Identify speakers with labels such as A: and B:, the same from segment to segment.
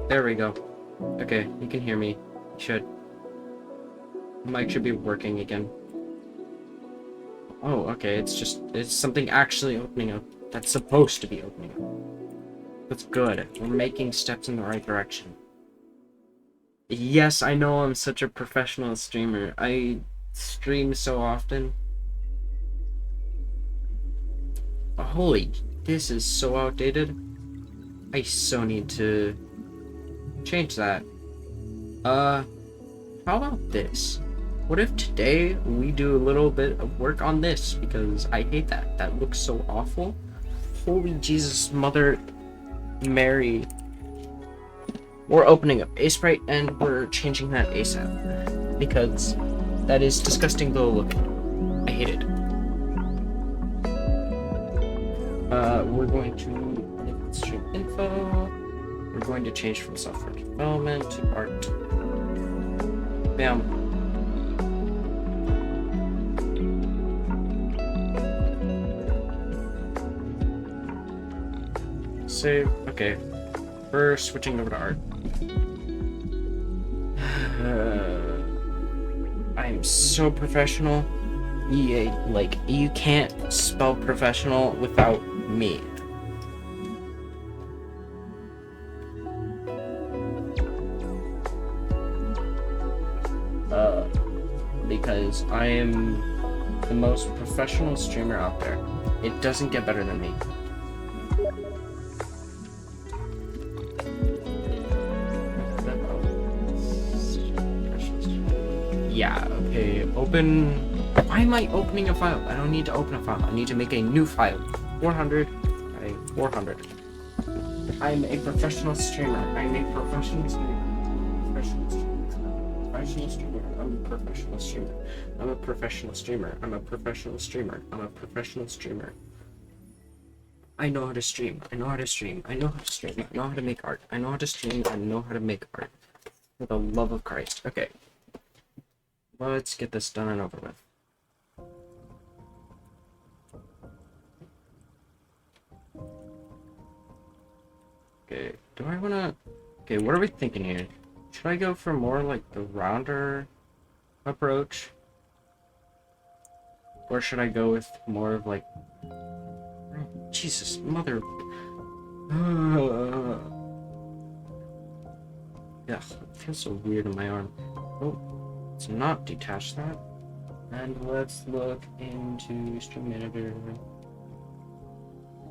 A: There we go. Okay, you can hear me. Should. Mic should be working again. Oh, okay, it's something actually opening up. That's supposed to be opening up. That's good. We're making steps in the right direction. Yes, I know I'm such a professional streamer. I stream so often. Holy, this is so outdated. I so need to change that. How about this? What if today we do a little bit of work on this? Because I hate that. That looks so awful. Holy Jesus, Mother Mary. We're opening up Aseprite and we're changing that ASAP. Because that is disgusting though looking. I hate it. We're going to stream info. We're going to change from software development to art. Bam. Save. Okay. We're switching over to art. I'm so professional. EA, like, you can't spell professional without me. Because I am the most professional streamer out there. It doesn't get better than me. Yeah, okay, open... Why am I opening a file? I don't need to open a file. I need to make a new file. 400 by 400. I'm a professional streamer. I'm a professional streamer. Professional streamer. Professional streamer. I'm a professional streamer. I'm a professional streamer. I'm a professional streamer. I'm a professional streamer. I know how to stream. I know how to stream. I know how to stream. I know how to make art. I know how to stream. I know how to make art. For the love of Christ. Okay. Let's get this done and over with. Okay, do I wanna... Okay, what are we thinking here? Should I go for more like the rounder approach? Or should I go with more of like... Oh, Jesus, mother... Yeah, it feels so weird in my arm. Oh. Let's not detach that. And let's look into Stream Editor.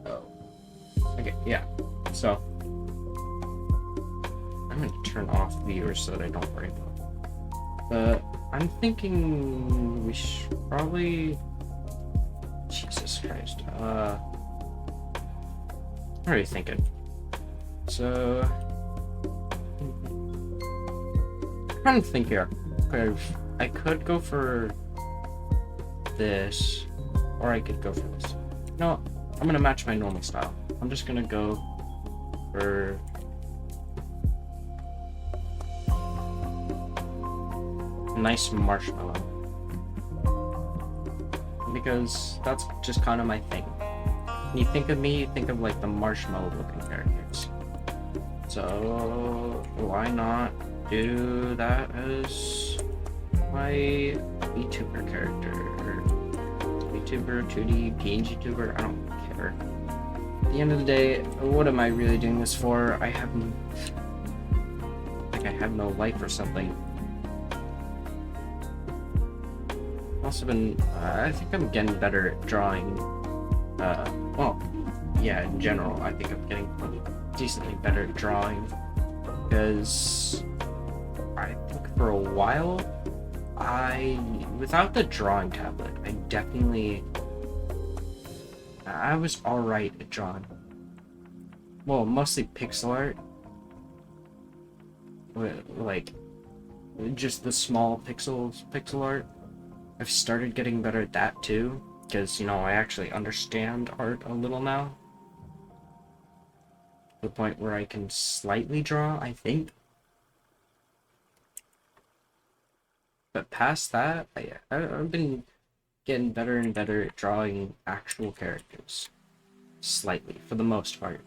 A: Oh. Okay, yeah. So I'm gonna turn off viewers so that I don't worry about it. But I'm thinking we should probably... Jesus Christ. What are you thinking? So... I'm trying to think here. I could go for this, or I could go for this. No, I'm gonna match my normal style. I'm just gonna go for nice marshmallow, because that's just kind of my thing. When you think of me, you think of like the marshmallow looking characters. So why not do that as my VTuber character? VTuber, 2D, PNG tuber, I don't care. At the end of the day, what am I really doing this for? I have no life or something. Also been, I think I'm getting better at drawing. Well, yeah, in general, I think I'm getting decently better at drawing, because I think for a while, without the drawing tablet, I was alright at drawing. Well, mostly pixel art. Like, just the small pixel art. I've started getting better at that too, because, you know, I actually understand art a little now. To the point where I can slightly draw, I think. But past that, I've been getting better and better at drawing actual characters. Slightly, for the most part.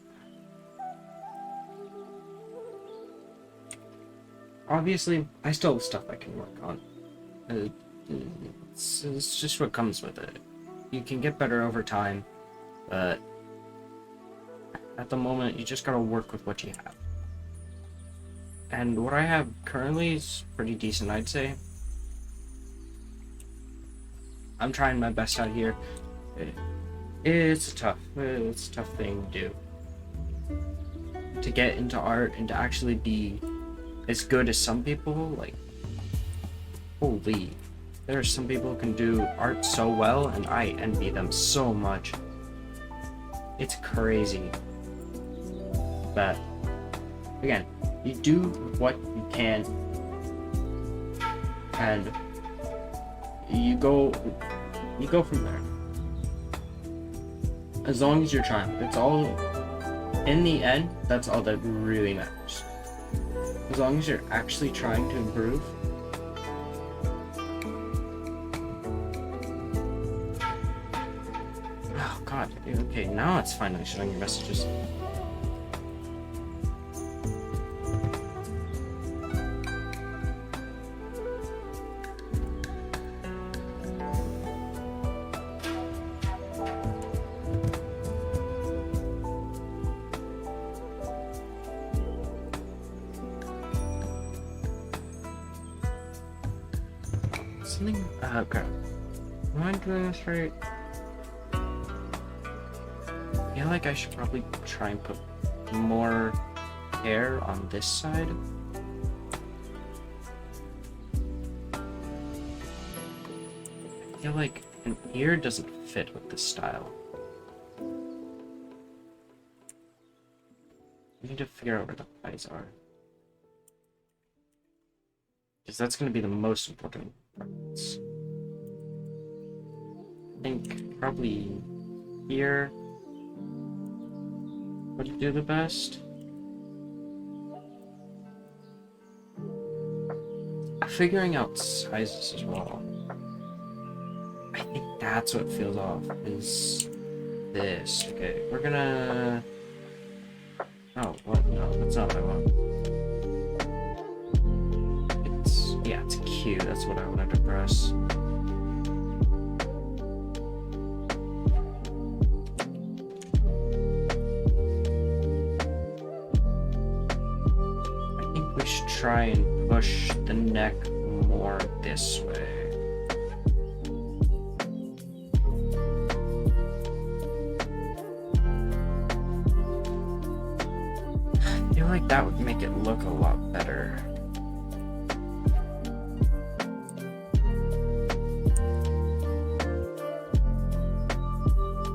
A: Obviously, I still have stuff I can work on. It's just what comes with it. You can get better over time, but at the moment, you just gotta work with what you have. And what I have currently is pretty decent, I'd say. I'm trying my best out here. It's a tough thing to do. To get into art and to actually be as good as some people, like, holy. There are some people who can do art so well, and I envy them so much. It's crazy. But, again, you do what you can, and you go from there. As long as you're trying. It's all, in the end, that's all that really matters. As long as you're actually trying to improve. Oh god, okay, now it's finally showing your messages. Something, okay. Am I doing this right? I feel like I should probably try and put more hair on this side. I feel like an ear doesn't fit with this style. I need to figure out where the eyes are. Because that's going to be the most important parts. I think probably here would do the best. Figuring out sizes as well. I think that's what feels off, is this. Okay, we're gonna... Oh, what? No, that's not what I want. Yeah, it's Q. That's what I wanted to press. I think we should try and push the neck more this way. I feel like that would make it look a lot better.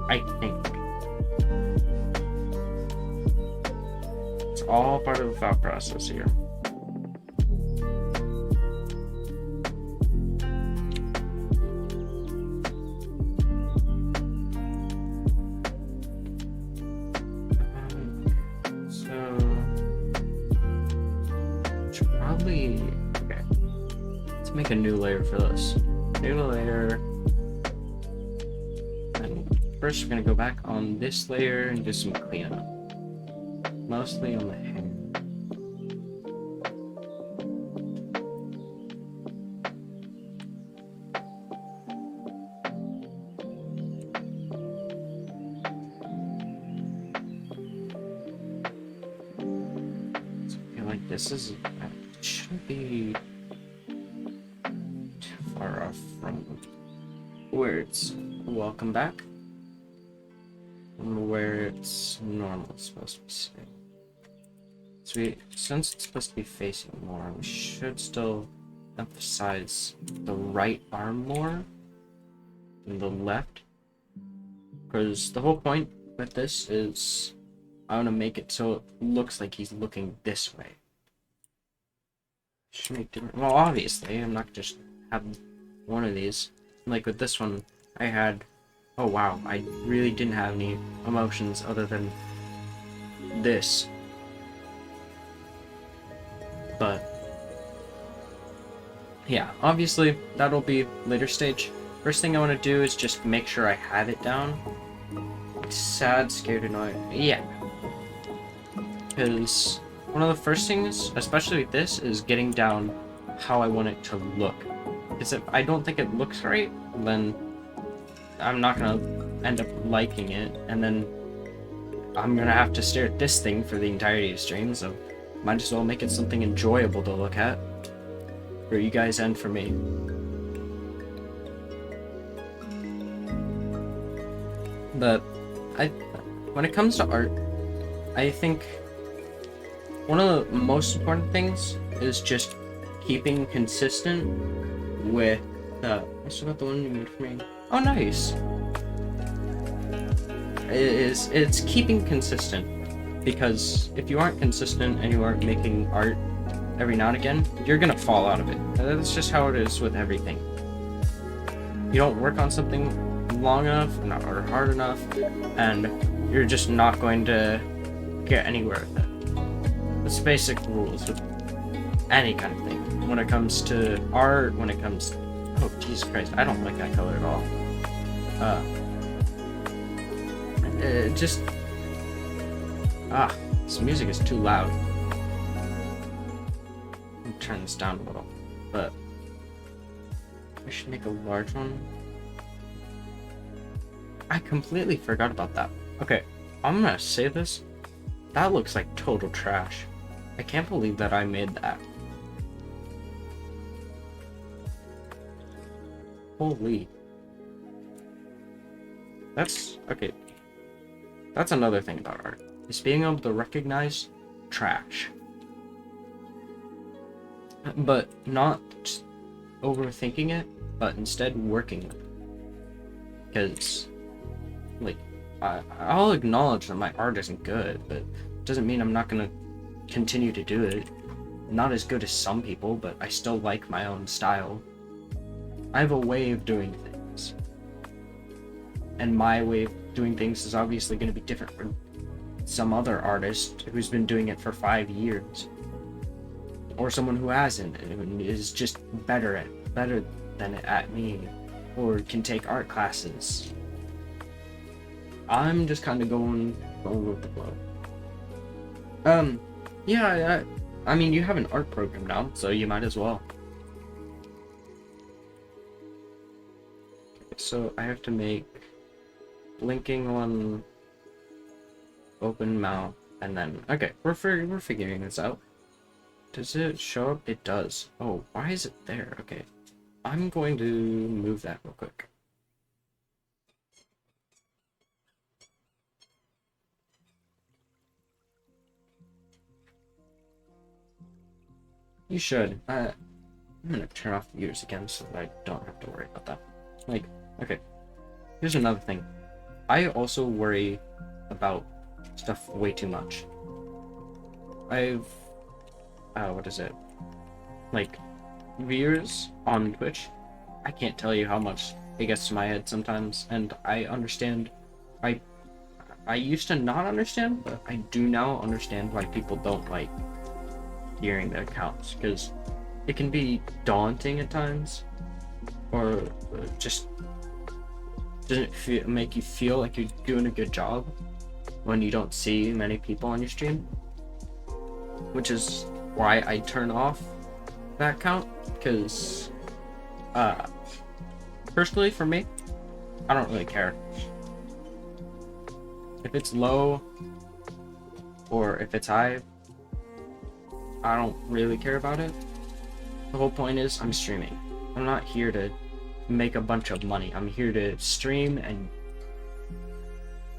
A: I think. It's all part of the thought process here. Okay. Let's make a new layer for this. New layer. And first we're gonna go back on this layer and do some cleanup. Mostly on the hair. I feel like this is shouldn't be too far off from where it's welcome back and where it's normal supposed to be sitting. So since it's supposed to be facing more, we should still emphasize the right arm more than the left, because the whole point with this is I want to make it so it looks like he's looking this way. Should make different. Well, obviously, I'm not just have one of these. Like with this one, I had. Oh wow, I really didn't have any emotions other than this. But yeah, obviously that'll be later stage. First thing I want to do is just make sure I have it down. Sad, scared, annoyed. Yeah. Because one of the first things, especially with this, is getting down how I want it to look. Because if I don't think it looks right, then I'm not gonna end up liking it, and then I'm gonna have to stare at this thing for the entirety of stream, so might as well make it something enjoyable to look at. For you guys and for me. But when it comes to art, I think one of the most important things is just keeping consistent with I still got the one you made for me. Oh, nice. It's keeping consistent, because if you aren't consistent and you aren't making art every now and again, you're gonna fall out of it. That's just how it is with everything. You don't work on something long enough or hard enough, and you're just not going to get anywhere with it. It's basic rules with any kind of thing. When it comes to art, when it comes to... Oh, Jesus Christ, I don't like that color at all. Just... this music is too loud. I'll turn this down a little, but... I should make a large one. I completely forgot about that. Okay, I'm gonna say this. That looks like total trash. I can't believe that I made that. Holy. That's... okay. That's another thing about art. Is being able to recognize trash. But not just overthinking it, but instead working with it. Because, like, I'll acknowledge that my art isn't good, but it doesn't mean I'm not gonna continue to do it. Not as good as some people, but I still like my own style. I have a way of doing things. And my way of doing things is obviously going to be different from some other artist who's been doing it for 5 years. Or someone who hasn't and is just better than it at me, or can take art classes. I'm just kind of going with the flow. Yeah, I mean, you have an art program now, so you might as well. So I have to make blinking one, open mouth, and then okay, we're figuring this out. Does it show up? It does. Oh, why is it there? Okay. I'm going to move that real quick. You should. I'm gonna turn off the viewers again so that I don't have to worry about that. Like, okay. Here's another thing. I also worry about stuff way too much. What is it? Like, viewers on Twitch, I can't tell you how much it gets to my head sometimes, and I understand. I used to not understand, but I do now understand why people don't like hearing their accounts, because it can be daunting at times, or just doesn't make you feel like you're doing a good job when you don't see many people on your stream, which is why I turn off that count, because personally for me, I don't really care if it's low or if it's high. I don't really care about it. The whole point is I'm streaming. I'm not here to make a bunch of money. I'm here to stream and,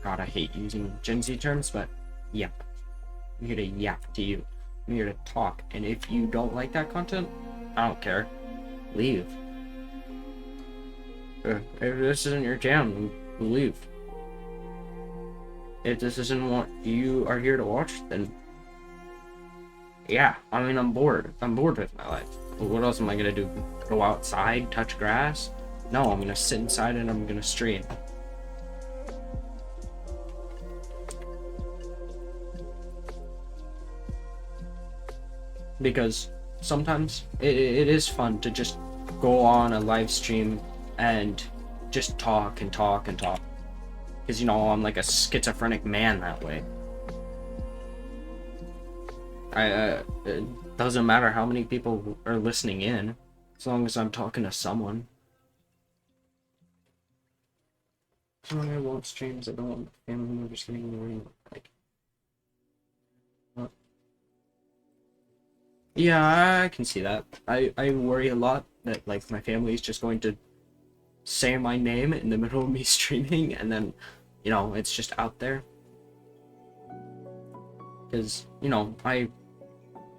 A: God, I hate using Gen Z terms, but yep. I'm here to yap to you. I'm here to talk. And if you don't like that content, I don't care. Leave. If this isn't your jam, leave. If this isn't what you are here to watch, then yeah, I mean, I'm bored. I'm bored with my life. What else am I gonna do? Go outside, touch grass? No, I'm gonna sit inside and I'm gonna stream. Because sometimes it is fun to just go on a live stream and just talk and talk and talk. Because, you know, I'm like a schizophrenic man that way. It doesn't matter how many people are listening in, as long as I'm talking to someone. So I want streams. I don't want family members getting worried. Like, what? Yeah, I can see that. I worry a lot that like my family is just going to say my name in the middle of me streaming, and then, you know, it's just out there. Because, you know,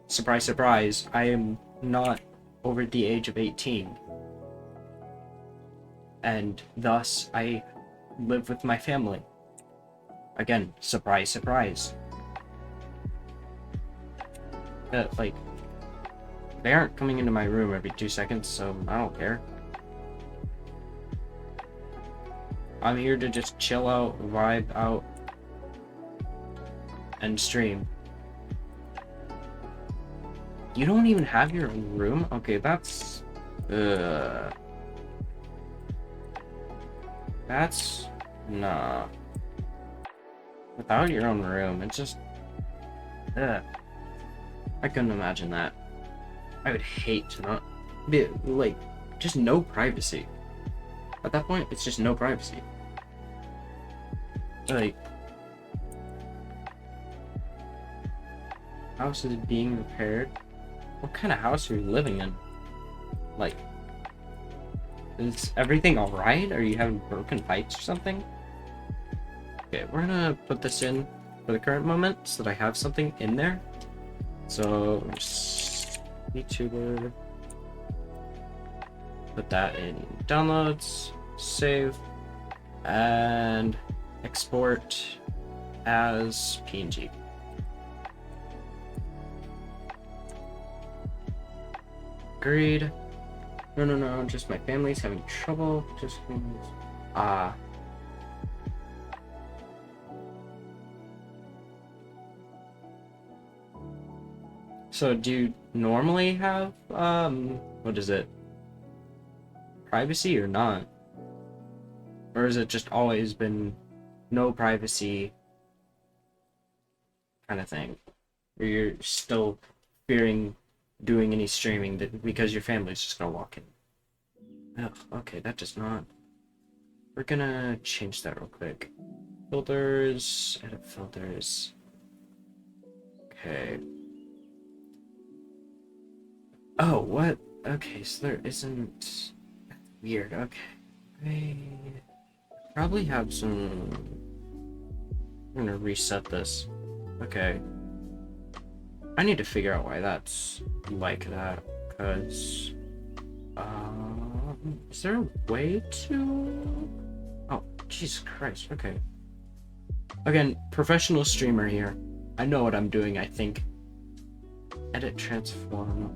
A: surprise, surprise, I am not over the age of 18. And thus, I live with my family. Again, surprise, surprise. Like, they aren't coming into my room every 2 seconds, so I don't care. I'm here to just chill out, vibe out, and stream. You don't even have your own room? Okay, that's... That's... Nah. Without your own room, it's just... I couldn't imagine that. I would hate to not... be, like, just no privacy. At that point, it's just no privacy. Like... House is being repaired? What kind of house are you living in? Like... Is everything alright? Are you having broken pipes or something? Okay, we're gonna put this in for the current moment so that I have something in there. So, just YouTuber. Put that in downloads, save, and export as PNG. Agreed. No, just my family's having trouble. Just, So do you normally have, what is it? Privacy or not? Or has it just always been no privacy kind of thing? Or you're still fearing doing any streaming because your family's just gonna walk in? Oh, okay, that does not... We're gonna change that real quick. Filters, edit filters. Okay. Oh, what? Okay, so there isn't. Weird. Okay. I probably have some. I'm gonna reset this. Okay. I need to figure out why that's like that, because is there a way to? Oh, Jesus Christ. Okay. Again, professional streamer here. I know what I'm doing, I think. Edit transform.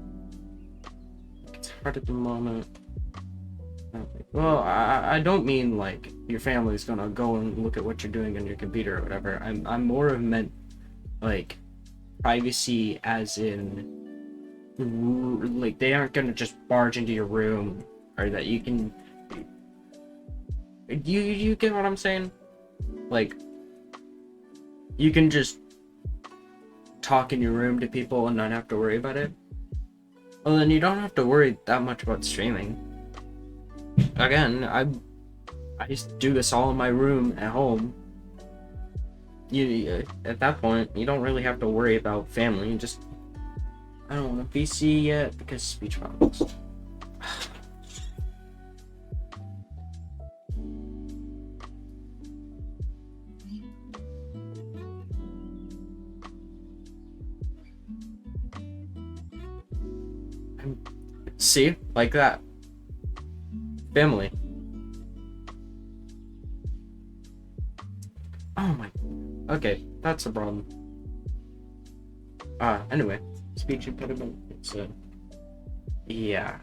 A: It's hard at the moment. Well, I don't mean like your family's gonna go and look at what you're doing on your computer or whatever. I'm more of meant like privacy as in like they aren't gonna just barge into your room, or that you can you get what I'm saying? Like you can just talk in your room to people and not have to worry about it. Well, then you don't have to worry that much about streaming. Again, I just do this all in my room at home. You at that point you don't really have to worry about family. You just I don't want a PC yet because speech problems. See, like that. Family. Oh my. Okay, that's a problem. Anyway, speech impediment. It's yeah.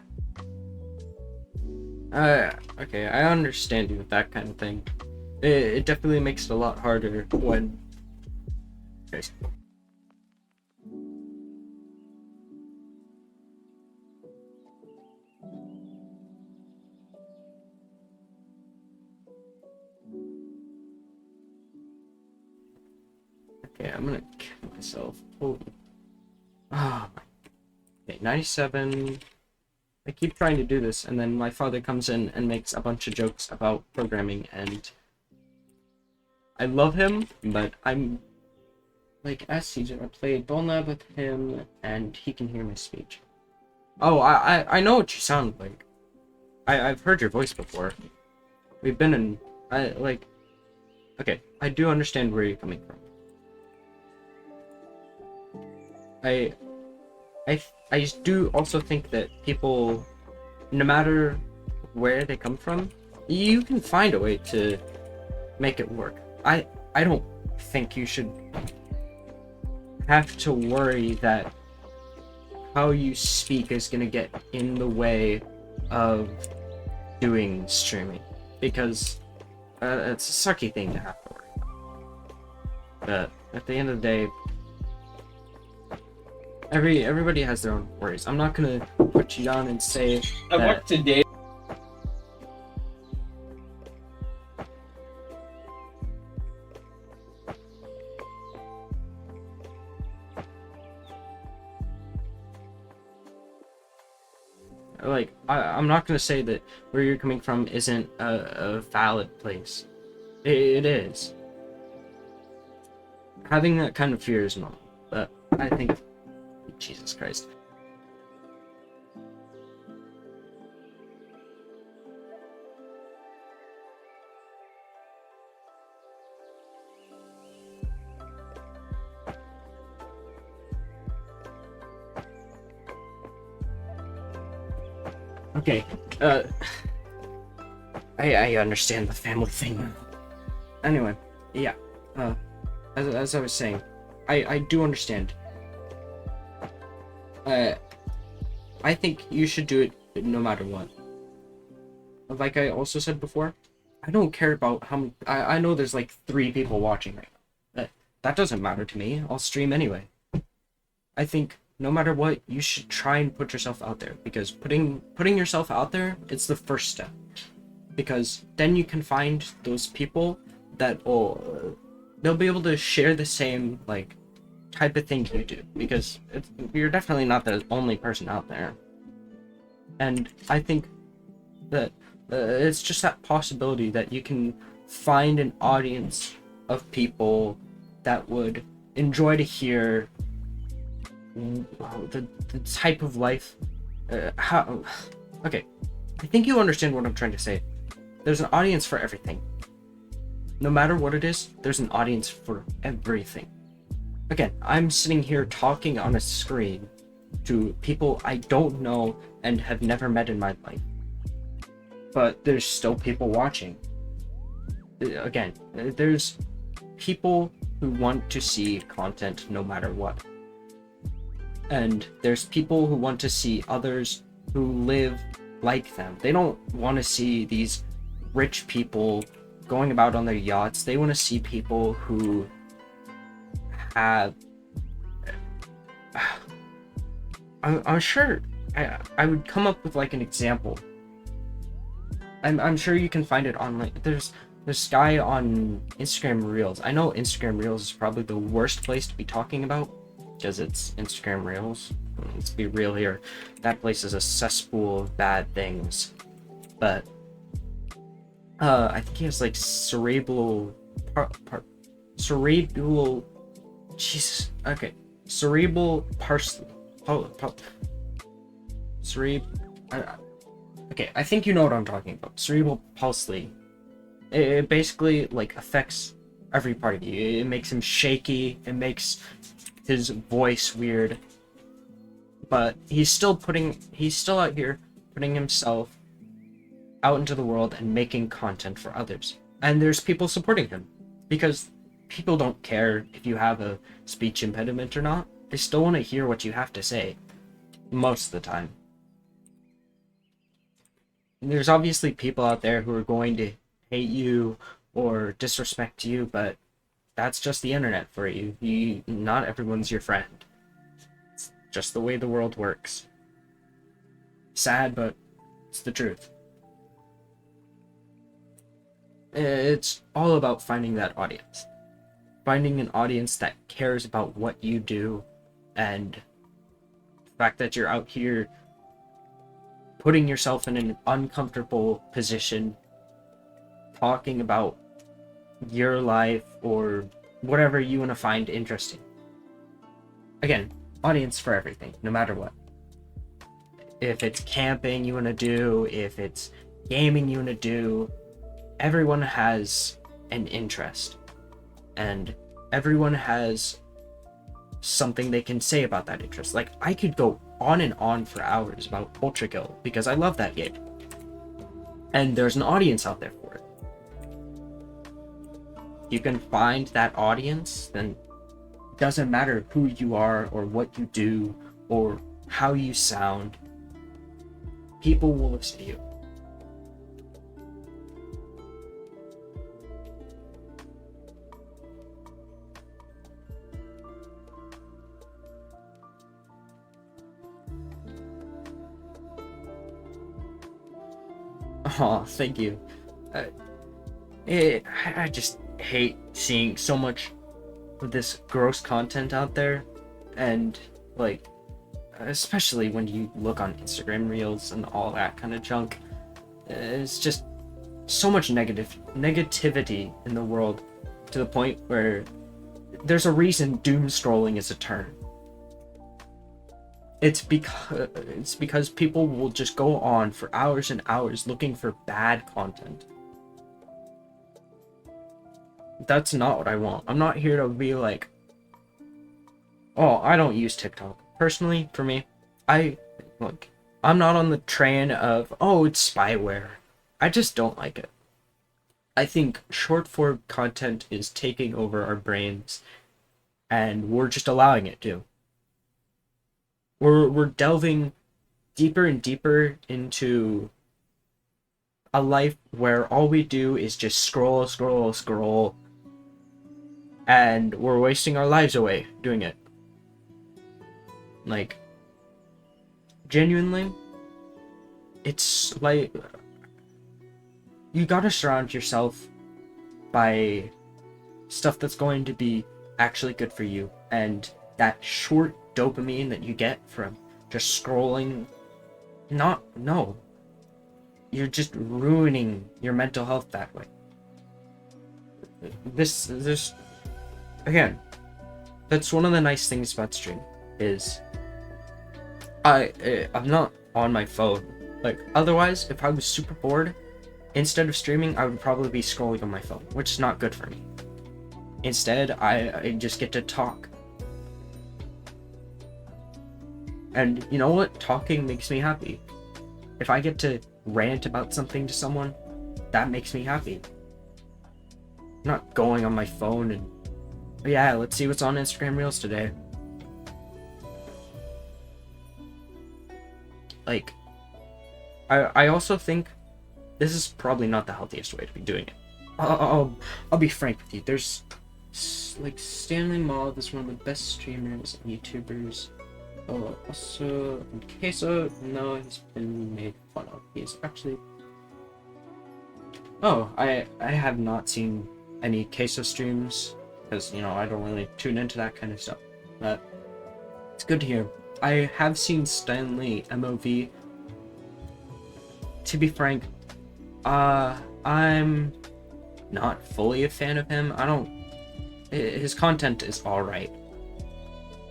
A: Okay, I understand you with that kind of thing. It definitely makes it a lot harder when. Okay. Okay, I'm gonna kill myself. Oh. Ah. Okay, 97. I keep trying to do this, and then my father comes in and makes a bunch of jokes about programming, and I love him, but I'm like SCJ. I played Bone Lab with him, and he can hear my speech. Oh, I know what you sound like. I've heard your voice before. We've been in. I like. Okay, I do understand where you're coming from. I do also think that people, no matter where they come from, you can find a way to make it work. I don't think you should have to worry that how you speak is gonna get in the way of doing streaming, because it's a sucky thing to have to worry about. But at the end of the day, everybody has their own worries. I'm not gonna put you down and say
B: I worked today.
A: like I'm not gonna say that where you're coming from isn't a valid place. It is. Having that kind of fear is normal, but I think Jesus Christ. Okay, I understand the family thing. Anyway, yeah, as I was saying, I do understand. I think you should do it no matter what. Like I also said before, I don't care about how many. I know there's like 3 people watching right now. That doesn't matter to me. I'll stream anyway. I think no matter what, you should try and put yourself out there, because putting yourself out there, it's the first step. Because then you can find those people that they'll be able to share the same like type of thing you do, because you're definitely not the only person out there. And I think that it's just that possibility that you can find an audience of people that would enjoy to hear the type of life how? Okay, I think you understand what I'm trying to say. There's an audience for everything. No matter what it is, there's an audience for everything. Again, I'm sitting here talking on a screen to people I don't know and have never met in my life. But there's still people watching. Again, there's people who want to see content no matter what. And there's people who want to see others who live like them. They don't want to see these rich people going about on their yachts. They want to see people who have... I'm sure I would come up with like an example. I'm sure you can find it online. There's this guy on Instagram Reels. I know Instagram Reels is probably the worst place to be talking about because it's Instagram Reels. Let's be real here. That place is a cesspool of bad things. But I think he has like cerebral Jesus. Okay, cerebral parsley. Okay, I think you know what I'm talking about. Cerebral palsy. It basically like affects every part of you. It makes him shaky. It makes his voice weird. But he's still out here putting himself out into the world and making content for others. And there's people supporting him because people don't care if you have a speech impediment or not. They still want to hear what you have to say most of the time. There's obviously people out there who are going to hate you or disrespect you, but that's just the internet for you. Not everyone's your friend. It's just the way the world works. Sad, but it's the truth. It's all about finding that audience. Finding an audience that cares about what you do, and the fact that you're out here putting yourself in an uncomfortable position, talking about your life or whatever you want to find interesting. Again, audience for everything, no matter what. If it's camping you want to do, if it's gaming you want to do, everyone has an interest. And everyone has something they can say about that interest. Like, I could go on and on for hours about Ultra Kill because I love that game. And there's an audience out there for it. You can find that audience, then it doesn't matter who you are or what you do or how you sound. People will listen to you. Oh, thank you. I just hate seeing so much of this gross content out there, and like, especially when you look on Instagram Reels and all that kind of junk. It's just so much negativity in the world, to the point where there's a reason doom scrolling is a term. It's because people will just go on for hours and hours looking for bad content. That's not what I want. I'm not here to be like, oh, I don't use TikTok. Personally, for me, I'm not on the train of, oh, it's spyware. I just don't like it. I think short form content is taking over our brains, and we're just allowing it to. We're delving deeper and deeper into a life where all we do is just scroll, and we're wasting our lives away doing it. Like, genuinely, it's like, you gotta surround yourself by stuff that's going to be actually good for you, and that short dopamine that you get from just scrolling, no, you're just ruining your mental health that way. This again, that's one of the nice things about streaming, is I'm not on my phone. Like, otherwise, if I was super bored, instead of streaming, I would probably be scrolling on my phone, which is not good for me. Instead, I just get to talk. And you know what? Talking makes me happy. If I get to rant about something to someone, that makes me happy. I'm not going on my phone and... Yeah, let's see what's on Instagram Reels today. Like, I also think this is probably not the healthiest way to be doing it. I'll be frank with you. There's, like, Stanley Mob is one of the best streamers and YouTubers. Also, Queso, no, he's been made fun of. He's actually... Oh, I have not seen any Queso streams, because, you know, I don't really tune into that kind of stuff. But it's good to hear. I have seen Stanley MOV. To be frank, I'm not fully a fan of him. His content is alright.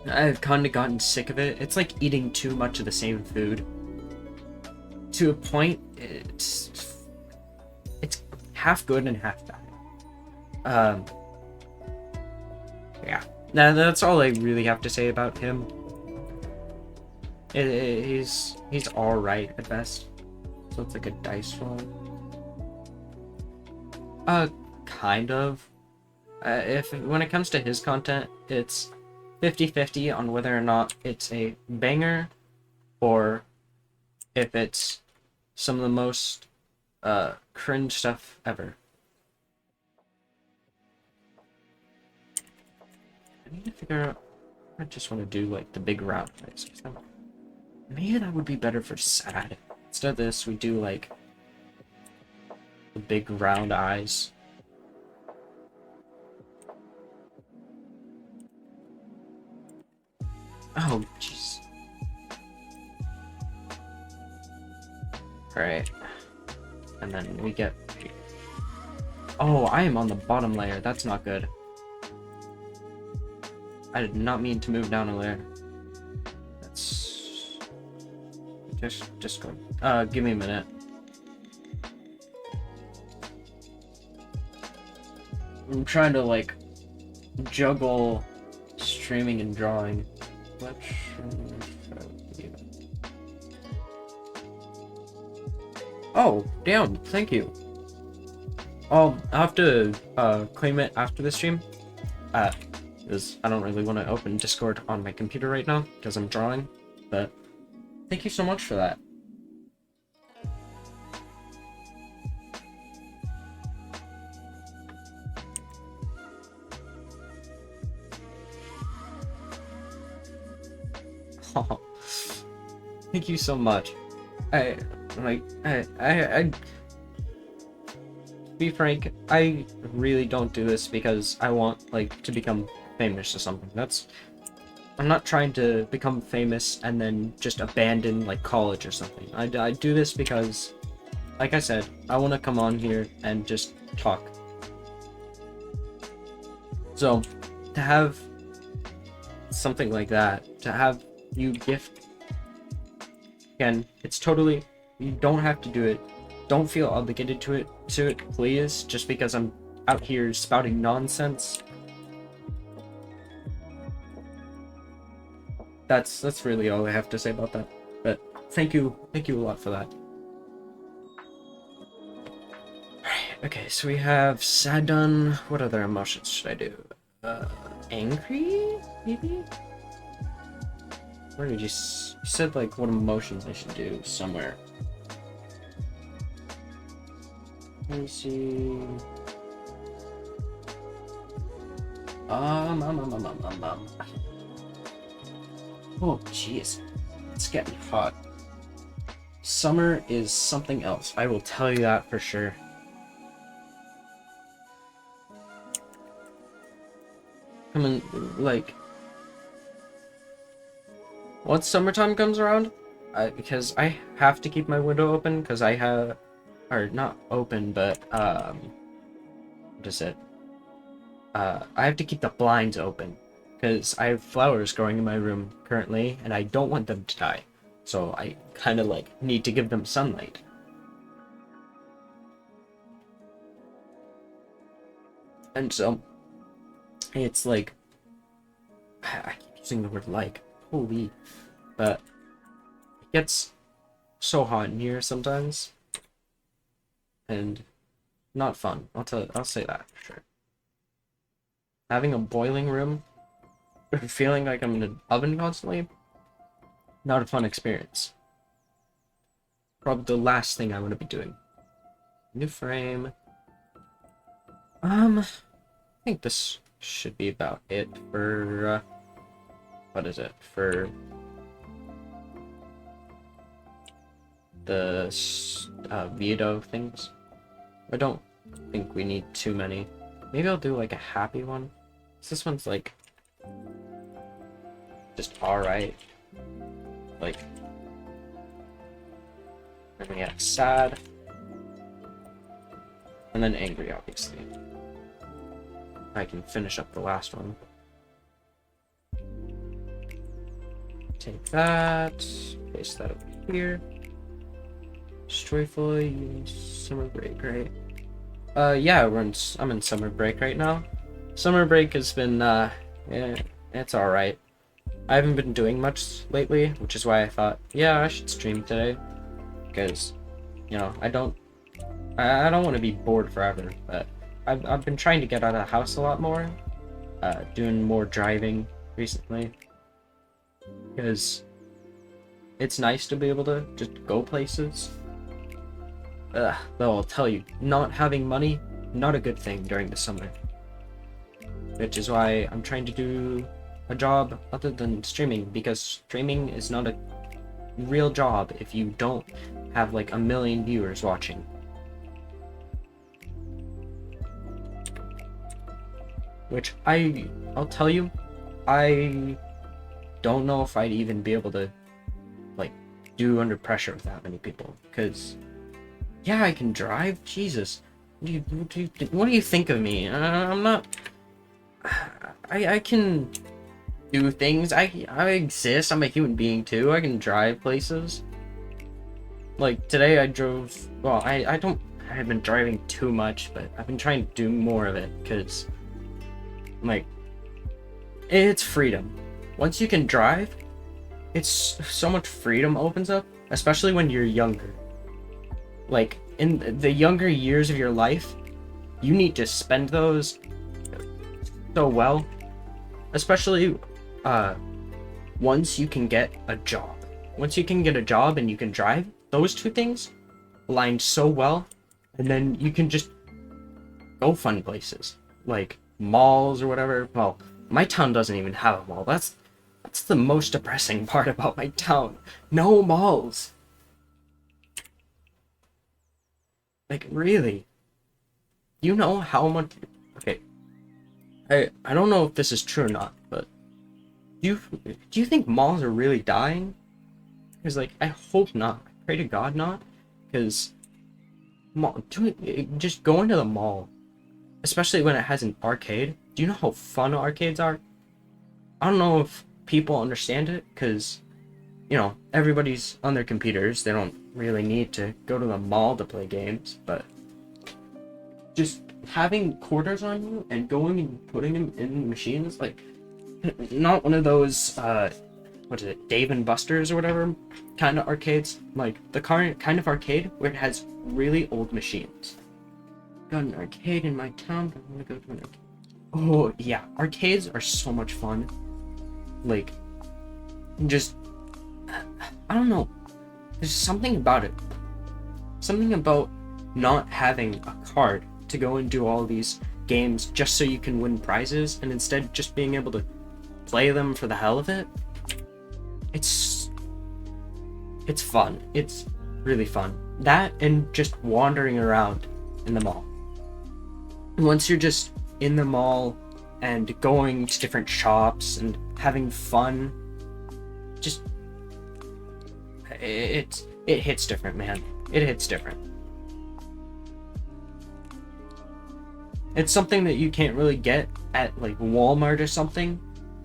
A: I've kind of gotten sick of it. It's like eating too much of the same food. To a point, it's half good and half bad. Yeah. Now that's all I really have to say about him. He's alright at best. So it's like a dice roll. Kind of. When it comes to his content, it's 50-50 on whether or not it's a banger or if it's some of the most cringe stuff ever. I need to figure out... I just want to do like the big round face. Maybe that would be better for sad. Instead of this, we do like the big round eyes. Oh, jeez. Alright. And then we get... Oh, I am on the bottom layer. That's not good. I did not mean to move down a layer. That's... Just go. Give me a minute. I'm trying to, like, juggle streaming and drawing. Oh, damn, thank you. I'll have to claim it after the stream. Because I don't really want to open Discord on my computer right now because I'm drawing. But thank you so much for that. Oh, thank you so much. To be frank, I really don't do this because I want, like, to become famous or something. I'm not trying to become famous and then just abandon, like, college or something. I do this because, like I said, I want to come on here and just talk. So, to have something like that, to have you gift, again, it's totally, you don't have to do it. Don't feel obligated to it, please, just because I'm out here spouting nonsense. That's really all I have to say about that. But thank you a lot for that. Alright, okay, so we have sad done. What other emotions should I do? Angry, maybe? Where did you said, like, what emotions I should do somewhere. Let me see. Oh, jeez. It's getting hot. Summer is something else. I will tell you that for sure. I mean, like... Once summertime comes around, because I have to keep my window open, because I have... Or, not open, but, what is it? I have to keep the blinds open, because I have flowers growing in my room currently, and I don't want them to die. so I kind of like need to give them sunlight. And so it's like, I keep using the word like, holy, but it gets so hot in here sometimes, and not fun. I'll say that for sure. Having a boiling room, feeling like I'm in an oven constantly, not a fun experience. Probably the last thing I want to be doing. New frame. I think this should be about it for, what is it? For the Vito things. I don't think we need too many. Maybe I'll do like a happy one. This one's like just alright. Like, then we have sad, and then angry, obviously. I can finish up the last one. Take that, paste that over here. Joyful summer break, right? Yeah, I'm in summer break right now. Summer break has been, yeah, it's alright. I haven't been doing much lately, which is why I thought, yeah, I should stream today. Because, you know, I don't want to be bored forever, but I've been trying to get out of the house a lot more, doing more driving recently, because it's nice to be able to just go places. Though I'll tell you, not having money, not a good thing during the summer, which is why I'm trying to do a job other than streaming, because streaming is not a real job if you don't have like 1 million viewers watching. Which I'll tell you, I don't know if I'd even be able to like do under pressure with that many people, because yeah, I can drive. Jesus, what do you think of me? I'm not. I can do things. I exist. I'm a human being too. I can drive places. Like today I drove, well, I have been driving too much, but I've been trying to do more of it, because like, it's freedom. Once you can drive, it's so much freedom opens up, especially when you're younger. Like, in the younger years of your life, you need to spend those so well, especially once you can get a job. Once you can get a job and you can drive, those two things align so well, and then you can just go fun places, like malls or whatever. Well, my town doesn't even have a mall. That's the most depressing part about my town. No malls. Like, really? You know how much... Okay. I don't know if this is true or not, but do you think malls are really dying? Because, like, I hope not. I pray to God not. Because just going to the mall, especially when it has an arcade. Do you know how fun arcades are? I don't know if people understand it, because, you know, everybody's on their computers. They don't really need to go to the mall to play games, but just having quarters on you and going and putting them in machines, like, not one of those, what is it, Dave and Buster's or whatever kind of arcades, like the current kind of arcade where it has really old machines. Got an arcade in my town, but I'm gonna go to an arcade. Oh yeah, arcades are so much fun. Like, just, I don't know, there's something about it. Something about not having a card to go and do all these games just so you can win prizes, and instead just being able to play them for the hell of it. It's fun. It's really fun. That and just wandering around in the mall. Once you're just in the mall and going to different shops and having fun, just it hits different, man. It hits different. It's something that you can't really get at like Walmart or something,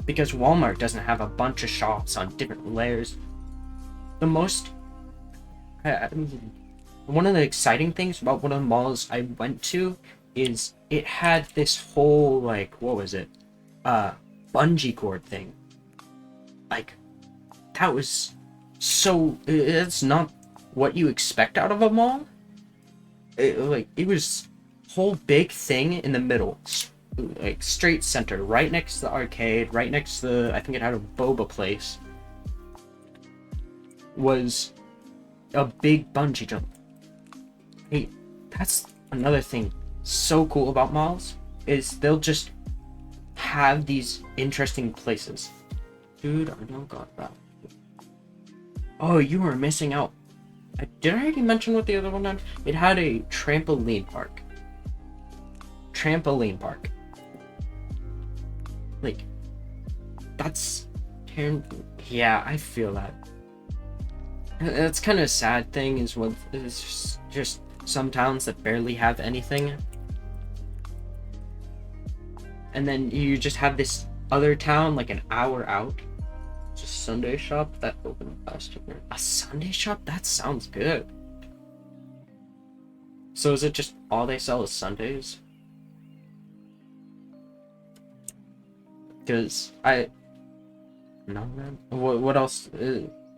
A: because Walmart doesn't have a bunch of shops on different layers. the most one of the exciting things about one of the malls I went to is it had this whole, like, what was it? Bungee cord thing. Like, that was so, it's not what you expect out of a mall. It was whole big thing in the middle, like straight center, right next to the arcade, right next to the, I think it had a boba place, was a big bungee jump. Hey, that's another thing so cool about malls, is they'll just have these interesting places. Dude, I don't got that. Oh, you were missing out. Did I already mention what the other one had? It had a trampoline park. Trampoline park. Like, that's... Yeah, I feel that. That's kind of a sad thing, is what is just some towns that barely have anything. And then you just have this other town like an hour out. Just Sunday shop that opened last year. A Sunday shop? That sounds good. So is it just all they sell is Sundays? Because no, man. What else?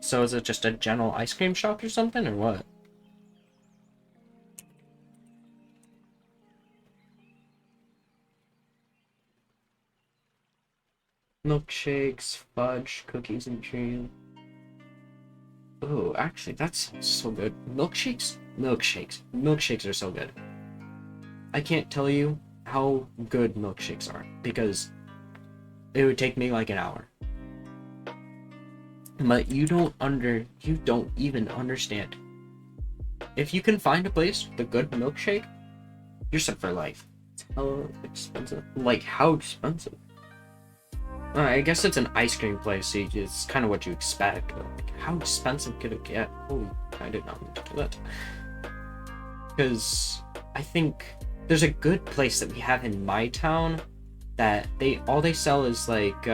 A: So is it just a general ice cream shop or something, or what? Milkshakes, fudge, cookies and cream. Oh, actually, that sounds so good. Milkshakes are so good. I can't tell you how good milkshakes are, because it would take me like an hour. But you don't even understand. If you can find a place with a good milkshake, you're set for life. It's hella expensive. Like, how expensive? I guess it's an ice cream place, so it's kind of what you expect. But like, how expensive could it get? Holy, I did not mean to do that. Because I think there's a good place that we have in my town that all they sell is like,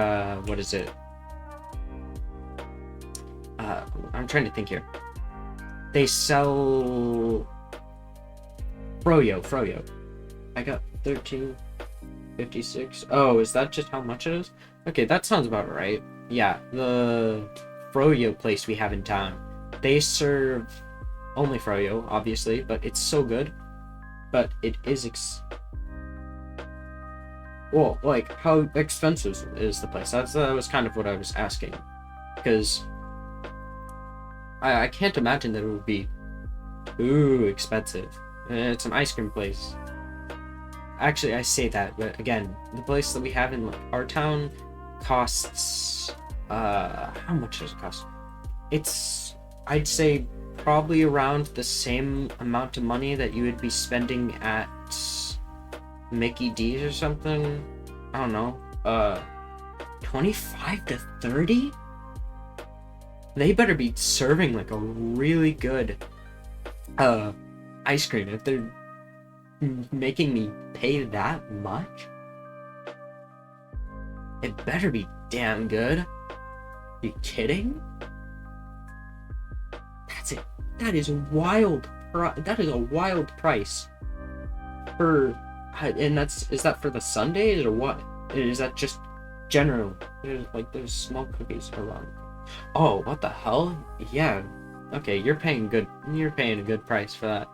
A: what is it? I'm trying to think here. They sell Froyo. I got 13.56. Oh, is that just how much it is? Okay, that sounds about right. Yeah, the Froyo place we have in town, they serve only Froyo, obviously, but it's so good. But it is well, like, how expensive is the place? That was kind of what I was asking, because I can't imagine that it would be too expensive. It's an ice cream place. Actually, I say that, but again, the place that we have in our town costs, how much does it cost? It's, I'd say, probably around the same amount of money that you would be spending at Mickey D's or something. I don't know, 25 to 30? They better be serving like a really good ice cream if they're making me pay that much. It better be damn good. Are you kidding? That's it. That is wild. That is a wild price for, and is that for the Sundays or what? Is that just general? There's small cookies around. Oh, what the hell? Yeah. Okay, you're paying a good price for that.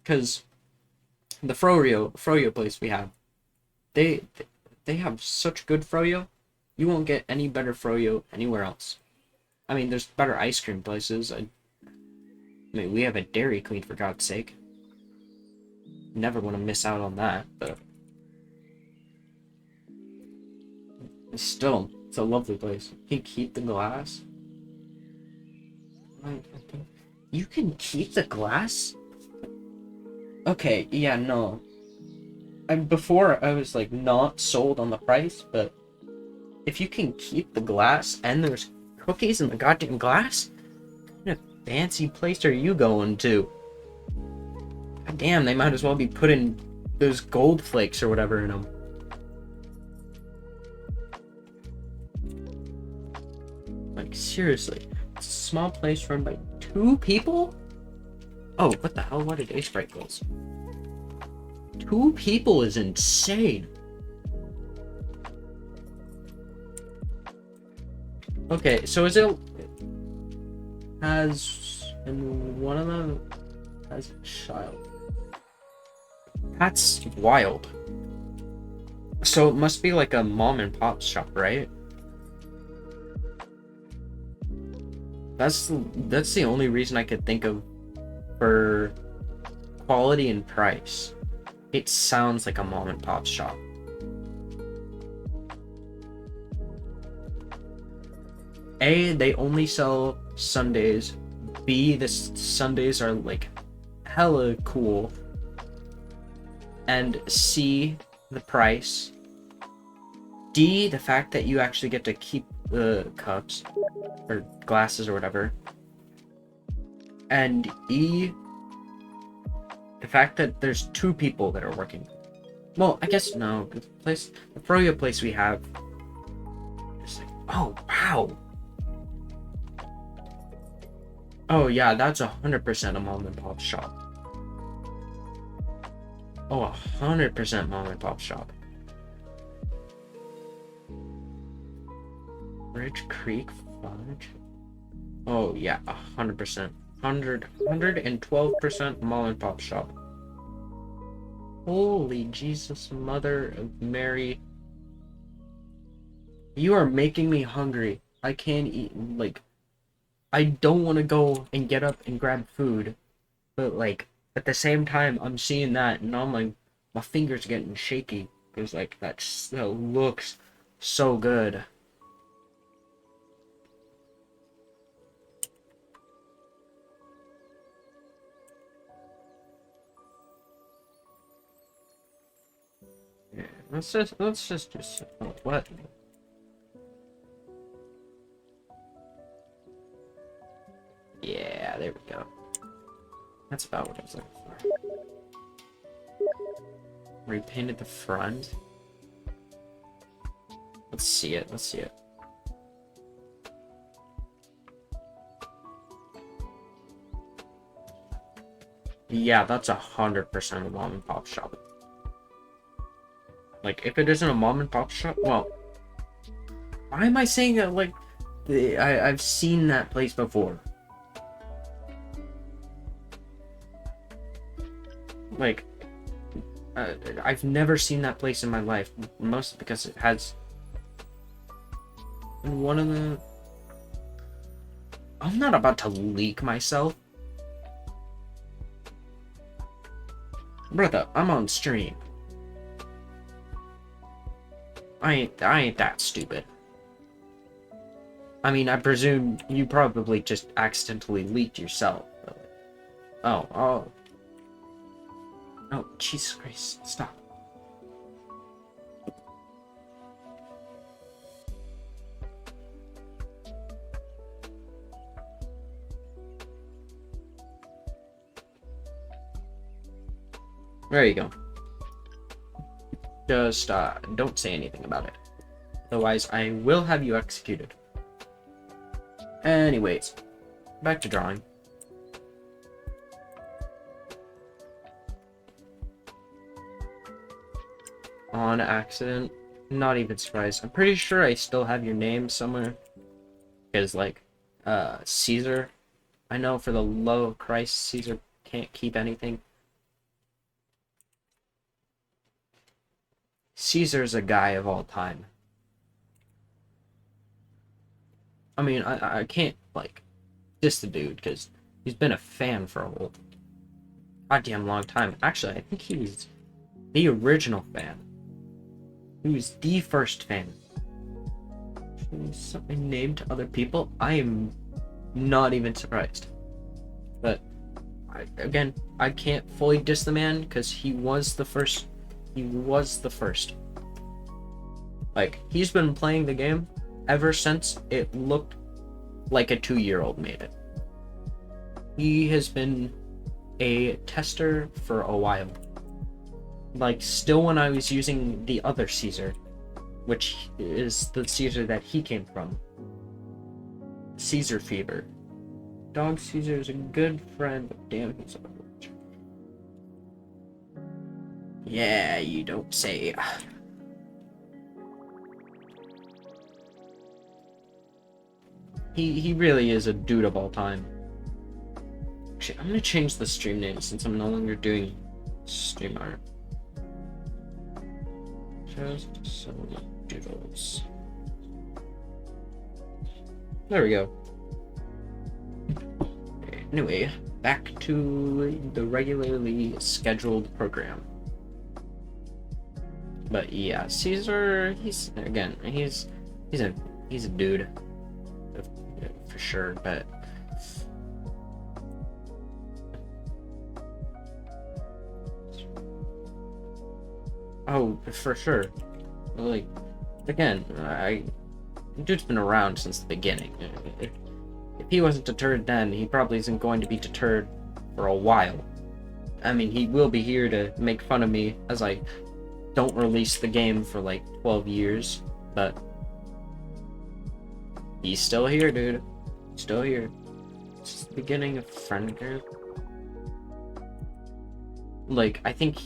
A: Cause the Froyo place we have, they have such good Froyo. You won't get any better Froyo anywhere else. I mean, there's better ice cream places. I mean, we have a Dairy Queen, for God's sake. Never want to miss out on that, but still, it's a lovely place. You can keep the glass. You can keep the glass? Okay, yeah, no. Before, I was, like, not sold on the price, but if you can keep the glass and there's cookies in the goddamn glass, what kind of fancy place are you going to? God damn, they might as well be putting those gold flakes or whatever in them. Like, seriously. It's a small place run by 2 people? Oh, what the hell? Why did Ace break those? 2 people is insane. Okay, so is it has, and one of them has a child. That's wild. So it must be like a mom and pop shop, right? That's the only reason I could think of for quality and price. It sounds like a mom and pop shop. A, they only sell Sundays. B, the Sundays are like hella cool. And C, the price. D, the fact that you actually get to keep the cups or glasses or whatever. And E, the fact that there's 2 people that are working. Well, I guess no. The froyo place we have is like, oh wow. Oh yeah, that's 100% a mom and pop shop. Oh, 100% mom and pop shop. Ridge Creek Fudge. Oh yeah, 100%. 112% mom and pop shop. Holy Jesus, Mother of Mary. You are making me hungry. I can't eat, like, I don't want to go and get up and grab food, but like at the same time I'm seeing that and I'm like, my fingers getting shaky because like that looks so good. Yeah, let's just what? Yeah, there we go. That's about what I was looking for. Repainted the front. Let's see it. Let's see it. Yeah, that's 100% a mom and pop shop. Like, if it isn't a mom and pop shop, well, why am I saying that? Like, I've seen that place before. Like, I've never seen that place in my life, mostly because it has one of the... I'm not about to leak myself. Brother, I'm on stream. I ain't that stupid. I mean, I presume you probably just accidentally leaked yourself. Oh, Jesus Christ, stop. There you go. Just, don't say anything about it. Otherwise, I will have you executed. Anyways, back to drawing. On accident. Not even surprised. I'm pretty sure I still have your name somewhere. Because, like, Caesar. I know for the love of Christ, Caesar can't keep anything. Caesar's a guy of all time. I mean, I can't, like, diss the dude, because he's been a fan for a whole goddamn long time. Actually, I think he was the original fan. He was the first fan. Something named to other people? I am not even surprised. But, again, I can't fully diss the man, because he was the first. He was the first. Like, he's been playing the game ever since it looked like a 2-year-old made it. He has been a tester for a while. Like, still when I was using the other Caesar, which is the Caesar that he came from. Caesar fever. Dog Caesar is a good friend, but damn, he's overwatch. Yeah, you don't say. He really is a dude of all time. Actually, I'm gonna change the stream name since I'm no longer doing stream art. Just some doodles. There we go. Anyway, back to the regularly scheduled program. But yeah, Caesar, he's a dude for sure, but oh, for sure. Like, again, dude's been around since the beginning. If he wasn't deterred then, he probably isn't going to be deterred for a while. I mean, he will be here to make fun of me as I don't release the game for like 12 years, but he's still here, dude. Still here. It's the beginning of friend group. Like, I think,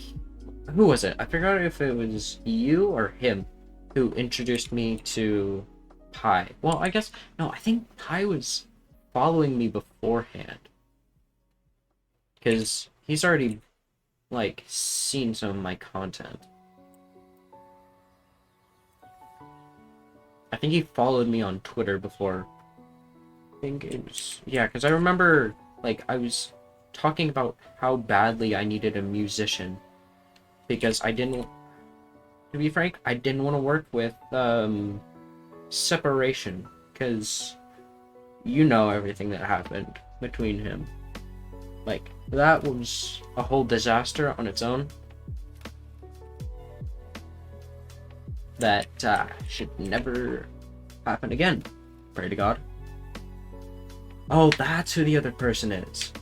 A: who was it? I forgot if it was you or him who introduced me to Pi. Well, I guess, no, I think Pi was following me beforehand. Because he's already, like, seen some of my content. I think he followed me on Twitter before. I think it was... Yeah, because I remember, like, I was talking about how badly I needed a musician. Because I didn't... To be frank, I didn't want to work with, Separation. Because you know everything that happened between him. Like, that was a whole disaster on its own. That should never happen again. Pray to God. Oh, that's who the other person is.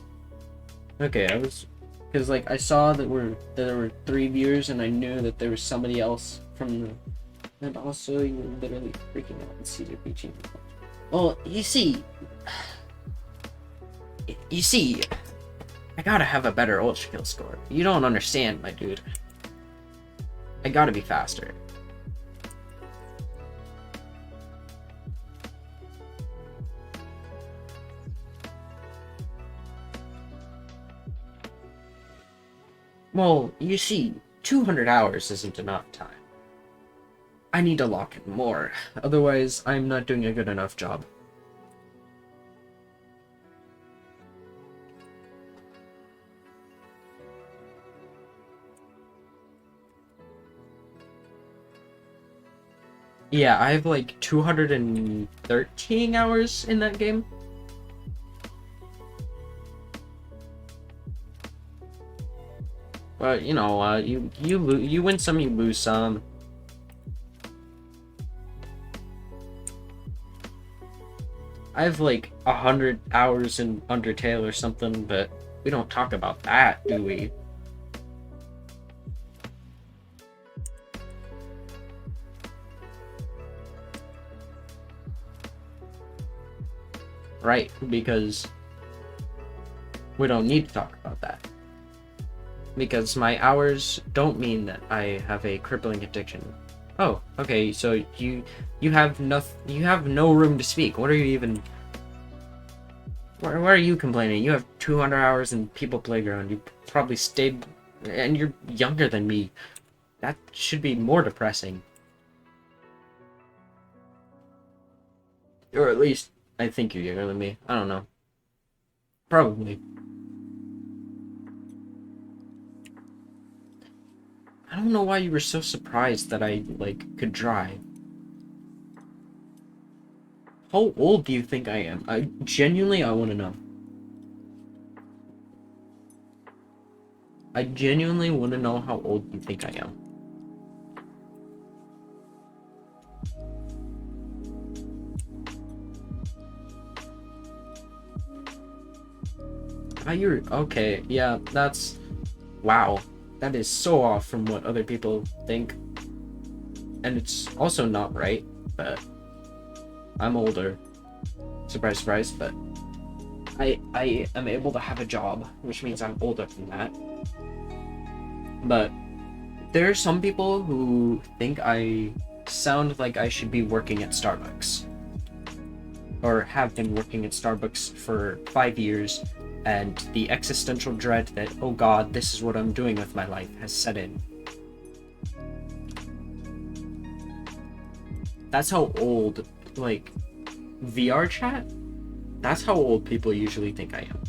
A: Okay, I was... Because, like, I saw that there were 3 viewers, and I knew that there was somebody else from the... And also, you were literally freaking out and Caesar preaching. Well, you see... I gotta have a better ultra kill score. You don't understand, my dude. I gotta be faster. Well, you see, 200 hours isn't enough time. I need to lock in more, otherwise I'm not doing a good enough job. Yeah, I have like 213 hours in that game. But you know, you win some, you lose some. I have like 100 hours in Undertale or something, but we don't talk about that, do we? Right, because we don't need to talk about that. Because my hours don't mean that I have a crippling addiction. Oh, okay, so you have no room to speak. What are you even... Why are you complaining? You have 200 hours in People Playground. You probably stayed... And you're younger than me. That should be more depressing. Or at least, I think you're younger than me. I don't know. Probably. I don't know why you were so surprised that I, like, could drive. How old do you think I am? I want to know. I genuinely want to know how old you think I am. Oh, you're... Okay, yeah, that's... Wow. That is so off from what other people think. And it's also not right, but I'm older. Surprise, surprise, but I am able to have a job, which means I'm older than that. But there are some people who think I sound like I should be working at Starbucks. Or have been working at Starbucks for 5 years, and the existential dread that, oh god, this is what I'm doing with my life, has set in. That's how old, like, VR chat? That's how old people usually think I am.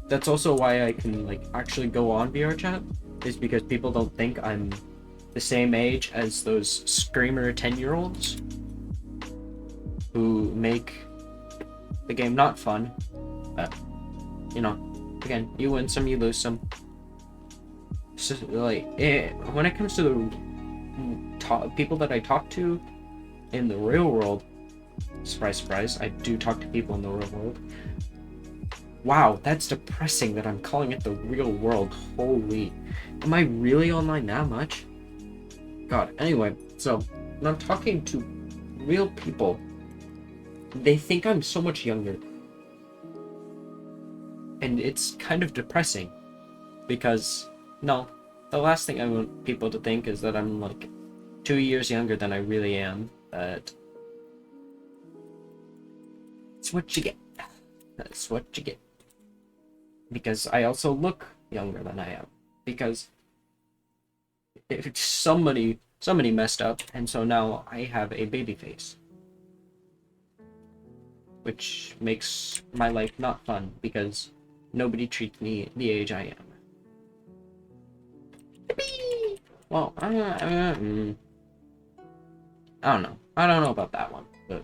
A: That's also why I can, like, actually go on VR chat, is because people don't think I'm the same age as those screamer 10-year-olds who make the game not fun. But, you know, again, you win some, you lose some. So, like, when it comes to the people that I talk to in the real world, surprise, surprise, I do talk to people in the real world. Wow, that's depressing that I'm calling it the real world. Holy, am I really online that much? God, anyway, so when I'm talking to real people, they think I'm so much younger. And it's kind of depressing, because, no, the last thing I want people to think is that I'm, like, 2 years younger than I really am, but it's what you get. That's what you get. Because I also look younger than I am. Because if somebody messed up, and so now I have a baby face. Which makes my life not fun, because nobody treats me the age I am. Yippee! Well, I don't know. I don't know about that one, but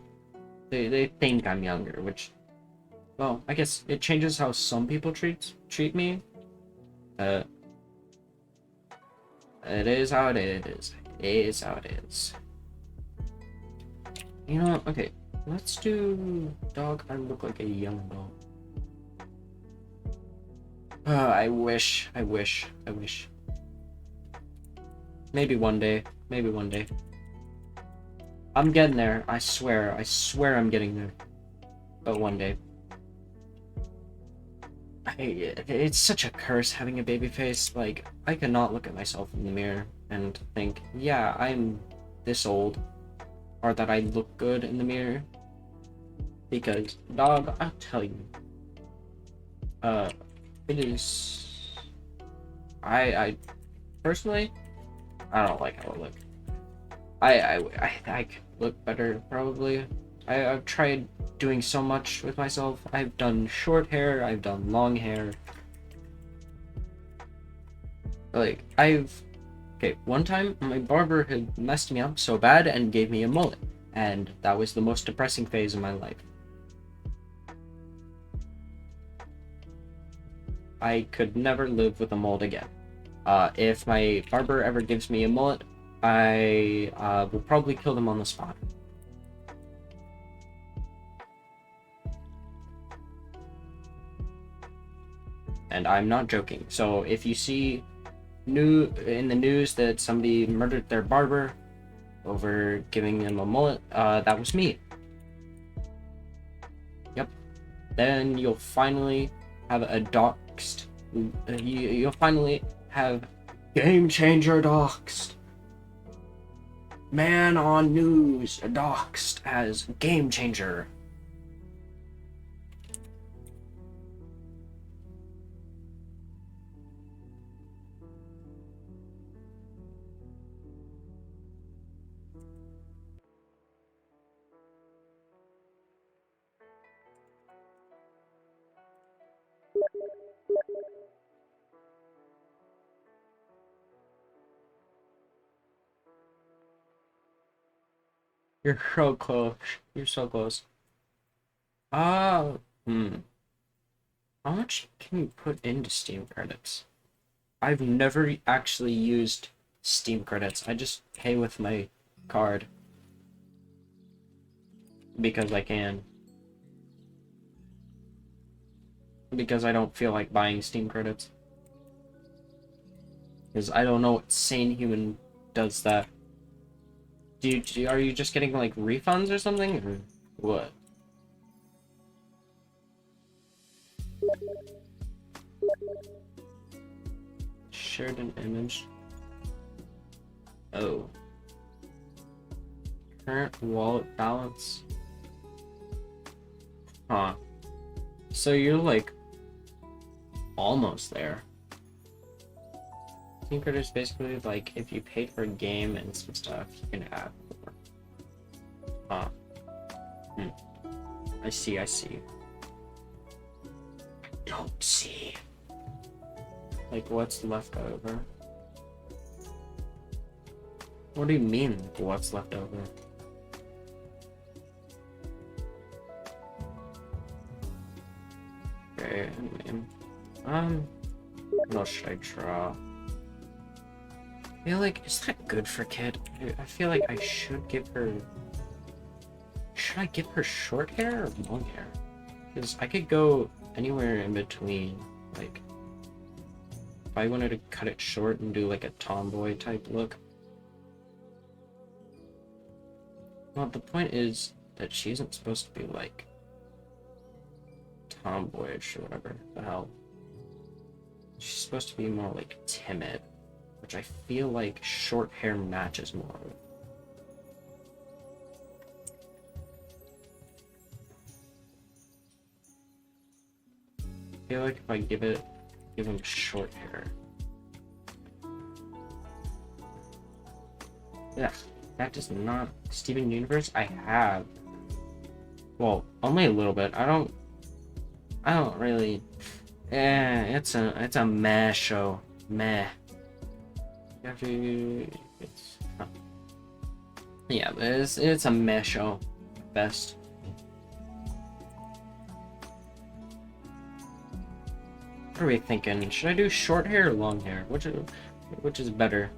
A: they think I'm younger, which, well, I guess it changes how some people treat me. It is how it is. It is how it is. You know, okay, let's do dog. I look like a young dog. I wish. Maybe one day. I'm getting there. I swear I'm getting there. But one day. It's such a curse having a baby face. Like, I cannot look at myself in the mirror and think, yeah, I'm this old. Or that I look good in the mirror. Because, dog, I'll tell you. It is... I personally, I don't like how I look. I could look better, probably. I've tried doing so much with myself. I've done short hair, I've done long hair. Like, okay, one time, my barber had messed me up so bad and gave me a mullet. And that was the most depressing phase of my life. I could never live with a mullet again. If my barber ever gives me a mullet, I will probably kill them on the spot. And I'm not joking. So if you see in the news that somebody murdered their barber over giving them a mullet, that was me. Yep. Then you'll finally have a doxed. You'll finally have Game Changer doxed. Man on news doxed as Game Changer. You're so close. You're so close. Ah, How much can you put into Steam credits? I've never actually used Steam credits. I just pay with my card. Because I can. Because I don't feel like buying Steam credits. Because I don't know what sane human does that. Are you just getting, like, refunds or something? Or... What? Shared an image. Oh. Current wallet balance. Huh. So you're like almost there. Tinker is basically like if you paid for a game and some stuff, you can add more. Huh. I see. I don't see. Like what's left over? What do you mean, what's left over? Okay, what else should I draw? I feel like, is that good for Kid? I feel like I should give her... Should I give her short hair or long hair? Because I could go anywhere in between. Like, if I wanted to cut it short and do like a tomboy type look. Well, the point is that she isn't supposed to be like tomboyish or whatever the hell. She's supposed to be more like timid, which I feel like short hair matches more with. I feel like if I give him short hair. Yeah, that does not. Steven Universe, I have. Well, only a little bit. I don't really. It's a meh show. Meh. You have to. Yeah, but it's a meh show, at best. What are we thinking? Should I do short hair or long hair? Which is better?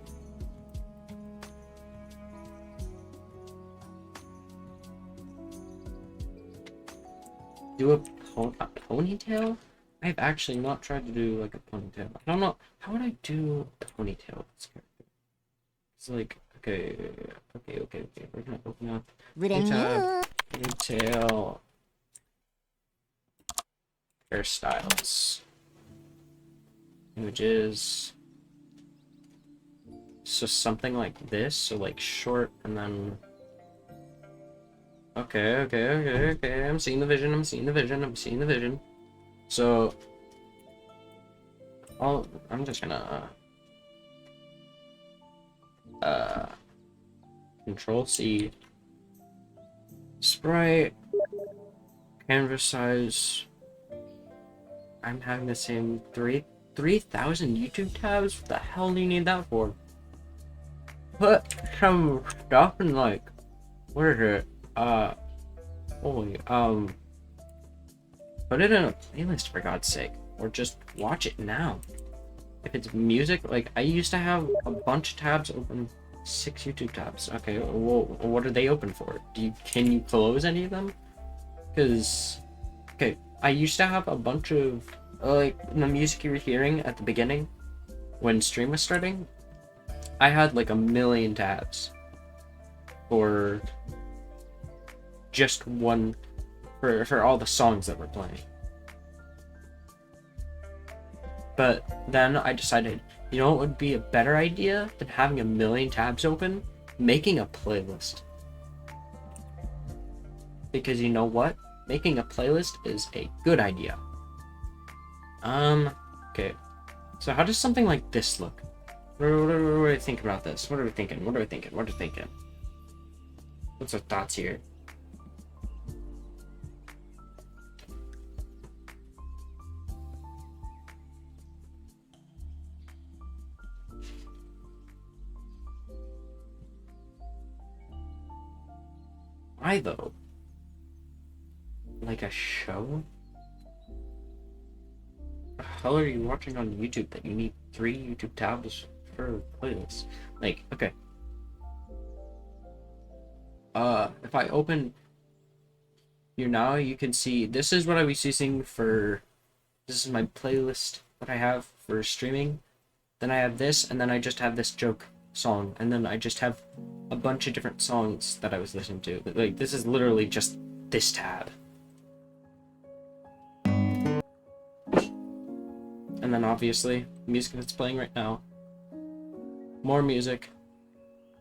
A: Do a ponytail? I've actually not tried to do like a ponytail. I don't know. How would I do a ponytail with this character? It's like, okay. We're gonna open up ponytail hairstyles. Images. So something like this, so like short and then. Okay. I'm seeing the vision. So, I'm just gonna Control C, sprite, canvas size. I'm having the same 3,000 YouTube tabs. What the hell do you need that for? Put some stuff in like, what is it? Put it in a playlist for God's sake, or just watch it now. If it's music, like I used to have a bunch of tabs open, 6 YouTube tabs. Okay, well, what are they open for? Can you close any of them? Because, okay, I used to have a bunch of like the music you were hearing at the beginning when stream was starting. I had like 1,000,000 tabs for just one for all the songs that were playing. But then I decided, you know what would be a better idea than having 1,000,000 tabs open? Making a playlist. Because you know what? Making a playlist is a good idea. Okay. So how does something like this look? What do we think about this? What are we thinking? What's our thoughts here? Why though? Like a show? What the hell are you watching on YouTube that you need 3 YouTube tabs for playlists? Like, okay. If I open here now, you can see this is what I was using for. This is my playlist that I have for streaming. Then I have this, and then I just have this joke song, and then I just have a bunch of different songs that I was listening to. Like, this is literally just this tab. And then obviously, music that's playing right now. More music.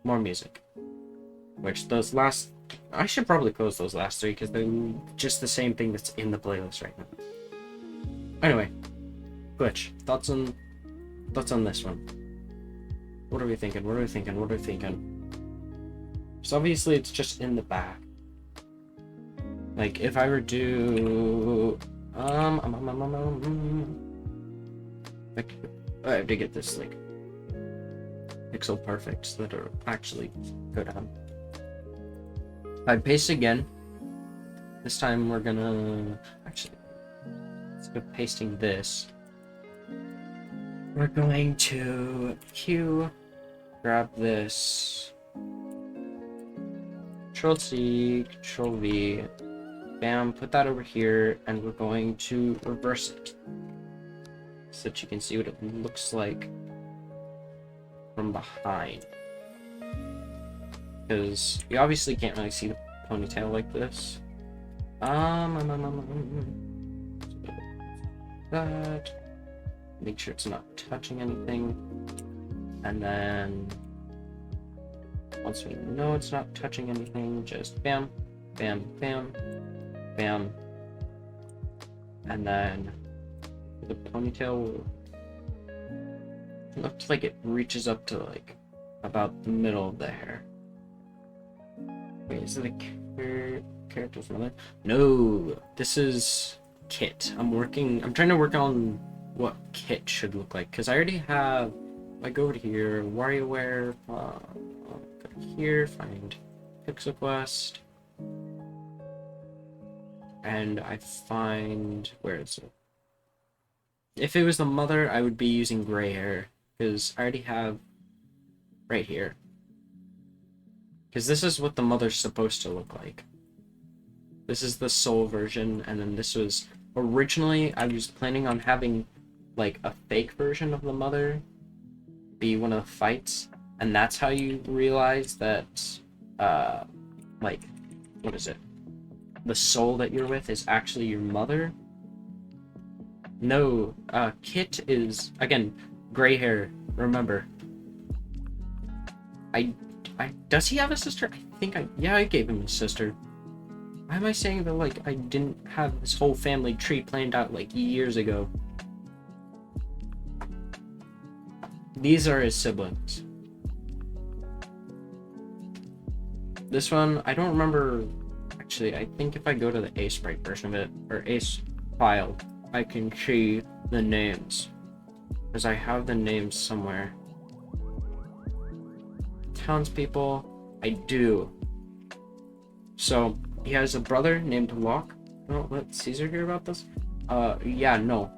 A: More music. Which those last... I should probably close those last three because they're just the same thing that's in the playlist right now. Anyway. Glitch. Thoughts on this one? What are we thinking? What are we thinking? What are we thinking? So obviously it's just in the back. Like if I were to like I have to get this like pixel perfect so that it'll actually go down. I paste again. This time we're gonna actually let's go pasting this. We're going to Q, grab this, Control C, Control V, bam, put that over here, and we're going to reverse it so that you can see what it looks like from behind. Because you obviously can't really see the ponytail like this. That. Make sure it's not touching anything. And then once we know it's not touching anything, just bam, bam, bam, bam. And then the ponytail looks like it reaches up to like about the middle of the hair. Wait, is it a character's mother? No, this is Kit. I'm trying to work on what Kit should look like, because I already have, I go over here, WarioWare, go to here, find Pixel Quest, and I find, where is it? If it was the mother, I would be using gray hair, because I already have right here. Because this is what the mother's supposed to look like. This is the soul version, and then this was, originally, I was planning on having like a fake version of the mother be one of the fights, and that's how you realize that like, what is it, the soul that you're with is actually your mother. No, Kit is, again, gray hair, remember. Does he have a sister? I gave him a sister. Why am I saying that like I didn't have this whole family tree planned out like years ago? These are his siblings. This one, I don't remember. Actually, I think if I go to the A-Sprite version of it, or Ace file, I can see the names. Because I have the names somewhere. Townspeople, I do. So, he has a brother named Locke. Oh, let Caesar hear about this? Yeah, no.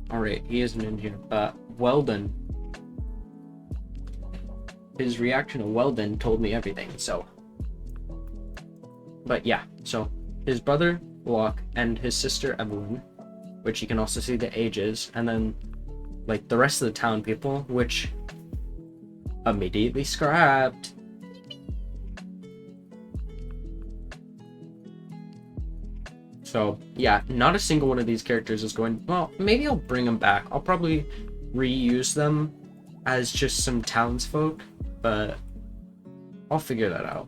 A: Alright, he isn't in here. Weldon. His reaction to Weldon told me everything, so. But yeah, so his brother, Locke, and his sister, Evelyn, which you can also see the ages, and then, like, the rest of the town people, which immediately scrapped. So, yeah, not a single one of these characters is going... Well, maybe I'll bring them back. I'll probably reuse them as just some townsfolk, but I'll figure that out.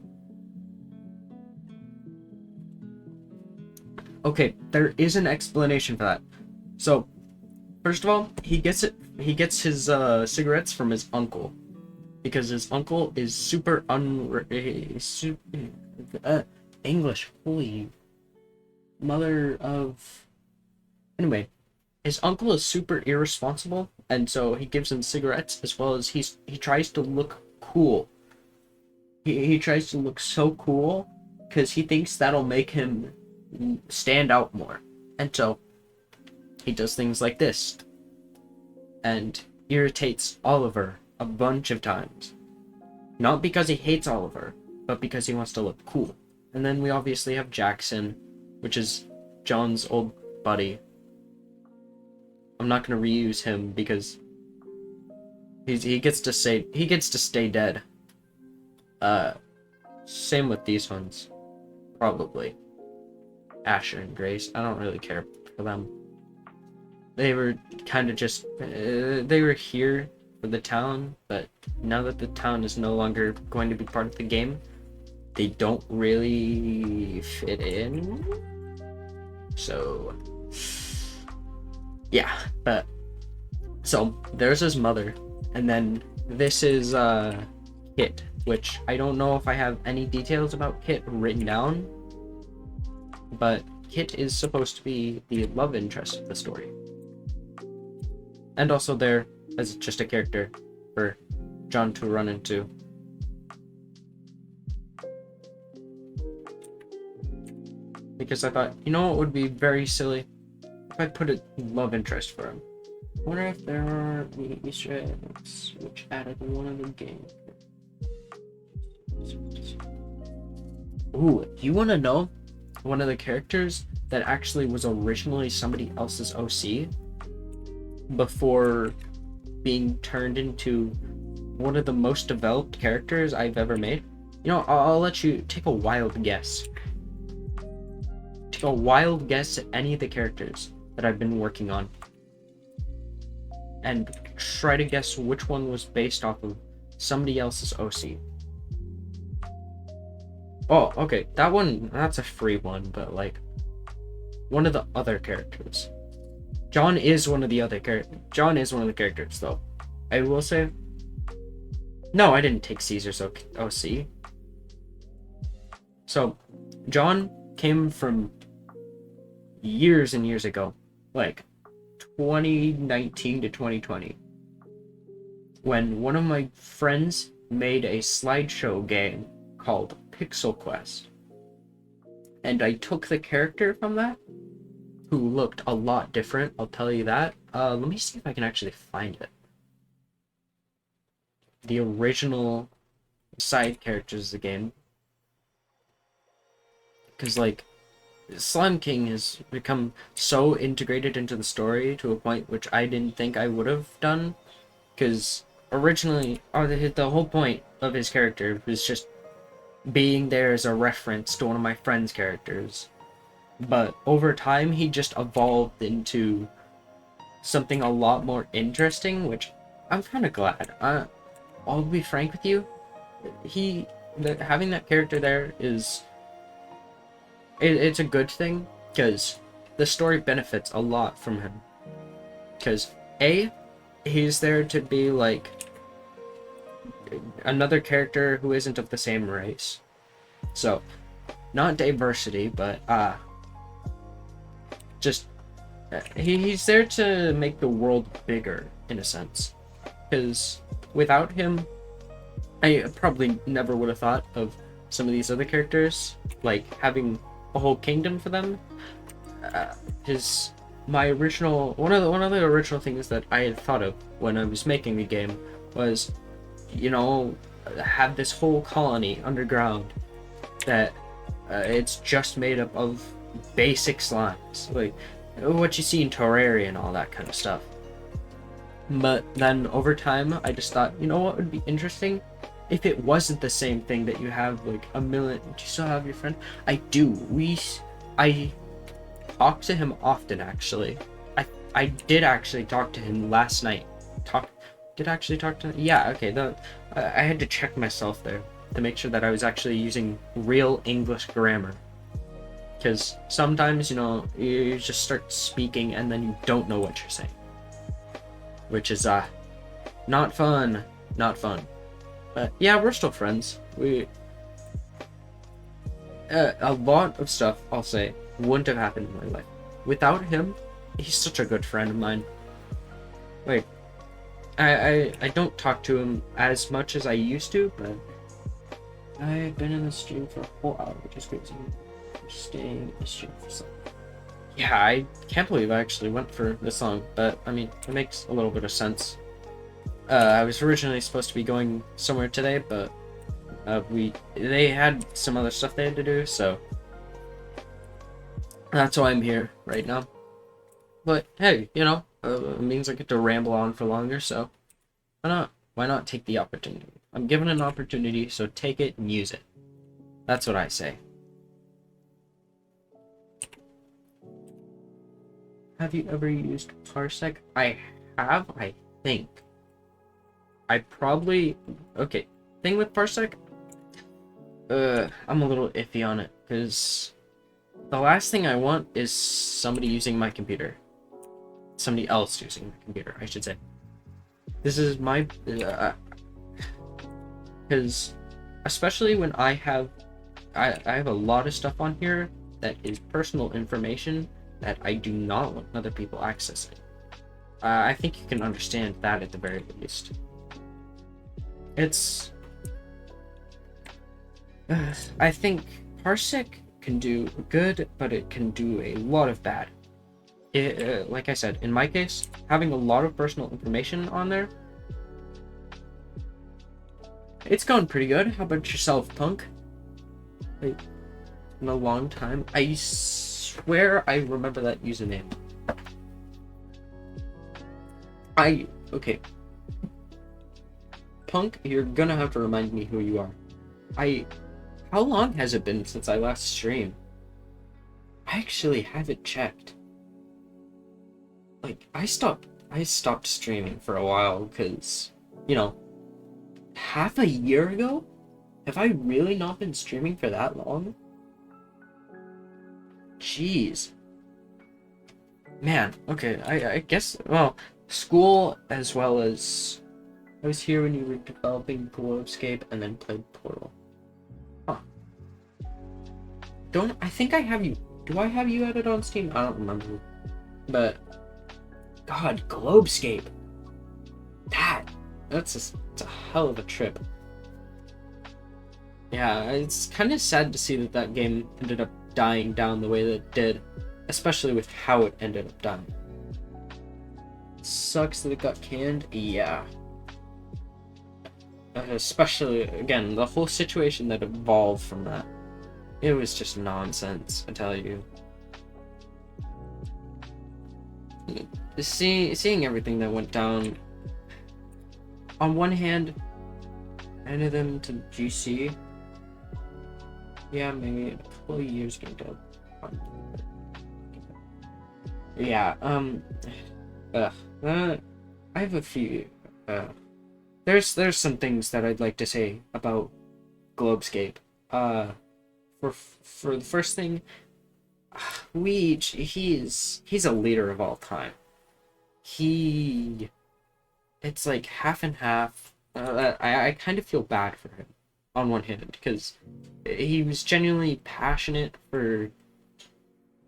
A: Okay, there is an explanation for that. So, first of all, he gets his cigarettes from his uncle, because his uncle is super English. Holy mother of... Anyway, his uncle is super irresponsible, and so he gives him cigarettes, as well as he tries to look cool. He tries to look so cool because he thinks that'll make him stand out more, and so he does things like this and irritates Oliver a bunch of times, not because he hates Oliver, but because he wants to look cool. And then we obviously have Jackson, which is John's old buddy. I'm not gonna reuse him because he gets to stay dead. Same with these ones, probably. Asher and Grace. I don't really care for them. They were kind of just, they were here for the town, but now that the town is no longer going to be part of the game, they don't really fit in. So, yeah, but, so, there's his mother, and then this is, Kit, which I don't know if I have any details about Kit written down, but Kit is supposed to be the love interest of the story. And also there as just a character for John to run into. Because I thought, you know what would be very silly? If I put a love interest for him. I wonder if there are any Easter eggs which added one of the game. Ooh, you want to know one of the characters that actually was originally somebody else's OC before being turned into one of the most developed characters I've ever made? You know, I'll let you take a wild guess. Take a wild guess at any of the characters that I've been working on. And try to guess which one was based off of somebody else's OC. Oh, okay, that one, that's a free one, but like, one of the other characters. John is one of the characters, though. I will say. No, I didn't take Caesar's OC. So, John came from years and years ago, like 2019 to 2020, when one of my friends made a slideshow game called Pixel Quest. And I took the character from that, who looked a lot different, I'll tell you that. Let me see if I can actually find it. The original side characters of the game. Because, like, Slime King has become so integrated into the story to a point which I didn't think I would have done. Because originally, the whole point of his character was just being there as a reference to one of my friend's characters. But over time, he just evolved into something a lot more interesting, which I'm kind of glad. I'll be frank with you, having that character there is, it's a good thing, because the story benefits a lot from him. Because A, he's there to be like another character who isn't of the same race. So, not diversity, but just he's there to make the world bigger in a sense. Because without him, I probably never would have thought of some of these other characters, like having a whole kingdom for them. One of the original things that I had thought of when I was making the game was, you know, have this whole colony underground that it's just made up of basic slimes, like what you see in Terraria and all that kind of stuff. But then over time, I just thought, you know what would be interesting? If it wasn't the same thing that you have like a million. Do you still have your friend? I do. I talk to him often, actually. I did actually talk to him last night. Did I actually talk to him? Yeah, okay. I had to check myself there to make sure that I was actually using real English grammar. Because sometimes, you know, you just start speaking and then you don't know what you're saying. Which is, not fun. Not fun. But yeah, we're still friends. A lot of stuff, I'll say, wouldn't have happened in my life. Without him, he's such a good friend of mine. Like, I don't talk to him as much as I used to, but I've been in the stream for a whole hour, which is crazy. I'm staying in the stream for so long. Yeah, I can't believe I actually went for this long, but I mean, it makes a little bit of sense. I was originally supposed to be going somewhere today, but they had some other stuff they had to do, so that's why I'm here right now. But hey, you know, it means I get to ramble on for longer, so why not? Why not take the opportunity? I'm given an opportunity, so take it and use it. That's what I say. Have you ever used Parsec? I have, I think. I probably... Okay, thing with Parsec, I'm a little iffy on it, because the last thing I want is somebody using my computer. Somebody else using my computer, I should say. This is my... Because, especially when I have a lot of stuff on here that is personal information that I do not want other people accessing. I think you can understand that at the very least. It's... I think Parsec can do good, but it can do a lot of bad. Like I said, in my case, having a lot of personal information on there, it's gone pretty good. How about yourself, Punk? Like, in a long time. I swear I remember that username. Okay. Punk, you're gonna have to remind me who you are. How long has it been since I last streamed? I actually haven't checked. Like, I stopped streaming for a while because, you know, half a year ago? Have I really not been streaming for that long? Jeez. Man, okay, I guess, well, school as well as... I was here when you were developing Globescape and then played Portal. Huh. I think I have you... Do I have you added on Steam? I don't remember. But... God, Globescape. It's a hell of a trip. Yeah, it's kind of sad to see that game ended up dying down the way that it did, especially with how it ended up dying. Sucks that it got canned, yeah. Especially, again, the whole situation that evolved from that. It was just nonsense, I tell you. Seeing everything that went down, on one hand, handed them to GC. Yeah, maybe a couple of years ago. Yeah, I have a few, there's some things that I'd like to say about Globescape. For the first thing, Weege, he's a leader of all time. It's like half and half. I kind of feel bad for him on one hand because he was genuinely passionate for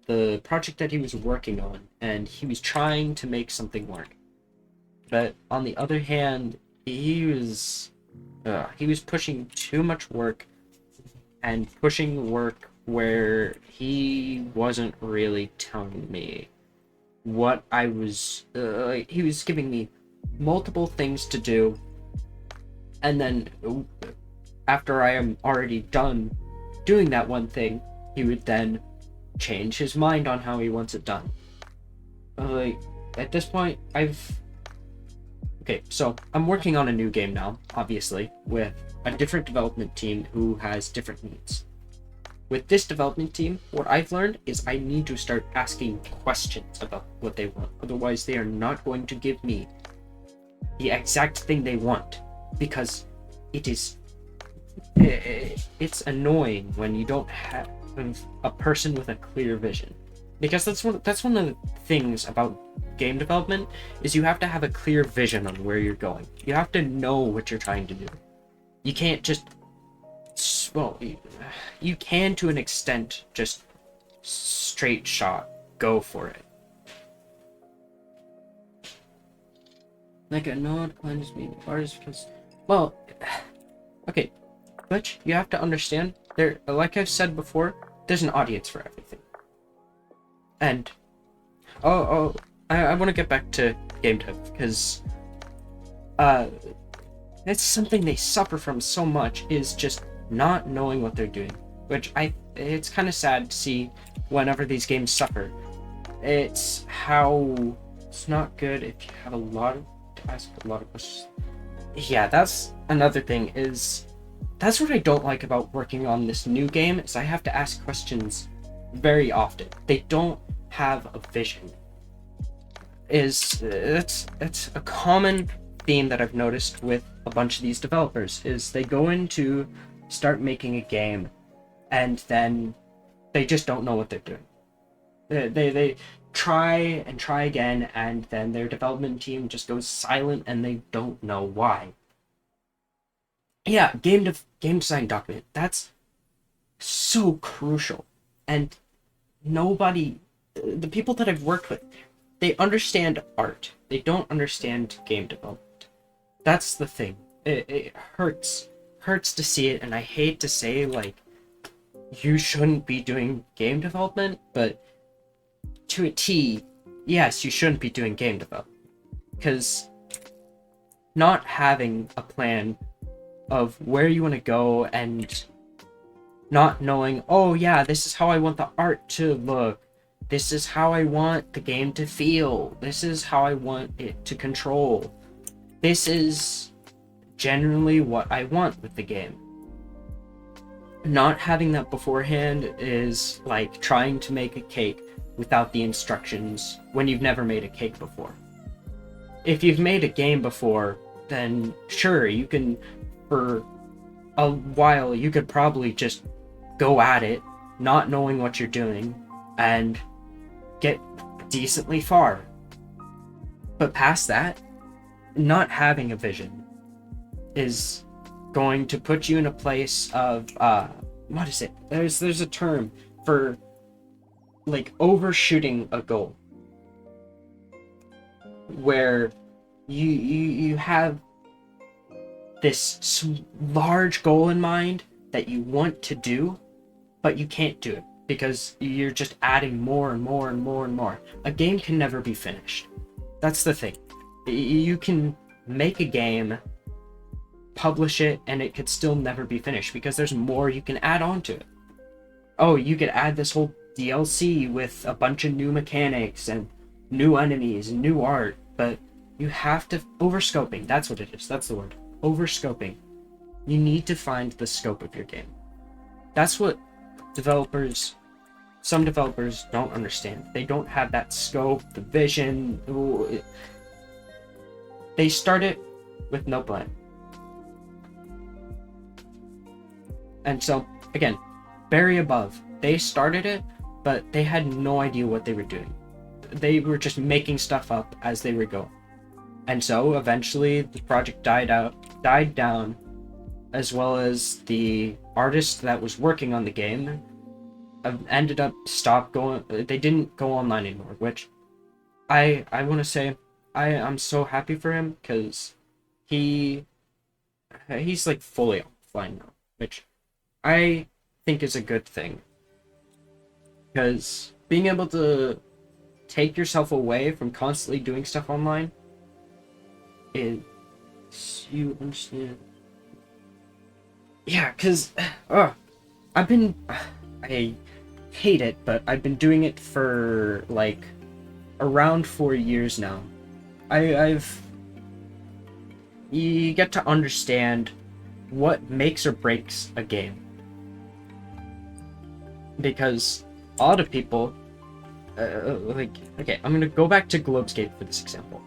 A: the project that he was working on and he was trying to make something work. But on the other hand, he was pushing too much work and pushing work where he wasn't really telling me what I was... he was giving me multiple things to do, and then after I am already done doing that one thing, he would then change his mind on how he wants it done. At this point, Okay, so I'm working on a new game now, obviously, with a different development team who has different needs. With this development team, what I've learned is I need to start asking questions about what they want. Otherwise, they are not going to give me the exact thing they want, because it's annoying when you don't have a person with a clear vision. Because that's one of the things about game development is you have to have a clear vision on where you're going. You have to know what you're trying to do. You can't just... Well, you can to an extent just straight shot go for it. Like a node plan is being artist because... Well, okay, but you have to understand, like I've said before, there's an audience for everything. And, I want to get back to game dev, because, it's something they suffer from so much, is just not knowing what they're doing. Which it's kind of sad to see whenever these games suffer. It's not good if you have to ask a lot of questions. Yeah, that's another thing, is that's what I don't like about working on this new game, is I have to ask questions very often. They don't have a vision. It's a common theme that I've noticed with a bunch of these developers, is they go in to start making a game and then they just don't know what they're doing. They try and try again, and then their development team just goes silent and they don't know why. Yeah, game design document, that's so crucial. And nobody, the people that I've worked with, they understand art. They don't understand game development. That's the thing. It hurts to see it, and I hate to say, like, you shouldn't be doing game development, but to a T, yes, you shouldn't be doing game development. Because not having a plan of where you want to go and not knowing, oh yeah, this is how I want the art to look, this is how I want the game to feel, this is how I want it to control, this is generally what I want with the game. Not having that beforehand is like trying to make a cake without the instructions when you've never made a cake before. If you've made a game before, then sure, you can, for a while, you could probably just go at it, not knowing what you're doing, and get decently far. But past that, not having a vision is going to put you in a place of, what is it? There's a term for, like, overshooting a goal. Where you have this large goal in mind that you want to do, but you can't do it because you're just adding more and more and more and more. A game can never be finished. That's the thing. You can make a game, publish it, and it could still never be finished because there's more you can add on to it. Oh, you could add this whole DLC with a bunch of new mechanics and new enemies and new art, but you have to, overscoping, that's what it is, that's the word, overscoping. You need to find the scope of your game. That's what some developers don't understand. They don't have that scope, the vision. They start it with no plan. And so, again, Barry Above, they started it, but they had no idea what they were doing. They were just making stuff up as they would go. And so, eventually, the project died down, as well as the artist that was working on the game ended up they didn't go online anymore, which I want to say I'm so happy for him, because he's like fully offline now, which I think is a good thing, because being able to take yourself away from constantly doing stuff online is, you understand? Yeah, because I hate it, but I've been doing it for like around 4 years now. You get to understand what makes or breaks a game, because a lot of people, okay, I'm gonna go back to Globescape for this example.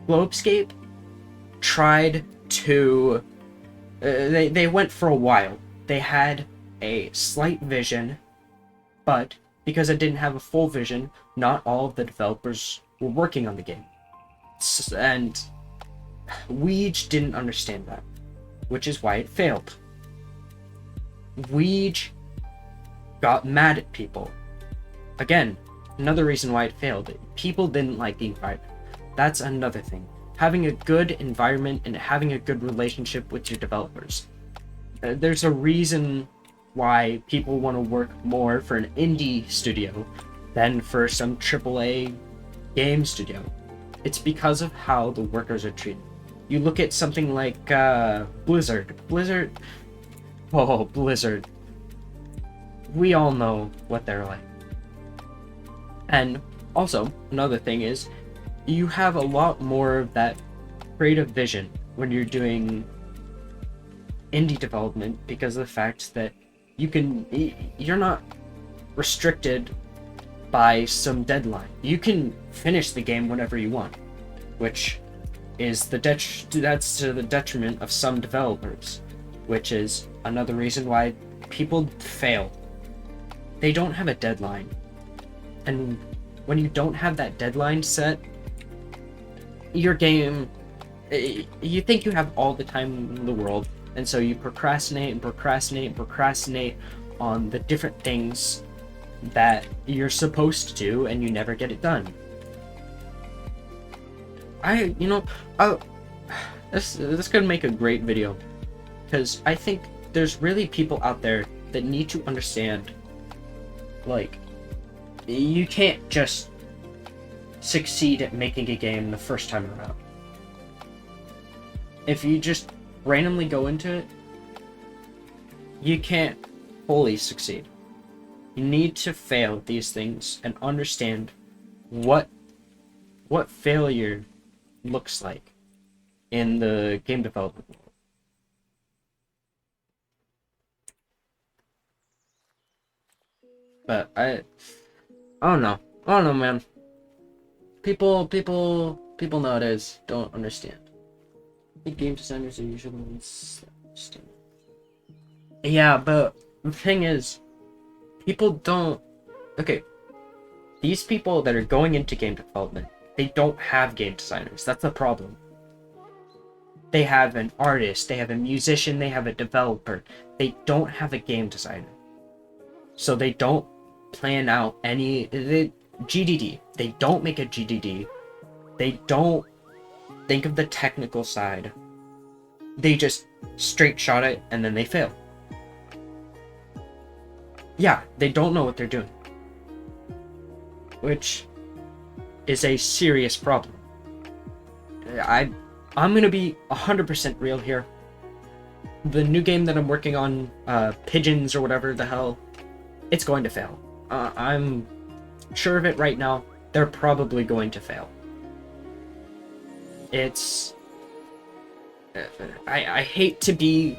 A: Globescape tried to, they went for a while. They had a slight vision, but because it didn't have a full vision, not all of the developers were working on the game. And Weege didn't understand that, which is why it failed. Weege got mad at people. Again, another reason why it failed. People didn't like the environment. That's another thing. Having a good environment and having a good relationship with your developers. There's a reason why people want to work more for an indie studio than for some AAA game studio. It's because of how the workers are treated. You look at something like Blizzard. Blizzard. We all know what they're like. And also, another thing is, you have a lot more of that creative vision when you're doing indie development because of the fact that you're not restricted by some deadline. You can finish the game whenever you want, which is that's to the detriment of some developers, which is another reason why people fail. They don't have a deadline, and when you don't have that deadline set, your game, you think you have all the time in the world, and so you procrastinate on the different things that you're supposed to do, and you never get it done. This could make a great video, because I think there's really people out there that need to understand, like, you can't just succeed at making a game the first time around. If you just randomly go into it, you can't fully succeed. You need to fail at these things and understand what failure looks like in the game development world. But I don't know, man. People nowadays don't understand. I think game designers are usually understand. Yeah, but the thing is, people don't. Okay, these people that are going into game development, they don't have game designers. That's the problem. They have an artist, they have a musician, they have a developer. They don't have a game designer. So they don't plan out any GDD. They don't make a GDD. They don't think of the technical side. They just straight shot it and then they fail. Yeah, they don't know what they're doing, which is a serious problem. I'm gonna be 100% real here. The new game that I'm working on, Pigeons or whatever the hell, it's going to fail. I'm sure of it right now. They're probably going to fail. It's... I hate to be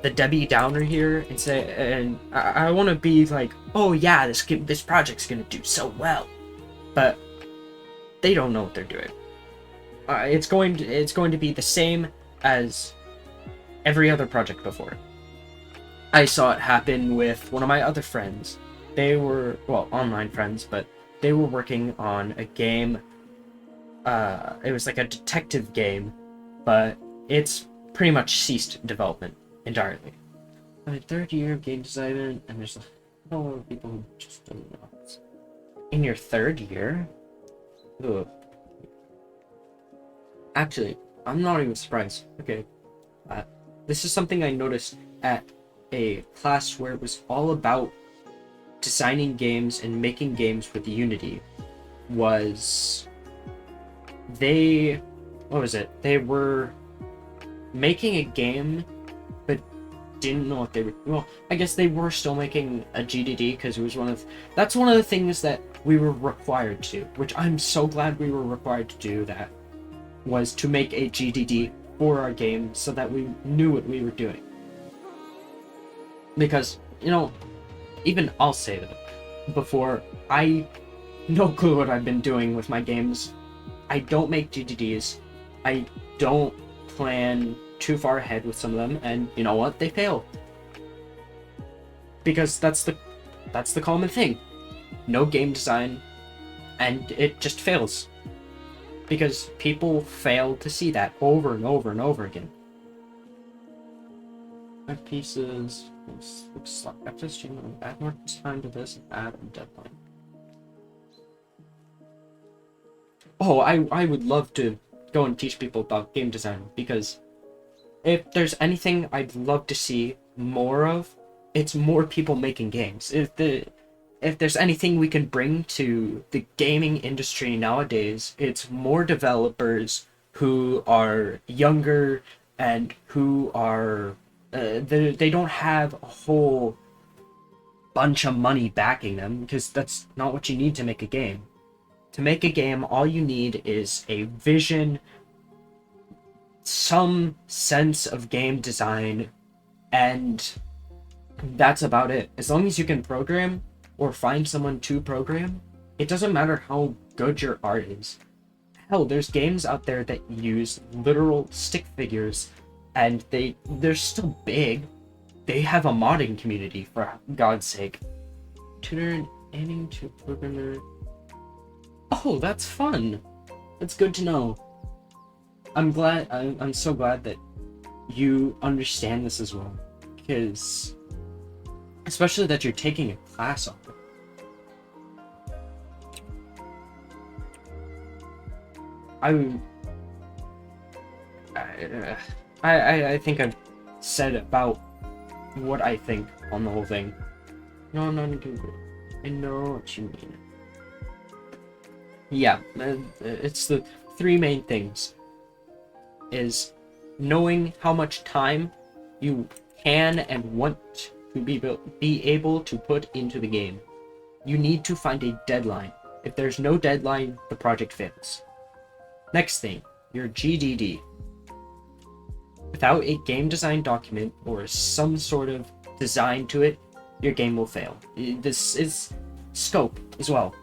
A: the Debbie Downer here and say, and I want to be like, oh yeah, this project's gonna do so well, but they don't know what they're doing. It's going to be the same as every other project before. I saw it happen with one of my other friends. They were, well, online friends, but they were working on a game. It was like a detective game, but it's pretty much ceased development entirely. I'm in third year of game design, and there's a lot of people who just don't know. In your third year? Ugh. Actually, I'm not even surprised. Okay, this is something I noticed at a class where it was all about designing games and making games with Unity. Was they... what was it? They were making a game, but didn't know what they were... well, I guess they were still making a GDD, because it was that's one of the things that we were required to, which I'm so glad we were required to do that, was to make a GDD for our game so that we knew what we were doing. Because, even I'll say that before, I no clue what I've been doing with my games. I don't make GDDs. I don't plan too far ahead with some of them, and you know what? They fail. Because that's the common thing. No game design, and it just fails. Because people fail to see that over and over and over again. My pieces looks like after this stream, I'm add more time to this and add a deadline. Oh, I would love to go and teach people about game design, because if there's anything I'd love to see more of, it's more people making games. If there's anything we can bring to the gaming industry nowadays, it's more developers who are younger and who are they don't have a whole bunch of money backing them, because that's not what you need to make a game. To make a game, all you need is a vision, some sense of game design, and that's about it. As long as you can program or find someone to program, it doesn't matter how good your art is. Hell, there's games out there that use literal stick figures, and they're still big. They have a modding community, for God's sake. Tutor aiming to programmer. Oh, that's fun. That's good to know. I'm so glad that you understand this as well, because especially that you're taking a class on it. I think I've said about what I think on the whole thing. No, I'm not a Google. I know what you mean. Yeah, it's the three main things. Is knowing how much time you can and want to be able to put into the game. You need to find a deadline. If there's no deadline, the project fails. Next thing, your GDD. Without a game design document or some sort of design to it, your game will fail. This is scope as well.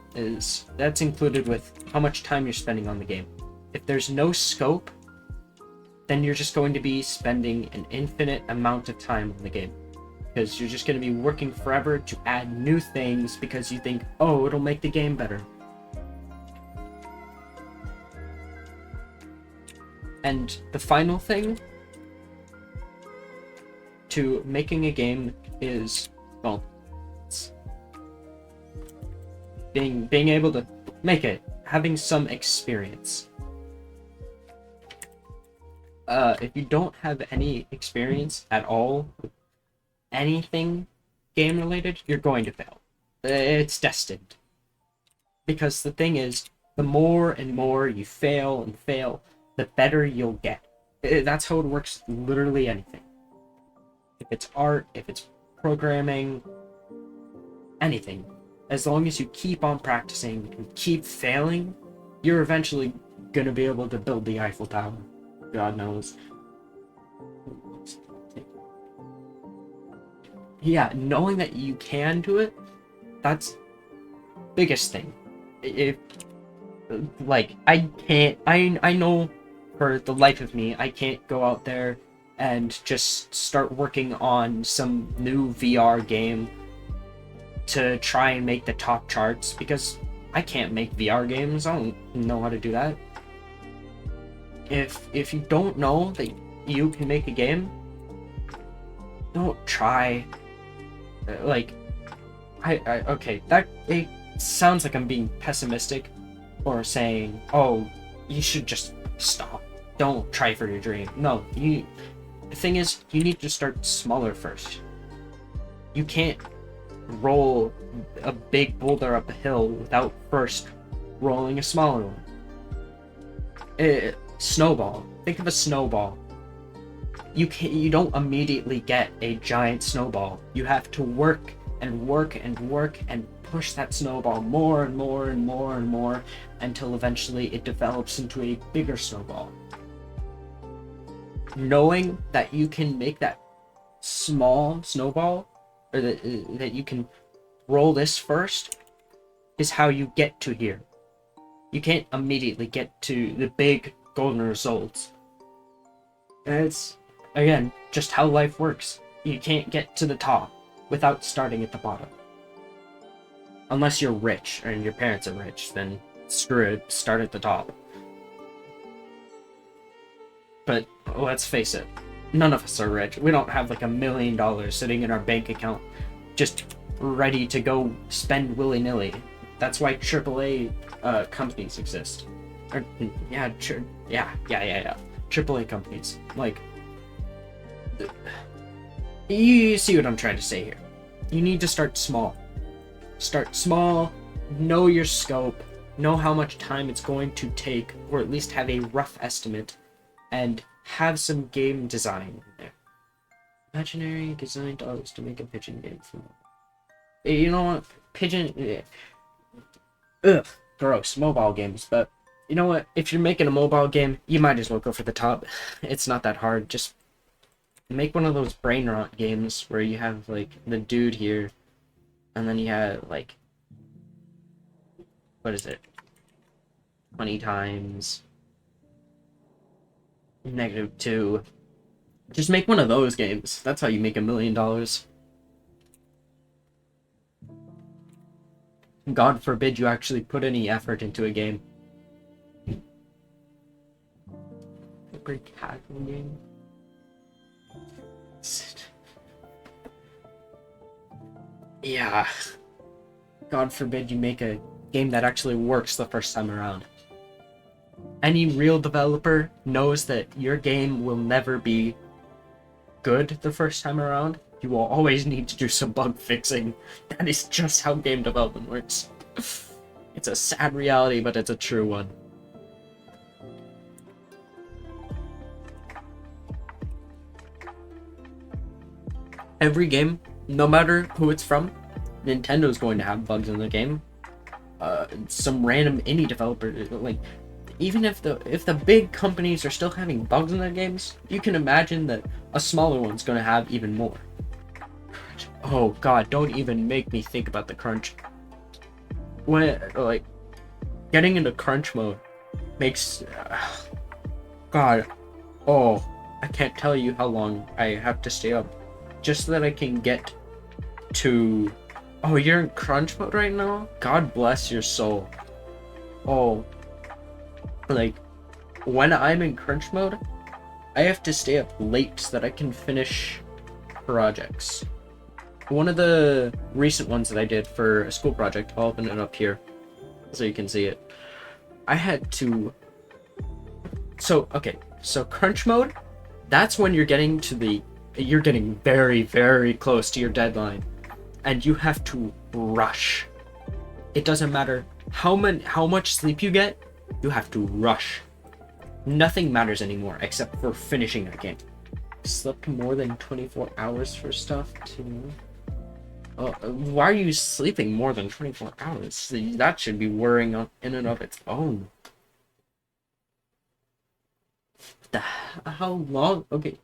A: That's included with how much time you're spending on the game. If there's no scope, then you're just going to be spending an infinite amount of time on the game. Because you're just going to be working forever to add new things because you think, oh, it'll make the game better. And the final thing to making a game is, well, it's being able to make it, having some experience. If you don't have any experience at all with anything game related, you're going to fail. It's destined. Because the thing is, the more and more you fail and fail, the better you'll get. That's how it works, literally anything. If it's art, if it's programming, anything. As long as you keep on practicing and keep failing, you're eventually gonna be able to build the Eiffel Tower. God knows. Yeah, knowing that you can do it, that's biggest thing. If like I know for the life of me, I can't go out there and just start working on some new VR game to try and make the top charts, because I can't make VR games. I don't know how to do that. If you don't know that you can make a game, don't try. Like, okay, that it sounds like I'm being pessimistic, or saying, oh, you should just stop. Don't try for your dream. No, the thing is, you need to start smaller first. You can't roll a big boulder up a hill without first rolling a smaller one. Snowball. Think of a snowball. You don't immediately get a giant snowball. You have to work and work and work and push that snowball more and more and more and more until eventually it develops into a bigger snowball. Knowing that you can make that small snowball, or that you can roll this first, is how you get to here. You can't immediately get to the big golden results. And it's, again, just how life works. You can't get to the top without starting at the bottom. Unless you're rich, and your parents are rich, then screw it, start at the top. But let's face it, none of us are rich. We don't have like $1 million sitting in our bank account just ready to go spend willy-nilly. That's why AAA companies exist. Or, yeah. AAA companies. Like, you see what I'm trying to say here. You need to start small. Start small, know your scope, know how much time it's going to take, or at least have a rough estimate, and have some game design in there. Imaginary design dollars to make a pigeon game. You know what? Pigeon... Ugh, gross. Mobile games, but You know what? If you're making a mobile game, you might as well go for the top. It's not that hard. Just make one of those brain rot games where you have like the dude here, and then you have like, what is it? 20 times -2. Just make one of those games. That's how you make $1 million. God forbid you actually put any effort into a game. A pretty casual game. Yeah. God forbid you make a game that actually works the first time around. Any real developer knows that your game will never be good the first time around. You will always need to do some bug fixing. That is just how game development works. It's a sad reality, but it's a true one. Every game, no matter who it's from, Nintendo's going to have bugs in the game. Some random indie developer, like, even if the big companies are still having bugs in their games, you can imagine that a smaller one's going to have even more. Oh god, don't even make me think about the crunch. When, like, getting into crunch mode makes... God, oh, I can't tell you how long I have to stay up just so that I can get to... Oh, you're in crunch mode right now? God bless your soul. Oh, like, when I'm in crunch mode, I have to stay up late so that I can finish projects. One of the recent ones that I did for a school project, I'll open it up here so you can see it. I had to... So, okay, so crunch mode, that's when you're getting very, very close to your deadline, and you have to rush. It doesn't matter how much sleep you get, you have to rush. Nothing matters anymore except for finishing that game. Slept more than 24 hours for stuff too. Why are you sleeping more than 24 hours? That should be worrying in and of its own. How long? Okay.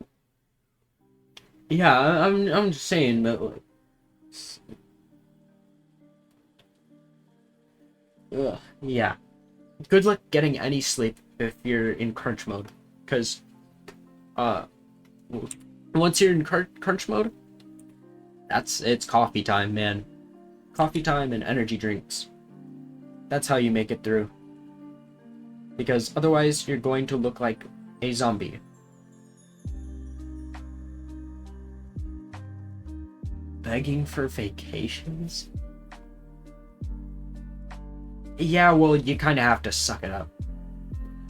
A: Yeah, I'm just saying that, like, yeah. Good luck getting any sleep if you're in crunch mode, because once you're in crunch mode, it's coffee time, man. Coffee time and energy drinks. That's how you make it through. Because otherwise you're going to look like a zombie. Begging for vacations? Yeah, well, you kind of have to suck it up.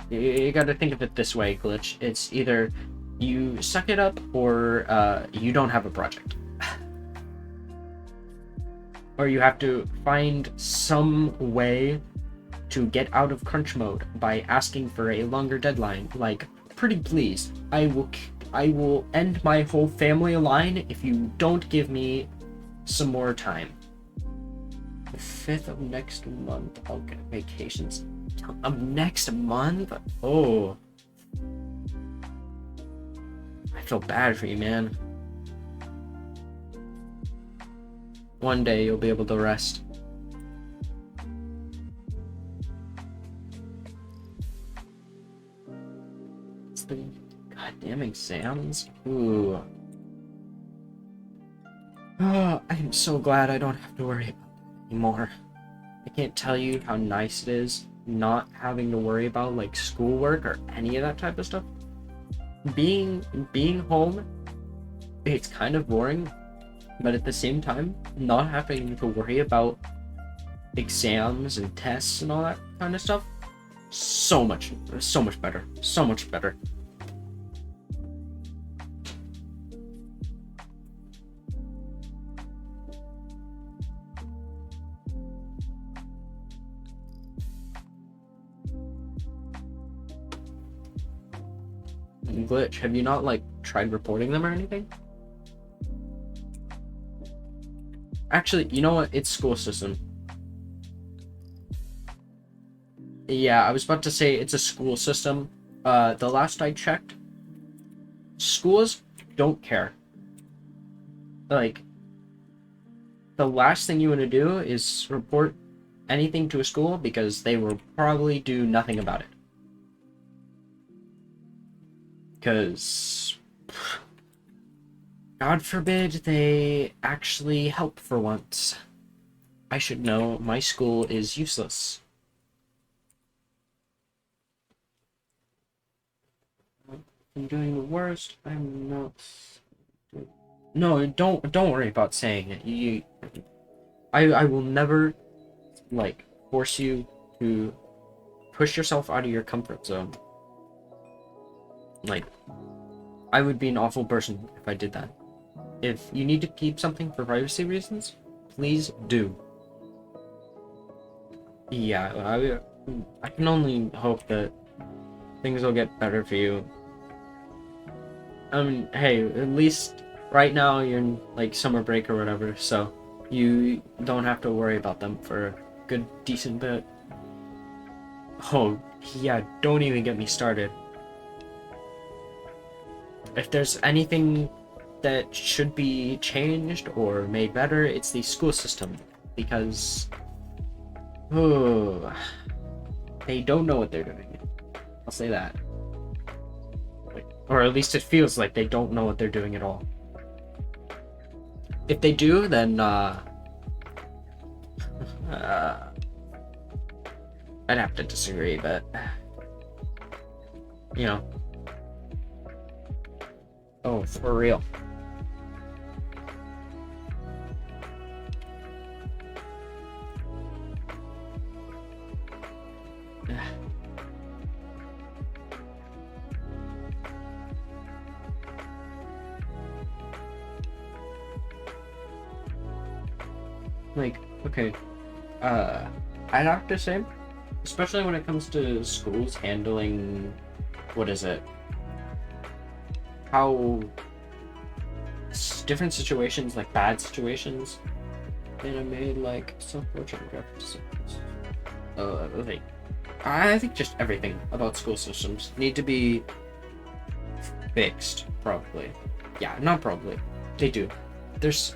A: You gotta think of it this way, Glitch. It's either you suck it up or you don't have a project. Or you have to find some way to get out of crunch mode by asking for a longer deadline. Like, pretty please, I will end my whole family line if you don't give me some more time. The 5th of next month, I'll get vacations. Next month? Oh. I feel bad for you, man. One day you'll be able to rest. It's the goddamn exams? Ooh. Oh, I am so glad I don't have to worry about that anymore. I can't tell you how nice it is not having to worry about, like, schoolwork or any of that type of stuff. Being home, it's kind of boring, but at the same time, not having to worry about exams and tests and all that kind of stuff, so much better. So much better. Glitch, have you not, like, tried reporting them or anything? Actually, you know what? It's school system. Yeah, I was about to say it's a school system. The last I checked, schools don't care. Like, the last thing you want to do is report anything to a school because they will probably do nothing about it. Because, God forbid they actually help for once. I should know my school is useless. I'm doing the worst. I'm not. No, don't worry about saying it. I will never like force you to push yourself out of your comfort zone. Like, I would be an awful person if I did that. If you need to keep something for privacy reasons, please do. Yeah, I can only hope that things will get better for you. I mean, hey, at least right now you're in like summer break or whatever, so you don't have to worry about them for a good, decent bit. Oh, yeah, don't even get me started. If there's anything that should be changed or made better, it's the school system. Because, oh, they don't know what they're doing. I'll say that. Or at least it feels like they don't know what they're doing at all. If they do, then, I'd have to disagree, but, you know. Oh, for real. Like, okay, I'd have to say, especially when it comes to schools handling, what is it? How different situations, like bad situations, that are made like self-portrait graphics. Like, I think just everything about school systems need to be fixed, probably. Yeah, not probably. They do. There's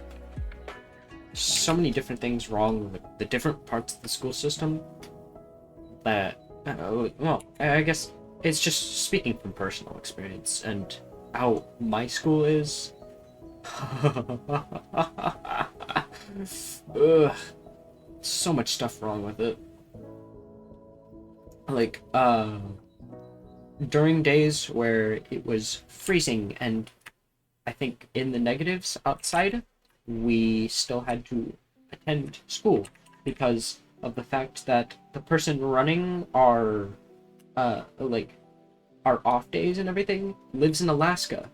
A: so many different things wrong with the different parts of the school system that, well, I guess it's just speaking from personal experience and how my school is. Ugh, so much stuff wrong with it. Like, during days where it was freezing and I think in the negatives outside, we still had to attend school because of the fact that the person running our like our off days and everything lives in Alaska.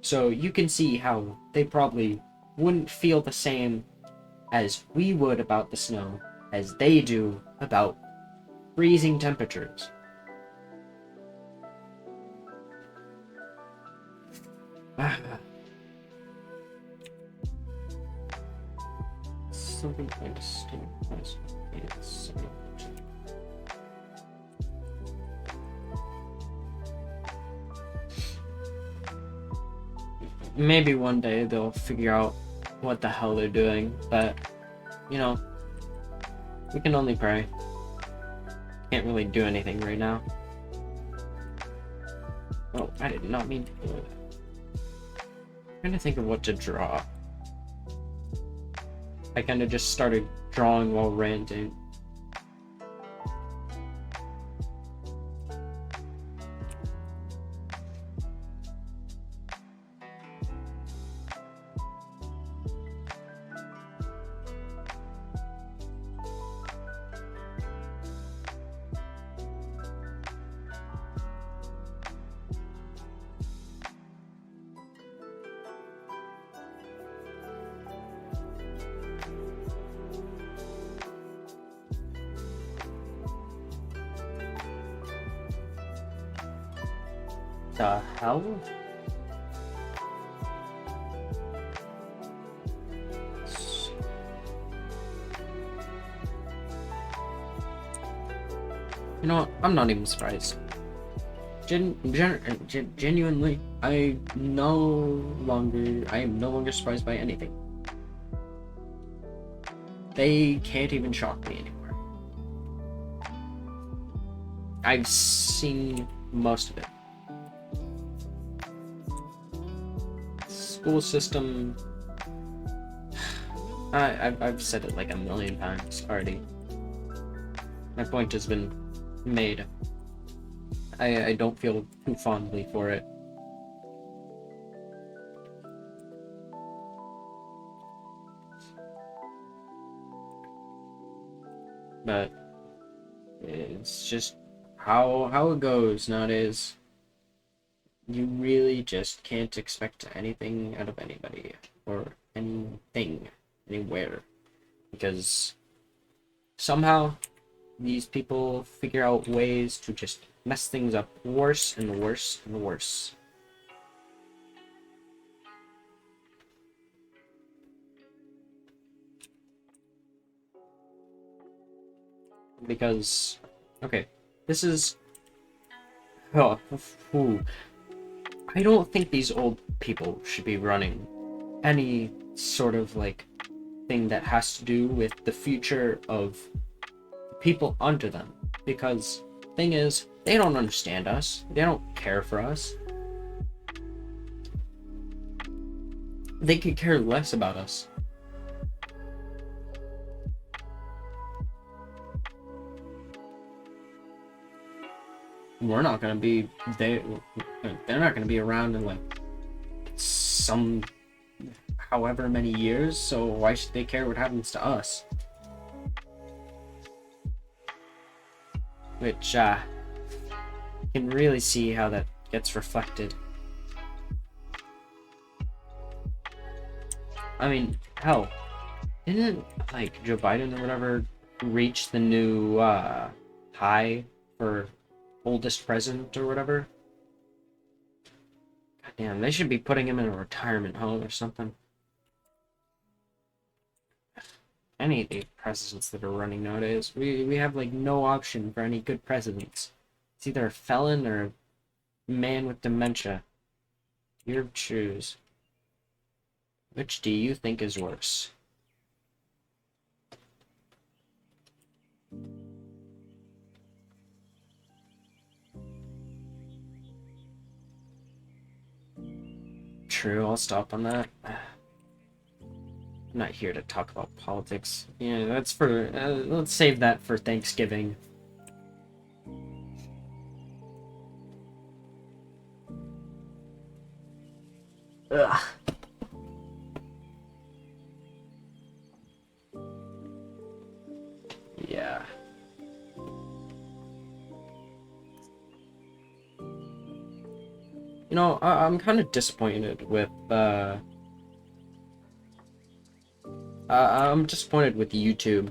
A: So you can see how they probably wouldn't feel the same as we would about the snow as they do about freezing temperatures. Something like stimulus. It's maybe one day they'll figure out what the hell they're doing, but you know, we can only pray. Can't really do anything right now. Oh, I did not mean to do it. I'm trying to think of what to draw. I kind of just started drawing while ranting. The hell? You know what? I'm not even surprised. Genuinely, I am no longer surprised by anything. They can't even shock me anymore. I've seen most of it. School system. I've said it like a million times already. My point has been made. I don't feel too fondly for it. But it's just how it goes nowadays. You really just can't expect anything out of anybody or anything anywhere, because somehow these people figure out ways to just mess things up worse and worse and worse. Because, okay, this is... Oh, I don't think these old people should be running any sort of, like, thing that has to do with the future of people under them. Because, thing is, they don't understand us. They don't care for us. They could care less about us. We're not gonna be... They're not gonna be around in, like, some... however many years, so why should they care what happens to us? Which, you can really see how that gets reflected. I mean, hell, didn't, like, Joe Biden or whatever reach the new, high for oldest president or whatever? God damn, they should be putting him in a retirement home or something. Any of the presidents that are running nowadays, we have, like, no option for any good presidents. It's either a felon or a man with dementia. You choose. Which do you think is worse? True, I'll stop on that. I'm not here to talk about politics. Yeah, that's for... let's save that for Thanksgiving. Ugh. Yeah. You know, I'm kind of disappointed with, I'm disappointed with YouTube.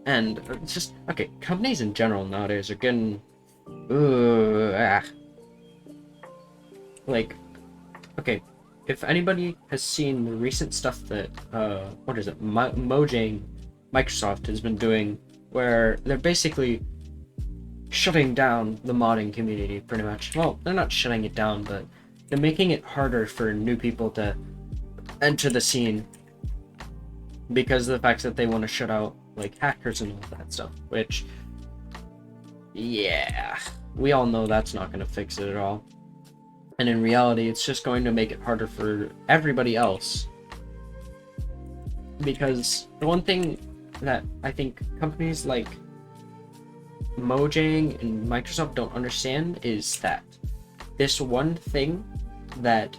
A: And it's just, okay, companies in general nowadays are getting... Like, okay, if anybody has seen the recent stuff that, what is it, Mojang, Microsoft has been doing, where they're basically shutting down the modding community, pretty much. Well, they're not shutting it down, but they're making it harder for new people to enter the scene because of the fact that they want to shut out, like, hackers and all that stuff, which, yeah, we all know that's not going to fix it at all. And in reality, it's just going to make it harder for everybody else. Because the one thing that I think companies like Mojang and Microsoft don't understand is that this one thing that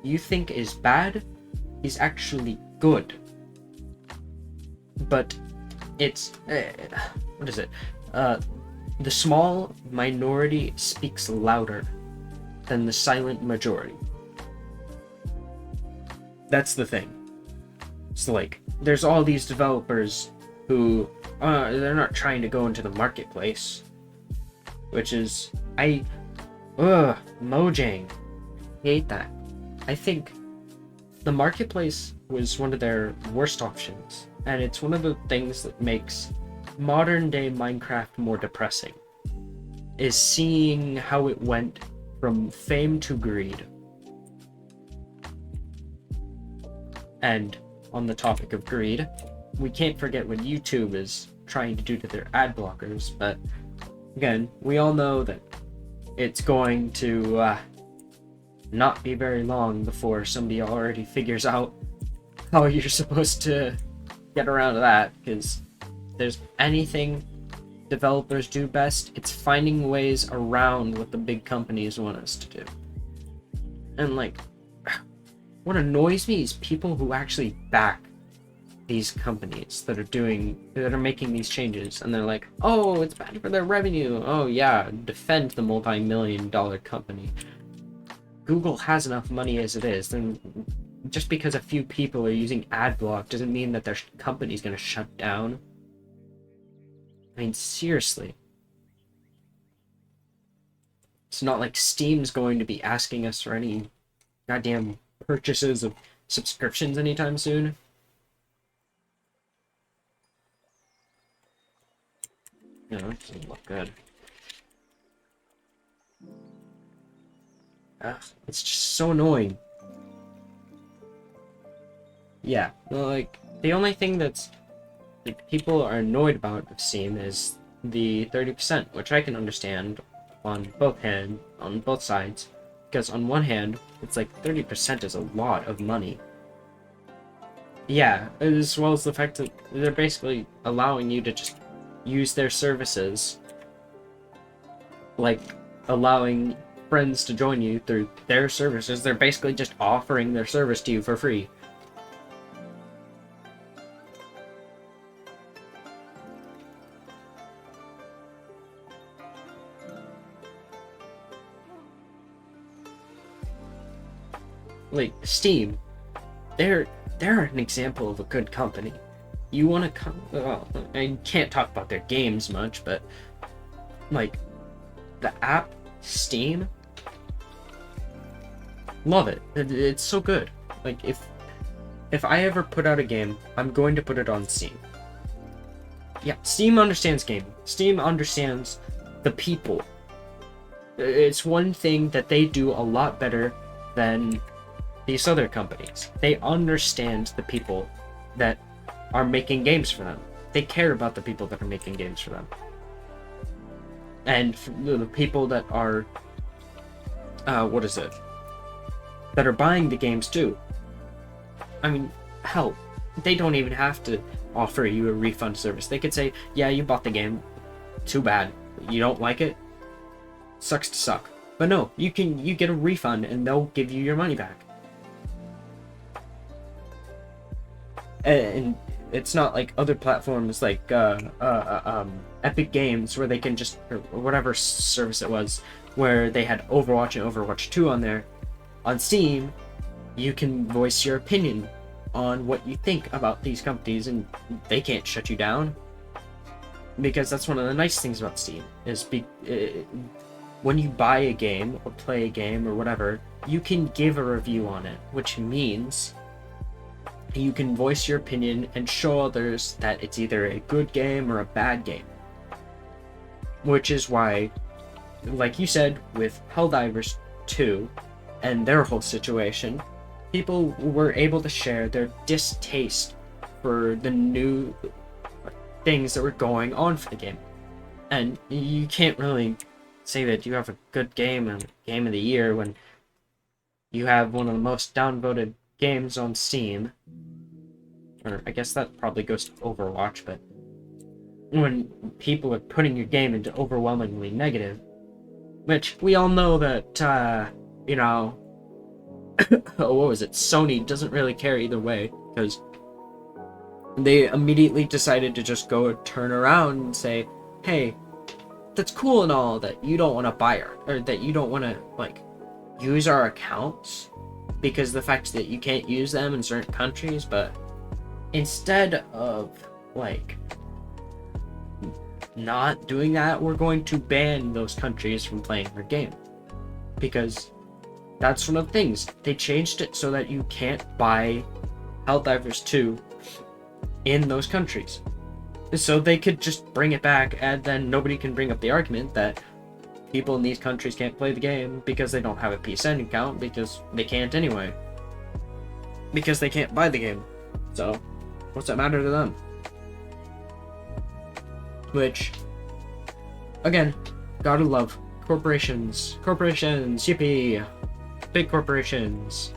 A: you think is bad is actually good. But it's... what is it? The small minority speaks louder than the silent majority. That's the thing. So, like, there's all these developers who, they're not trying to go into the marketplace. Which is, Mojang. I hate that. I think the marketplace was one of their worst options. And it's one of the things that makes modern day Minecraft more depressing. is seeing how it went from fame to greed. And on the topic of greed, we can't forget what YouTube is trying to do to their ad blockers, but again, we all know that it's going to not be very long before somebody already figures out how you're supposed to get around to that, because there's anything developers do best, it's finding ways around what the big companies want us to do. And like, what annoys me is people who actually back these companies that are making these changes, and they're like, oh, it's bad for their revenue. Oh yeah, defend the multi-million-dollar company. Google has enough money as it is. Then just because a few people are using ad block doesn't mean that their company's going to shut down. I mean, seriously. It's not like Steam's going to be asking us for any goddamn purchases of subscriptions anytime soon. No, it doesn't look good. It's just so annoying. Yeah, like, the only thing that's like people are annoyed about of Steam is the 30%, which I can understand on both sides, because on one hand, it's like 30% is a lot of money. Yeah, as well as the fact that they're basically allowing you to just use their services, like allowing friends to join you through their services. They're basically just offering their service to you for free. Like Steam, they're an example of a good company. You want to come? Well, I can't talk about their games much, but like the app Steam, love it. It's so good. Like if I ever put out a game, I'm going to put it on Steam. Yeah, Steam understands gaming. Steam understands the people. It's one thing that they do a lot better than these other companies. They understand the people that are making games for them. They care about the people that are making games for them. And the people that are, that are buying the games too. I mean, hell, they don't even have to offer you a refund service. They could say, yeah, you bought the game, too bad. You don't like it? Sucks to suck. But no, you get a refund and they'll give you your money back. And it's not like other platforms like Epic Games, where they can just, or whatever service it was, where they had Overwatch and Overwatch 2 on there. On Steam, you can voice your opinion on what you think about these companies, and they can't shut you down. Because that's one of the nice things about Steam, is when you buy a game or play a game or whatever, you can give a review on it, which means you can voice your opinion and show others that it's either a good game or a bad game. Which is why, like you said, with Helldivers 2 and their whole situation, people were able to share their distaste for the new things that were going on for the game. And you can't really say that you have a good game and game of the year when you have one of the most downvoted games on Steam. Or I guess that probably goes to Overwatch, but when people are putting your game into overwhelmingly negative, which we all know that, what was it? Sony doesn't really care either way, because they immediately decided to just go turn around and say, hey, that's cool and all that you don't want to buy or that you don't want to, like, use our accounts because the fact that you can't use them in certain countries, but instead of, like, not doing that, we're going to ban those countries from playing our game. Because that's one of the things. They changed it so that you can't buy Helldivers 2 in those countries. So they could just bring it back, and then nobody can bring up the argument that, people in these countries can't play the game because they don't have a PSN account, because they can't anyway. Because they can't buy the game. So, what's that matter to them? Which, again, gotta love corporations. Corporations, yippee! Big corporations.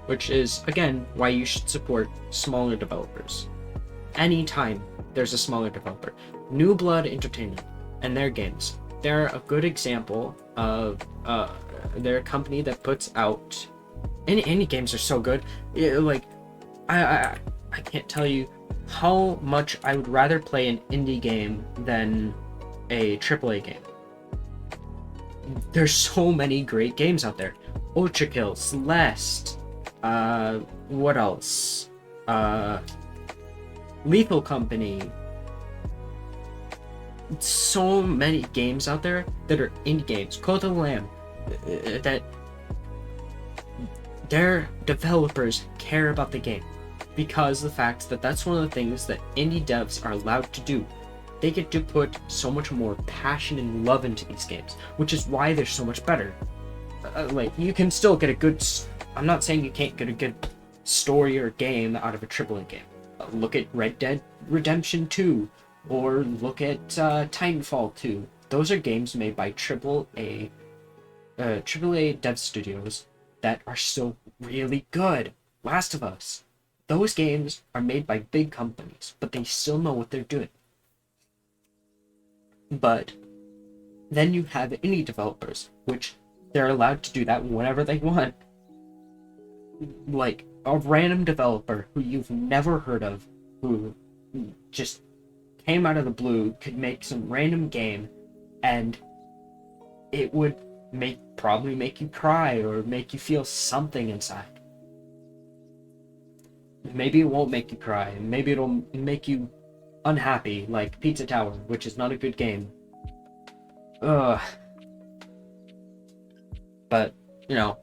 A: Which is, again, why you should support smaller developers. Anytime there's a smaller developer. New Blood Entertainment and their games. They're a good example of they're a company that puts out indie games are so good. Like I can't tell you how much I would rather play an indie game than a AAA game. There's so many great games out there. Ultra Kill, Celeste, what else? Lethal Company. So many games out there that are indie games. Cult of the Lamb, that their developers care about the game because of the fact that that's one of the things that indie devs are allowed to do. They get to put so much more passion and love into these games, which is why they're so much better. Like, you can still get a good... I'm not saying you can't get a good story or game out of a AAA game. Look at Red Dead Redemption 2, or look at Titanfall 2. Those are games made by AAA dev studios that are still really good. Last of Us. Those games are made by big companies, but they still know what they're doing. But then you have indie developers, which they're allowed to do that whenever they want. Like a random developer who you've never heard of, who just came out of the blue, could make some random game, and it would probably make you cry or make you feel something inside. Maybe it won't make you cry, maybe it'll make you unhappy, like Pizza Tower, which is not a good game. Ugh. But, you know,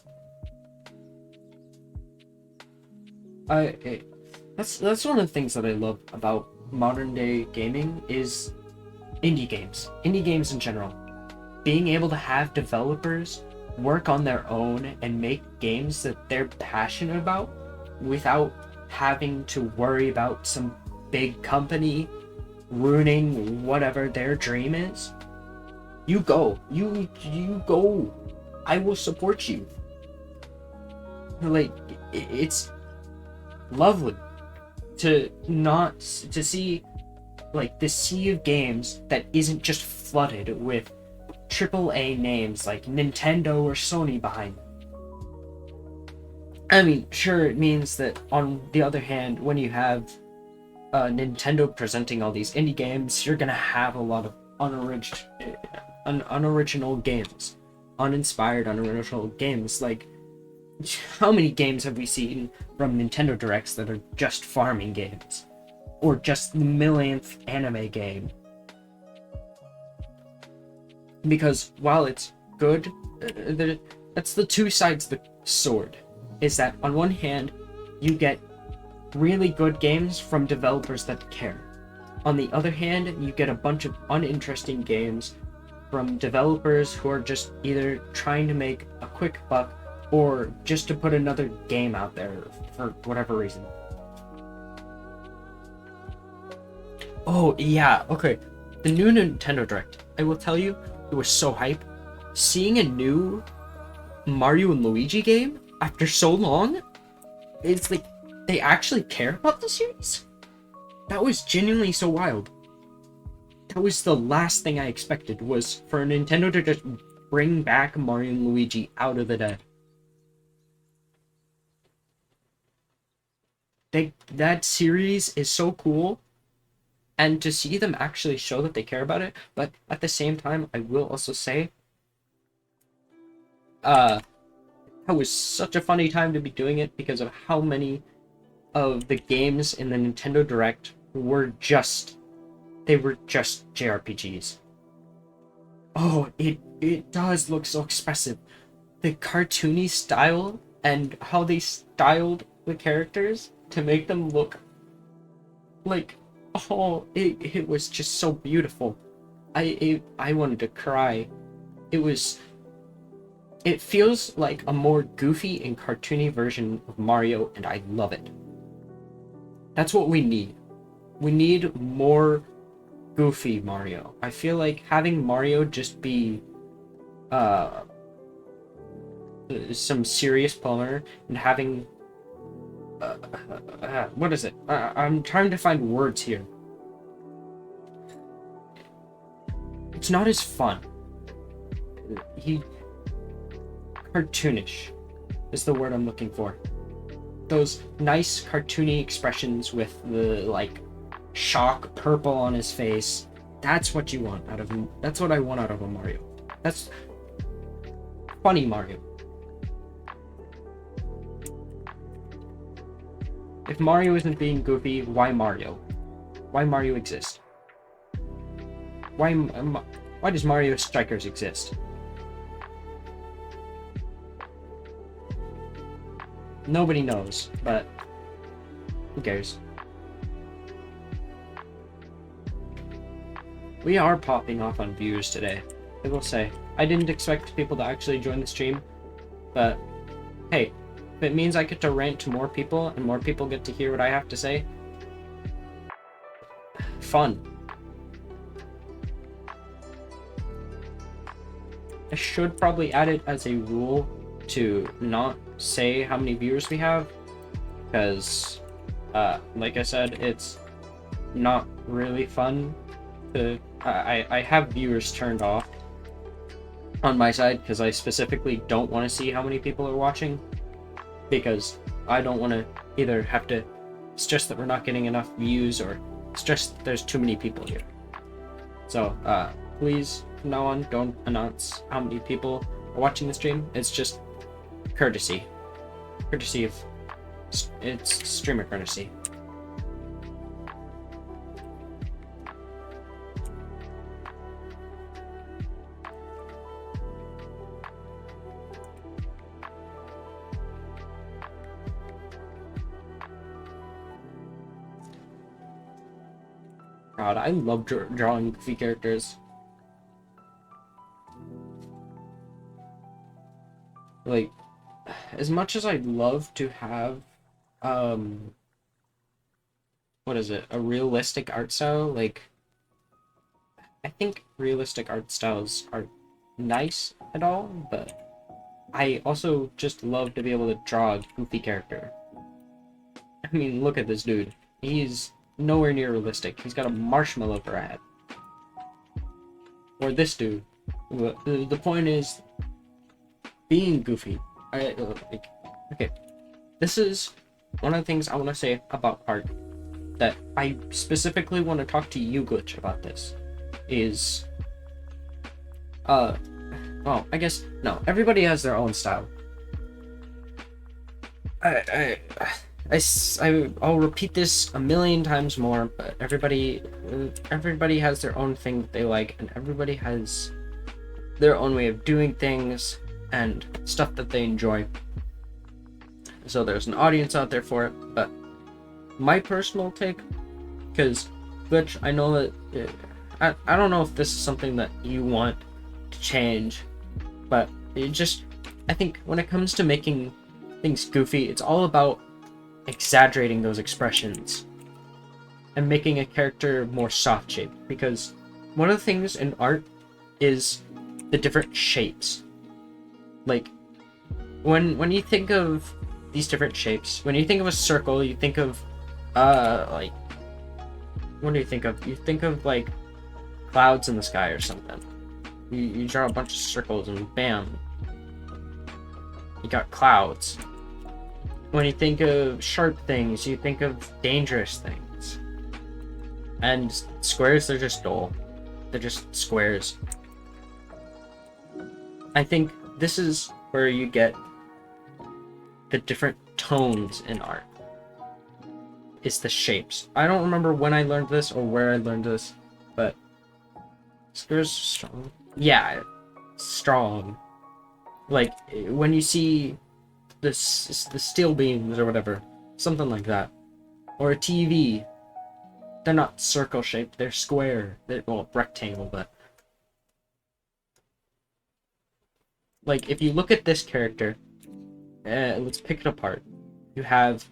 A: that's one of the things that I love about modern day gaming is indie games in general. Being able to have developers work on their own and make games that they're passionate about without having to worry about some big company ruining whatever their dream is. You go. I will support you. Like, it's lovely to see like the sea of games that isn't just flooded with AAA names like Nintendo or Sony behind them. I mean, sure, it means that on the other hand, when you have Nintendo presenting all these indie games, you're gonna have a lot of unoriginal games, uninspired, unoriginal games. Like, how many games have we seen from Nintendo Directs that are just farming games, or just the millionth anime game? Because while it's good, that's the two sides of the sword. Is that on one hand, you get really good games from developers that care. On the other hand, you get a bunch of uninteresting games from developers who are just either trying to make a quick buck or just to put another game out there for whatever reason. Oh, yeah, okay. The new Nintendo Direct. I will tell you, it was so hype. Seeing a new Mario and Luigi game after so long, it's like they actually care about the series. That was genuinely so wild. That was the last thing I expected, was for Nintendo to just bring back Mario and Luigi out of the dead. That series is so cool, and to see them actually show that they care about it, but at the same time, I will also say, that was such a funny time to be doing it because of how many of the games in the Nintendo Direct were just JRPGs. Oh, it does look so expressive. The cartoony style and how they styled the characters to make them look like Oh, it was just so beautiful. I wanted to cry. It feels like a more goofy and cartoony version of Mario, and I love it. That's what we need. We need more goofy Mario. I feel like having Mario just be uh some serious plumber and having what is it? I'm trying to find words here. It's not as fun. He cartoonish is the word I'm looking for. Those nice cartoony expressions with the like shock purple on his face. That's what you want out of him. That's what I want out of a Mario. That's funny Mario. If Mario isn't being goofy, why Mario? Why Mario exist? Why does Mario Strikers exist? Nobody knows, but who cares? We are popping off on views today, I will say. I didn't expect people to actually join the stream, but hey, if it means I get to rant to more people and more people get to hear what I have to say, fun. I should probably add it as a rule to not say how many viewers we have, because like I said, it's not really fun to I have viewers turned off on my side because I specifically don't want to see how many people are watching, because I don't want to either have to stress that we're not getting enough views or stress that there's too many people here. So please from now on don't announce how many people are watching the stream. It's just courtesy of it's streamer courtesy. God, I love drawing goofy characters. Like, as much as I'd love to have, what is it, a realistic art style, like, I think realistic art styles are nice and all, but I also just love to be able to draw a goofy character. I mean, look at this dude. He's nowhere near realistic. He's got a marshmallow for a head. Or this dude. The point is being goofy. Okay. This is one of the things I want to say about art that I specifically want to talk to you, Glitch, about this. Is well, I guess no. Everybody has their own style. I'll repeat this a million times more, but everybody has their own thing that they like, and everybody has their own way of doing things and stuff that they enjoy. So there's an audience out there for it, but my personal take, because Glitch, I know that I don't know if this is something that you want to change, but I think when it comes to making things goofy, it's all about exaggerating those expressions and making a character more soft shaped, because one of the things in art is the different shapes. Like when you think of these different shapes, when you think of a circle, you think of like, what do you think of? You think of like clouds in the sky or something. You draw a bunch of circles and bam, you got clouds. When you think of sharp things, you think of dangerous things. And squares, they're just dull. They're just squares. I think this is where you get the different tones in art. It's the shapes. I don't remember when I learned this or where I learned this, but squares are strong. Yeah, strong. Like, when you see the steel beams or whatever, something like that, or a TV, They're not circle shaped, they're square. They're, well, rectangle, but like if you look at this character, let's pick it apart. You have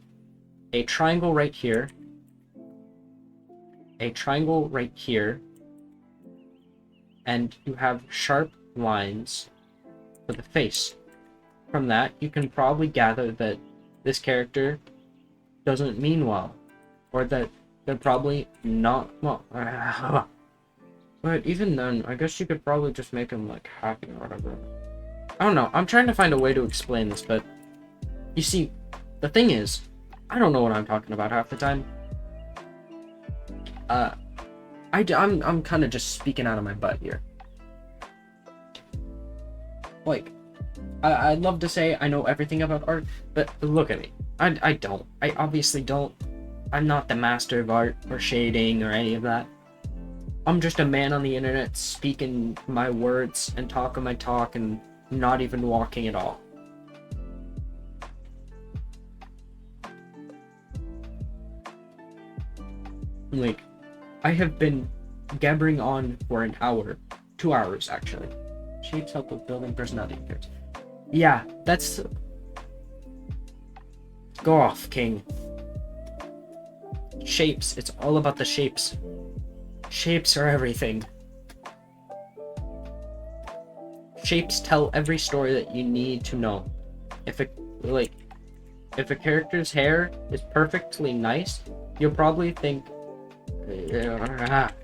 A: a triangle right here, a triangle right here, and you have sharp lines for the face. From that, you can probably gather that this character doesn't mean well, or that they're probably not well. But even then, I guess you could probably just make him like happy or whatever. I don't know. I'm trying to find a way to explain this, but you see, the thing is, I don't know what I'm talking about half the time. I'm kind of just speaking out of my butt here. Like, I'd love to say I know everything about art, but look at me. I don't. I obviously don't. I'm not the master of art or shading or any of that. I'm just a man on the internet speaking my words and talking my talk and not even walking at all. Like, I have been gabbering on for an hour. 2 hours, actually. Shapes help with building personality characters. Yeah, that's... Go off, King. Shapes. It's all about the shapes. Shapes are everything. Shapes tell every story that you need to know. If a character's hair is perfectly nice, you'll probably think...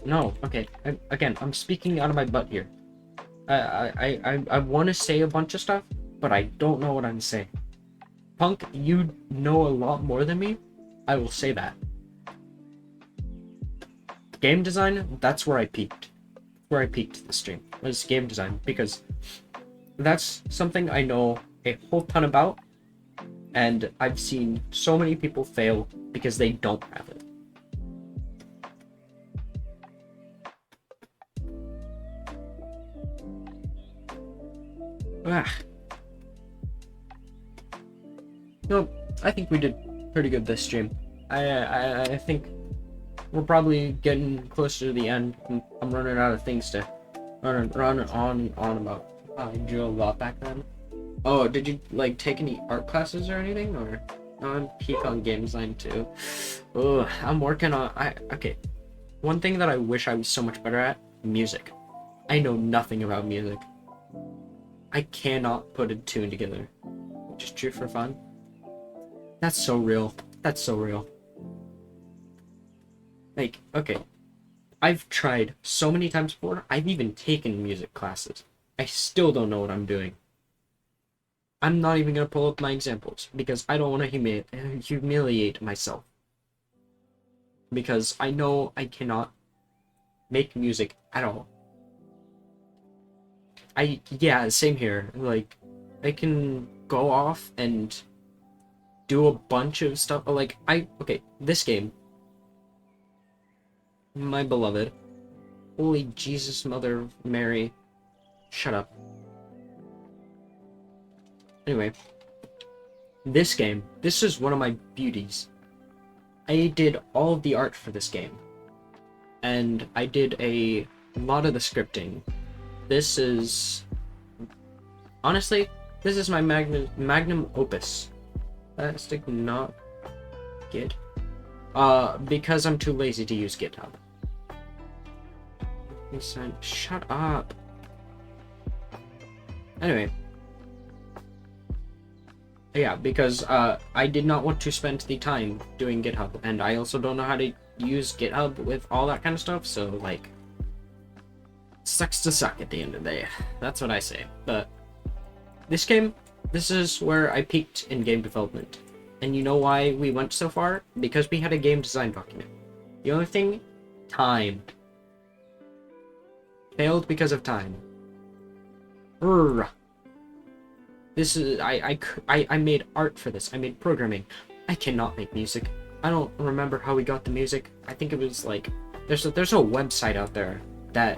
A: no, okay. I'm speaking out of my butt here. I want to say a bunch of stuff, but I don't know what I'm saying. Punk, you know a lot more than me. I will say that. Game design, that's where I peaked. Where I peaked this stream was game design, because that's something I know a whole ton about, and I've seen so many people fail because they don't have it. No, I think we did pretty good this stream. I think we're probably getting closer to the end. I'm running out of things to run on about. I drew a lot back then. Oh, did you like take any art classes or anything? Or no, I'm peak on game design too. Oh, I'm working on. Okay. One thing that I wish I was so much better at: music. I know nothing about music. I cannot put a tune together. Just true for fun. That's so real. That's so real. Like, okay. I've tried so many times before. I've even taken music classes. I still don't know what I'm doing. I'm not even gonna pull up my examples because I don't want to humiliate myself. Because I know I cannot make music at all. Yeah, same here. Like, I can go off and do a bunch of stuff. Like, okay, this game, my beloved, holy Jesus, Mother Mary, shut up. Anyway, this game, this is one of my beauties. I did all of the art for this game, and I did a lot of the scripting. This is, honestly, this is my magnum opus. Plastic, not Git. Because I'm too lazy to use GitHub. Shut up. Anyway. Yeah, because I did not want to spend the time doing GitHub, and I also don't know how to use GitHub with all that kind of stuff, so like, sucks to suck at the end of the day. That's what I say. But this game, this is where I peaked in game development. And you know why we went so far? Because we had a game design document. The only thing, time. Failed because of time. This is, I made art for this. I made programming. I cannot make music. I don't remember how we got the music. I think it was like, there's a website out there that,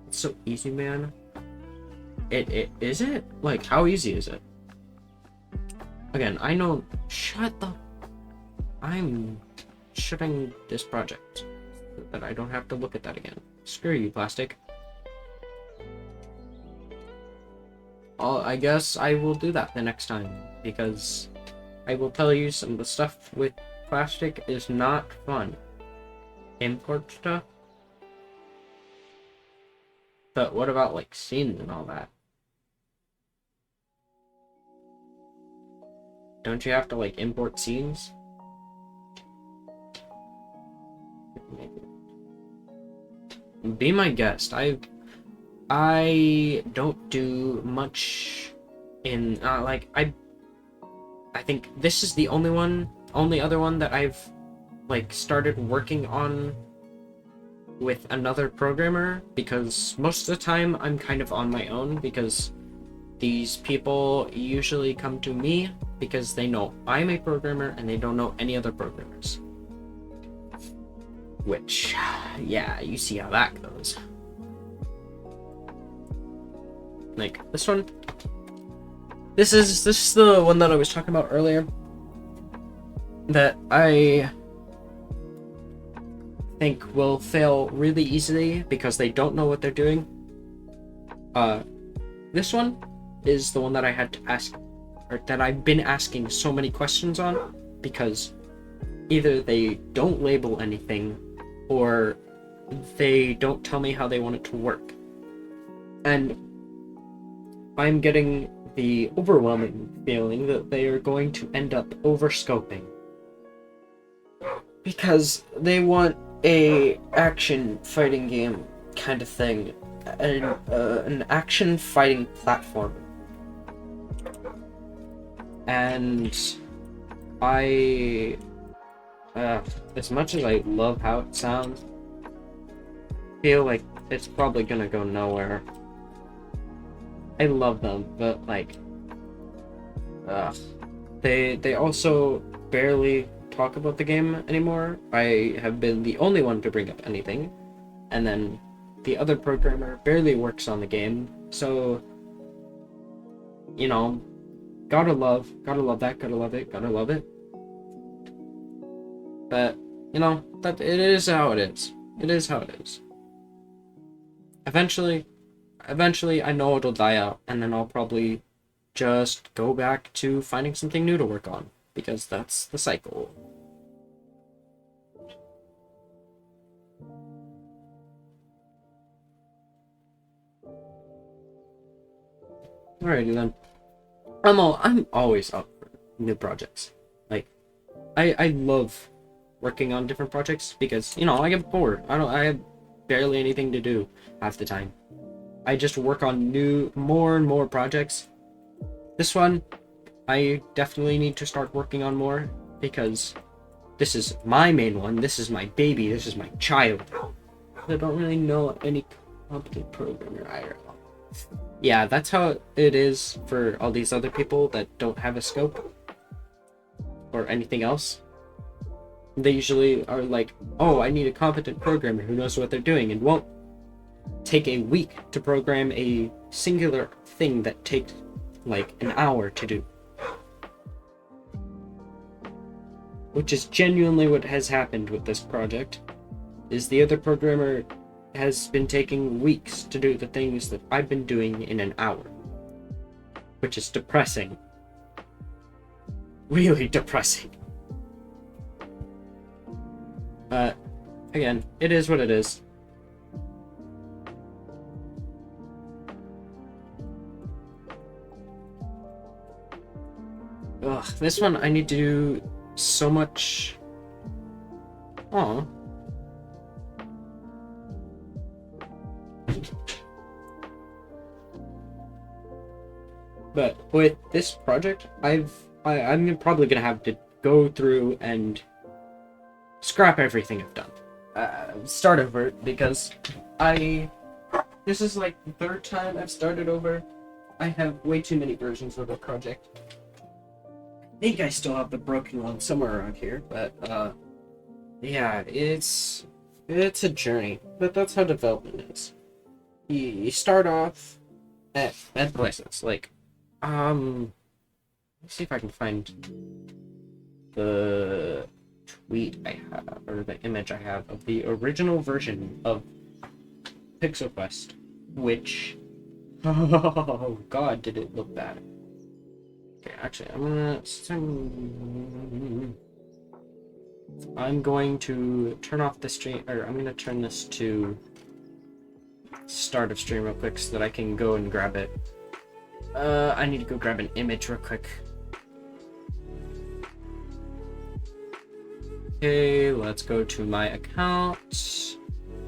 A: it's so easy, man. Is it? Like, how easy is it? Again, I know, I'm shutting this project. so that I don't have to look at that again. Screw you, plastic. I guess I will do that the next time, because I will tell you some of the stuff with plastic is not fun. Import stuff? But what about, like, scenes and all that? Don't you have to, like, import scenes? Be my guest. I don't do much in I think this is the only other one that I've like started working on with another programmer, because most of the time I'm kind of on my own, because these people usually come to me because they know I'm a programmer and they don't know any other programmers. Which, yeah, you see how that goes. Like this one. This is the one that I was talking about earlier, that I think will fail really easily because they don't know what they're doing. This one is the one that I had to ask, or that I've been asking so many questions on, because either they don't label anything or they don't tell me how they want it to work. And I'm getting the overwhelming feeling that they are going to end up overscoping, because they want a action fighting game kind of thing, an action fighting platform. And I as much as I love how it sounds, feel like it's probably gonna go nowhere. I love them, but like, they also barely talk about the game anymore. I have been the only one to bring up anything, and then the other programmer barely works on the game. So, you know, gotta love that, gotta love it. But you know, that it is how it is. It is how it is. Eventually, I know it'll die out, and then I'll probably just go back to finding something new to work on, because that's the cycle. Alrighty then. I'm always up for new projects. Like, I love working on different projects, because, you know, I get bored. I have barely anything to do half the time. I just work on more and more projects. This one, I definitely need to start working on more, because this is my main one. This is my baby. This is my child. I don't really know any competent programmer either. Yeah, that's how it is for all these other people that don't have a scope or anything else. They usually are like, oh, I need a competent programmer who knows what they're doing, and won't take a week to program a singular thing that takes like an hour to do. Which is genuinely what has happened with this project, is the other programmer has been taking weeks to do the things that I've been doing in an hour. Which is depressing. Really depressing. But, again, it is what it is. Ugh, this one I need to do so much. Aw. But with this project, I'm probably gonna have to go through and scrap everything I've done. Start over, because this is like the third time I've started over. I have way too many versions of the project. I think I still have the broken one somewhere around here, but yeah, it's a journey, but that's how development is. You start off at places like, let's see if I can find the tweet I have, or the image I have of the original version of Pixel Quest, which, oh god, did it look bad. Okay, actually, I'm going to turn off the stream, or I'm going to turn this to start of stream real quick so that I can go and grab it. I need to go grab an image real quick. Okay, let's go to my account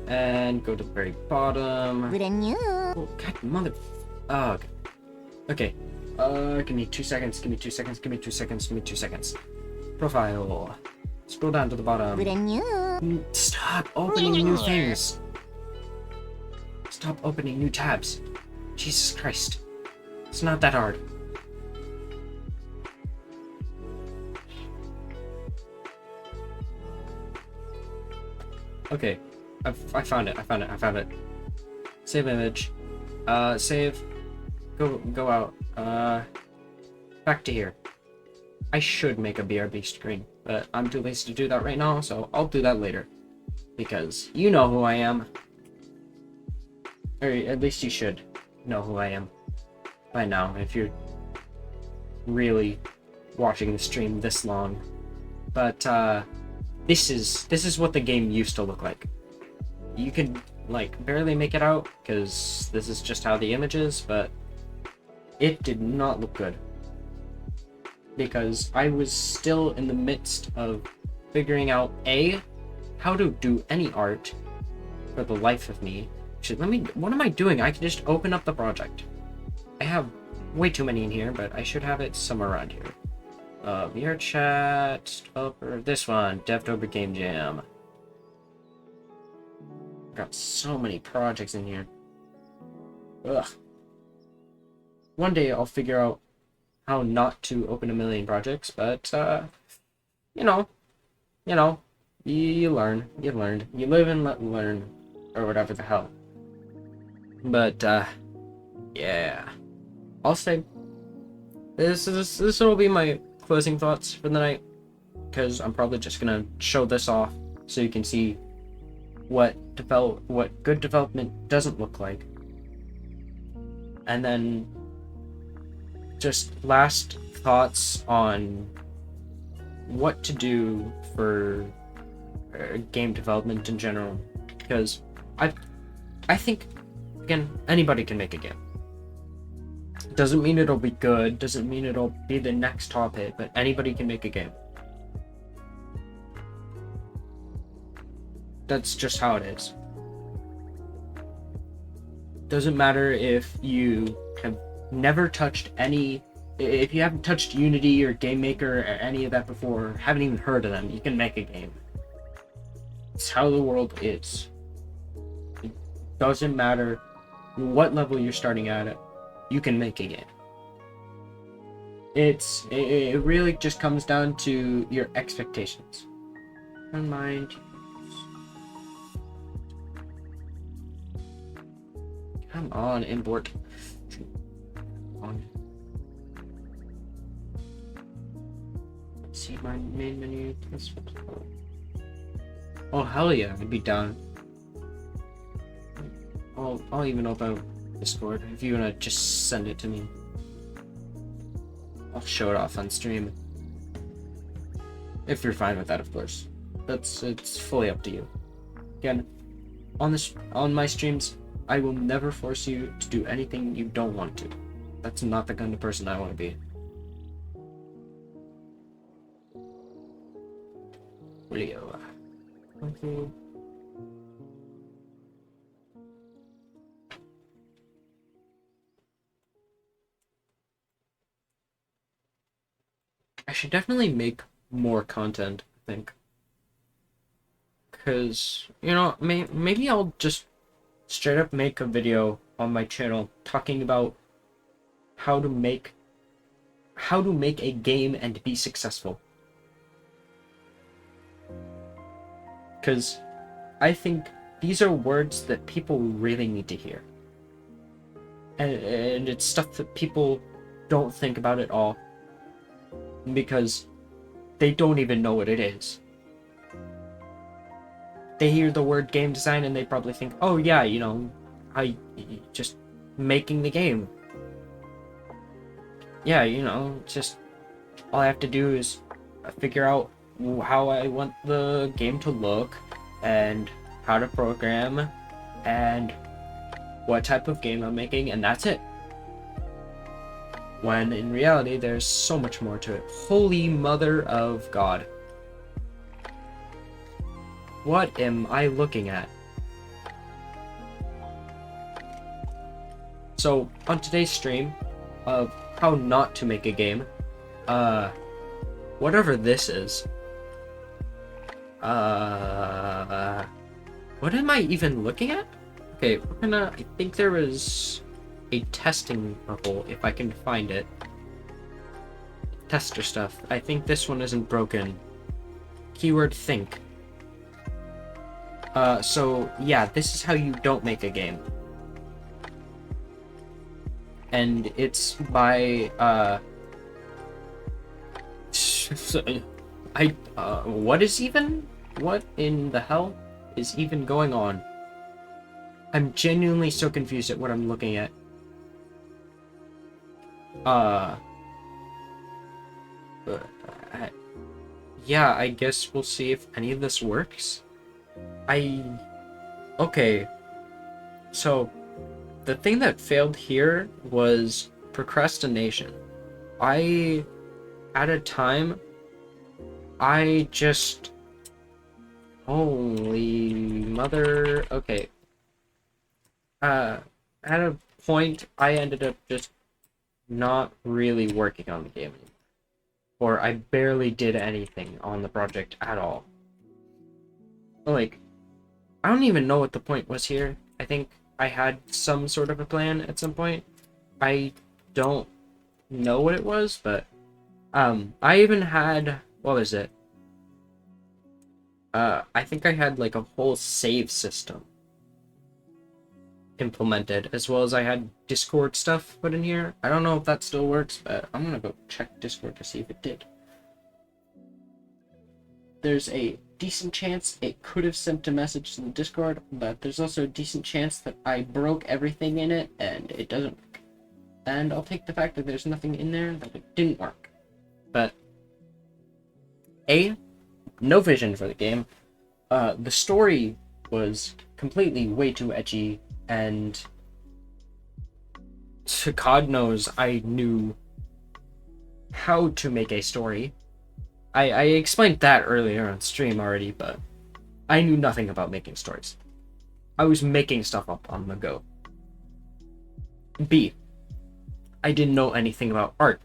A: and go to the very bottom. Oh, god, mother. Oh, okay. Give me 2 seconds. Give me 2 seconds. Give me 2 seconds. Give me 2 seconds. Profile. Scroll down to the bottom. Stop opening new things. Stop opening new tabs. Jesus Christ. It's not that hard. Okay. I found it. I found it. Save image. Save. Go out. Back to here. I should make a BRB screen, but I'm too lazy to do that right now, so I'll do that later. Because you know who I am. Or at least you should know who I am by now, if you're really watching the stream this long. But this is what the game used to look like. You could like barely make it out because this is just how the image is, but it did not look good because I was still in the midst of figuring out how to do any art for the life of me. What am I doing? I can just open up the project. I have way too many in here, but I should have it somewhere around here. VR chat, developer, this one, Devtober Game Jam. Got so many projects in here. Ugh. One day I'll figure out how not to open a million projects, but, you learn. You learn. You live and learn, or whatever the hell. But, yeah. I'll say, this will be my closing thoughts for the night, because I'm probably just gonna show this off so you can see what good development doesn't look like. And then just last thoughts on what to do for game development in general, because I think, again, anybody can make a game. Doesn't mean it'll be good, doesn't mean it'll be the next top hit, but anybody can make a game. That's just how it is. Doesn't matter if you have never touched if you haven't touched Unity or GameMaker or any of that before, haven't even heard of them, you can make a game. It's how the world is. It doesn't matter what level you're starting at, you can make a game. It really just comes down to your expectations. Never mind. Come on, import. See my main menu. Oh hell yeah, I'd be down. I'll even open Discord if you wanna just send it to me. I'll show it off on stream. If you're fine with that, of course. It's fully up to you. Again, on my streams, I will never force you to do anything you don't want to. That's not the kind of person I want to be. Leo. Okay. I should definitely make more content, I think. Because, maybe I'll just straight up make a video on my channel talking about how to make a game and be successful. Because I think these are words that people really need to hear. And it's stuff that people don't think about at all. Because they don't even know what it is. they hear the word game design and they probably think, oh yeah, you know, I just making the game. Yeah, you know, just all I have to do is figure out how I want the game to look and how to program and what type of game I'm making, and that's it. When in reality, there's so much more to it. Holy Mother of God. What am I looking at? So, on today's stream of how not to make a game, whatever this is, what am I even looking at? Okay, we're gonna, I think there was a testing level, if I can find it. Tester stuff. I think this one isn't broken. Keyword think. So yeah, this is how you don't make a game. And it's by, what in the hell is even going on? I'm genuinely so confused at what I'm looking at. Yeah, I guess we'll see if any of this works. Okay. So, the thing that failed here was procrastination. At a time, I just... Holy mother... Okay. At a point, I ended up just not really working on the game anymore. Or I barely did anything on the project at all. Like, I don't even know what the point was here. I think I had some sort of a plan at some point. I don't know what it was, but I even had, what was it? I think I had like a whole save system implemented, as well as I had Discord stuff put in here. I don't know if that still works, but I'm gonna go check Discord to see if it did. There's a decent chance it could have sent a message to the Discord, but there's also a decent chance that I broke everything in it and it doesn't work. And I'll take the fact that there's nothing in there that it didn't work. But no vision for the game. The story was completely way too edgy, and to God knows I knew how to make a story. I explained that earlier on stream already, but I knew nothing about making stories. I was making stuff up on the go. B, I didn't know anything about art.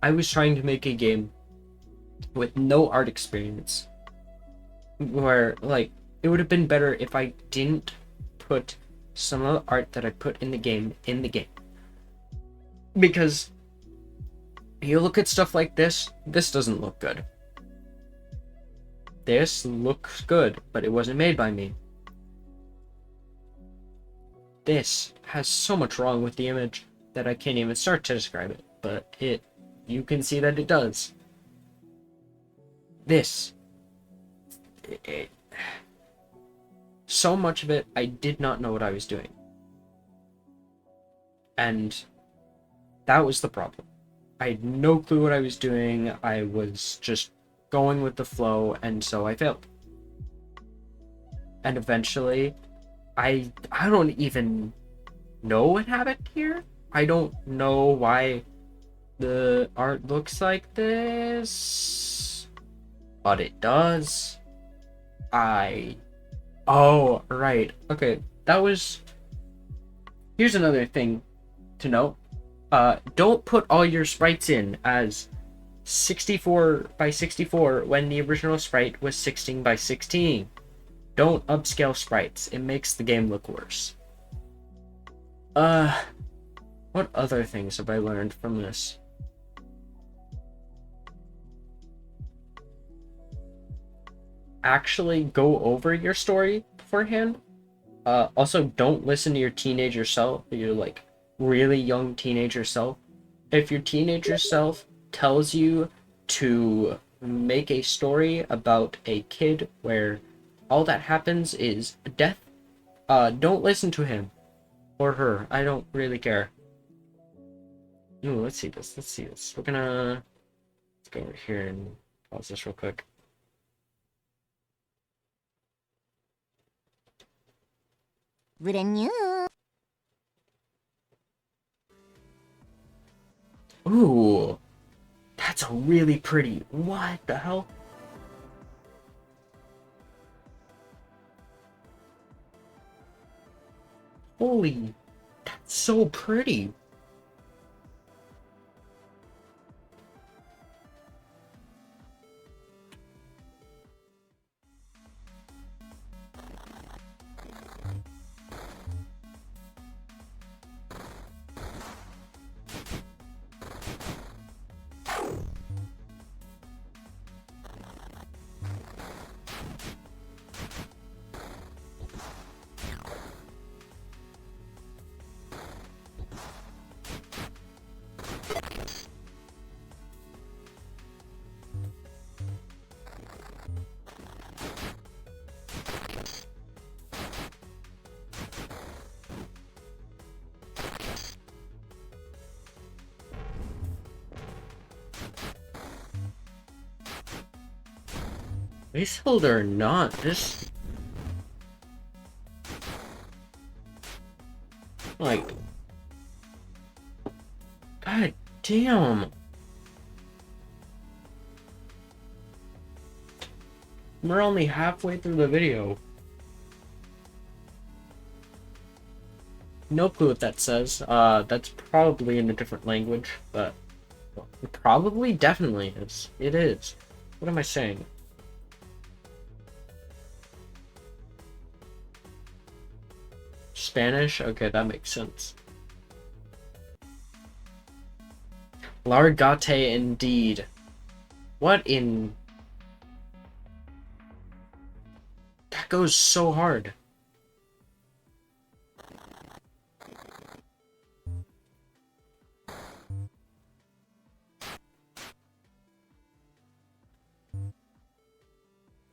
A: I was trying to make a game with no art experience, where, like, it would have been better if I didn't put some of the art that I put in the game. Because you look at stuff like this doesn't look good. This looks good, but it wasn't made by me. This has so much wrong with the image that I can't even start to describe it, but you can see that it does. So much of it, I did not know what I was doing. And that was the problem. I had no clue what I was doing. I was just going with the flow, and so I failed. And eventually, I don't even know what happened here. I don't know why the art looks like this, but it does. Oh, right. Okay, here's another thing to note. Don't put all your sprites in as 64 by 64 when the original sprite was 16 by 16. Don't upscale sprites. It makes the game look worse. What other things have I learned from this? Actually go over your story beforehand. Also, don't listen to your teenager self, your like really young teenager self. If your teenager self tells you to make a story about a kid where all that happens is death. Don't listen to him or her. I don't really care. Ooh, let's see this. Let's go over here and pause this real quick. Ooh, that's a really pretty. What the hell? Holy, that's so pretty. Placeholder or not, this like, god damn. We're only halfway through the video. No clue what that says. That's probably in a different language, but probably definitely is. It is. What am I saying? Spanish? Okay, that makes sense. Largate indeed. What in... That goes so hard.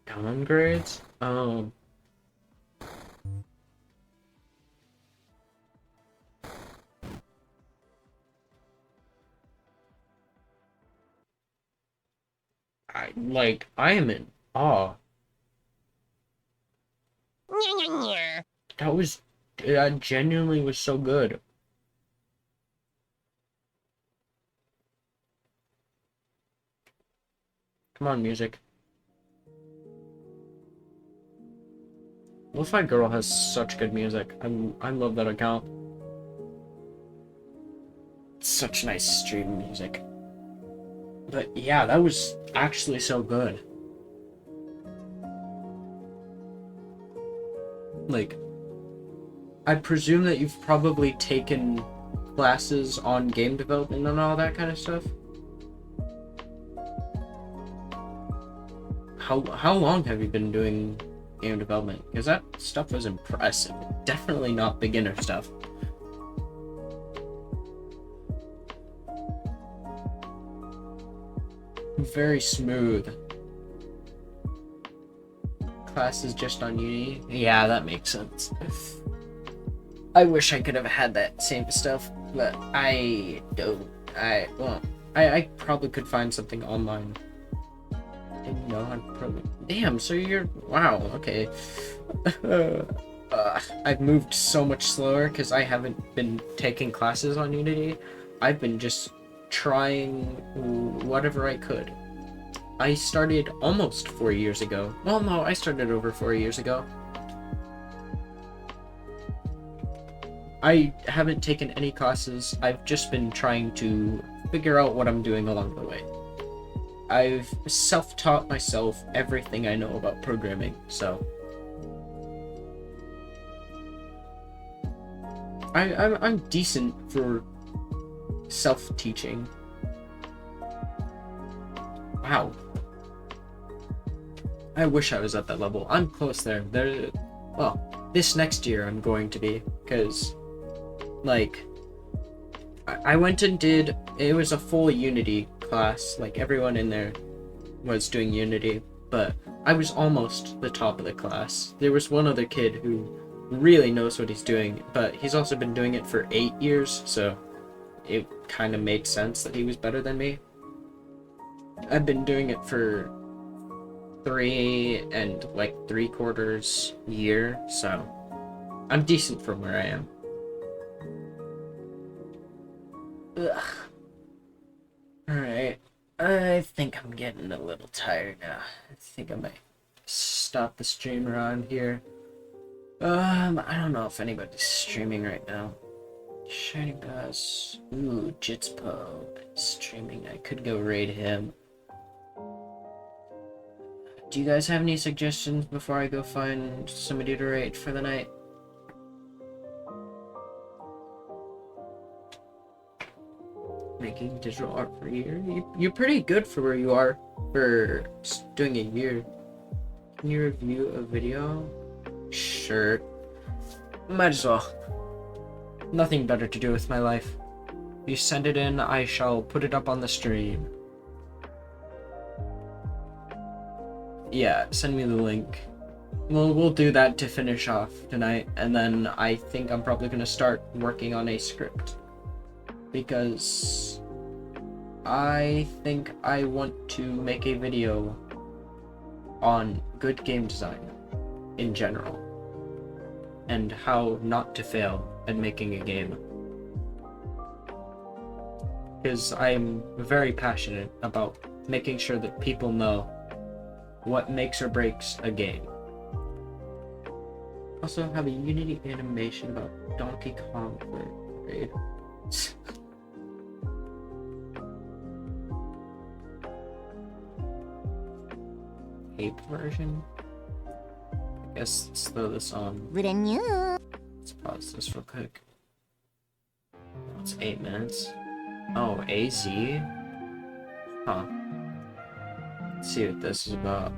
A: Downgrades? I am in awe. That genuinely was so good. Come on, music. Lo-Fi Girl has such good music. I love that account. Such nice stream music. But yeah, that was actually so good. Like, I presume that you've probably taken classes on game development and all that kind of stuff. How long have you been doing game development? Because that stuff was impressive. Definitely not beginner stuff. Very smooth. Classes just on Unity? Yeah, that makes sense. I wish I could have had that same stuff, but I don't. I probably could find something online. And no, I'm probably... Damn, so you're... Wow, okay. I've moved so much slower because I haven't been taking classes on Unity. I've been just trying whatever I could. I started almost 4 years ago. Well, no, I started over 4 years ago. I haven't taken any classes. I've just been trying to figure out what I'm doing along the way. I've self-taught myself everything I know about programming, so... I'm decent for self-teaching. Wow. I wish I was at that level. I'm close there. Well, this next year I'm going to be, because, like, I went and did, it was a full Unity class, like, everyone in there was doing Unity, but I was almost the top of the class. There was one other kid who really knows what he's doing, but he's also been doing it for 8 years, so it kind of made sense that he was better than me. I've been doing it for 3 3/4 year, so I'm decent from where I am. Ugh. Alright, I think I'm getting a little tired now. I think I might stop the stream around here. I don't know if anybody's streaming right now. Shiny Bass. Ooh, Jitspo streaming. I could go raid him. Do you guys have any suggestions before I go find somebody to raid for the night? Making digital art for a year? You're pretty good for where you are for doing a year. Can you review a video? Sure. Might as well. Nothing better to do with my life. You send it in, I shall put it up on the stream. Yeah, send me the link. We'll do that to finish off tonight, and then I think I'm probably gonna start working on a script. Because I think I want to make a video on good game design in general, and how not to fail at making a game. Because I'm very passionate about making sure that people know what makes or breaks a game. Also have a Unity animation about Donkey Kong for raid. Tape version? I guess let's throw this on. Let's pause this real quick. Oh, it's 8 minutes. Oh, AZ? Huh. Let's see what this is about.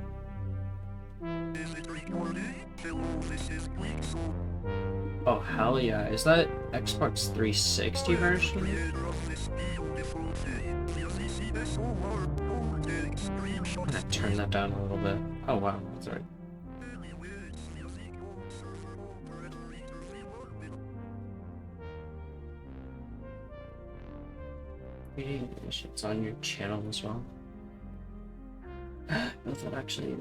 A: Oh, hell yeah. Is that Xbox 360 version? I'm gonna turn that down a little bit. Oh, wow. That's right. It's on your channel as well. That's not actually.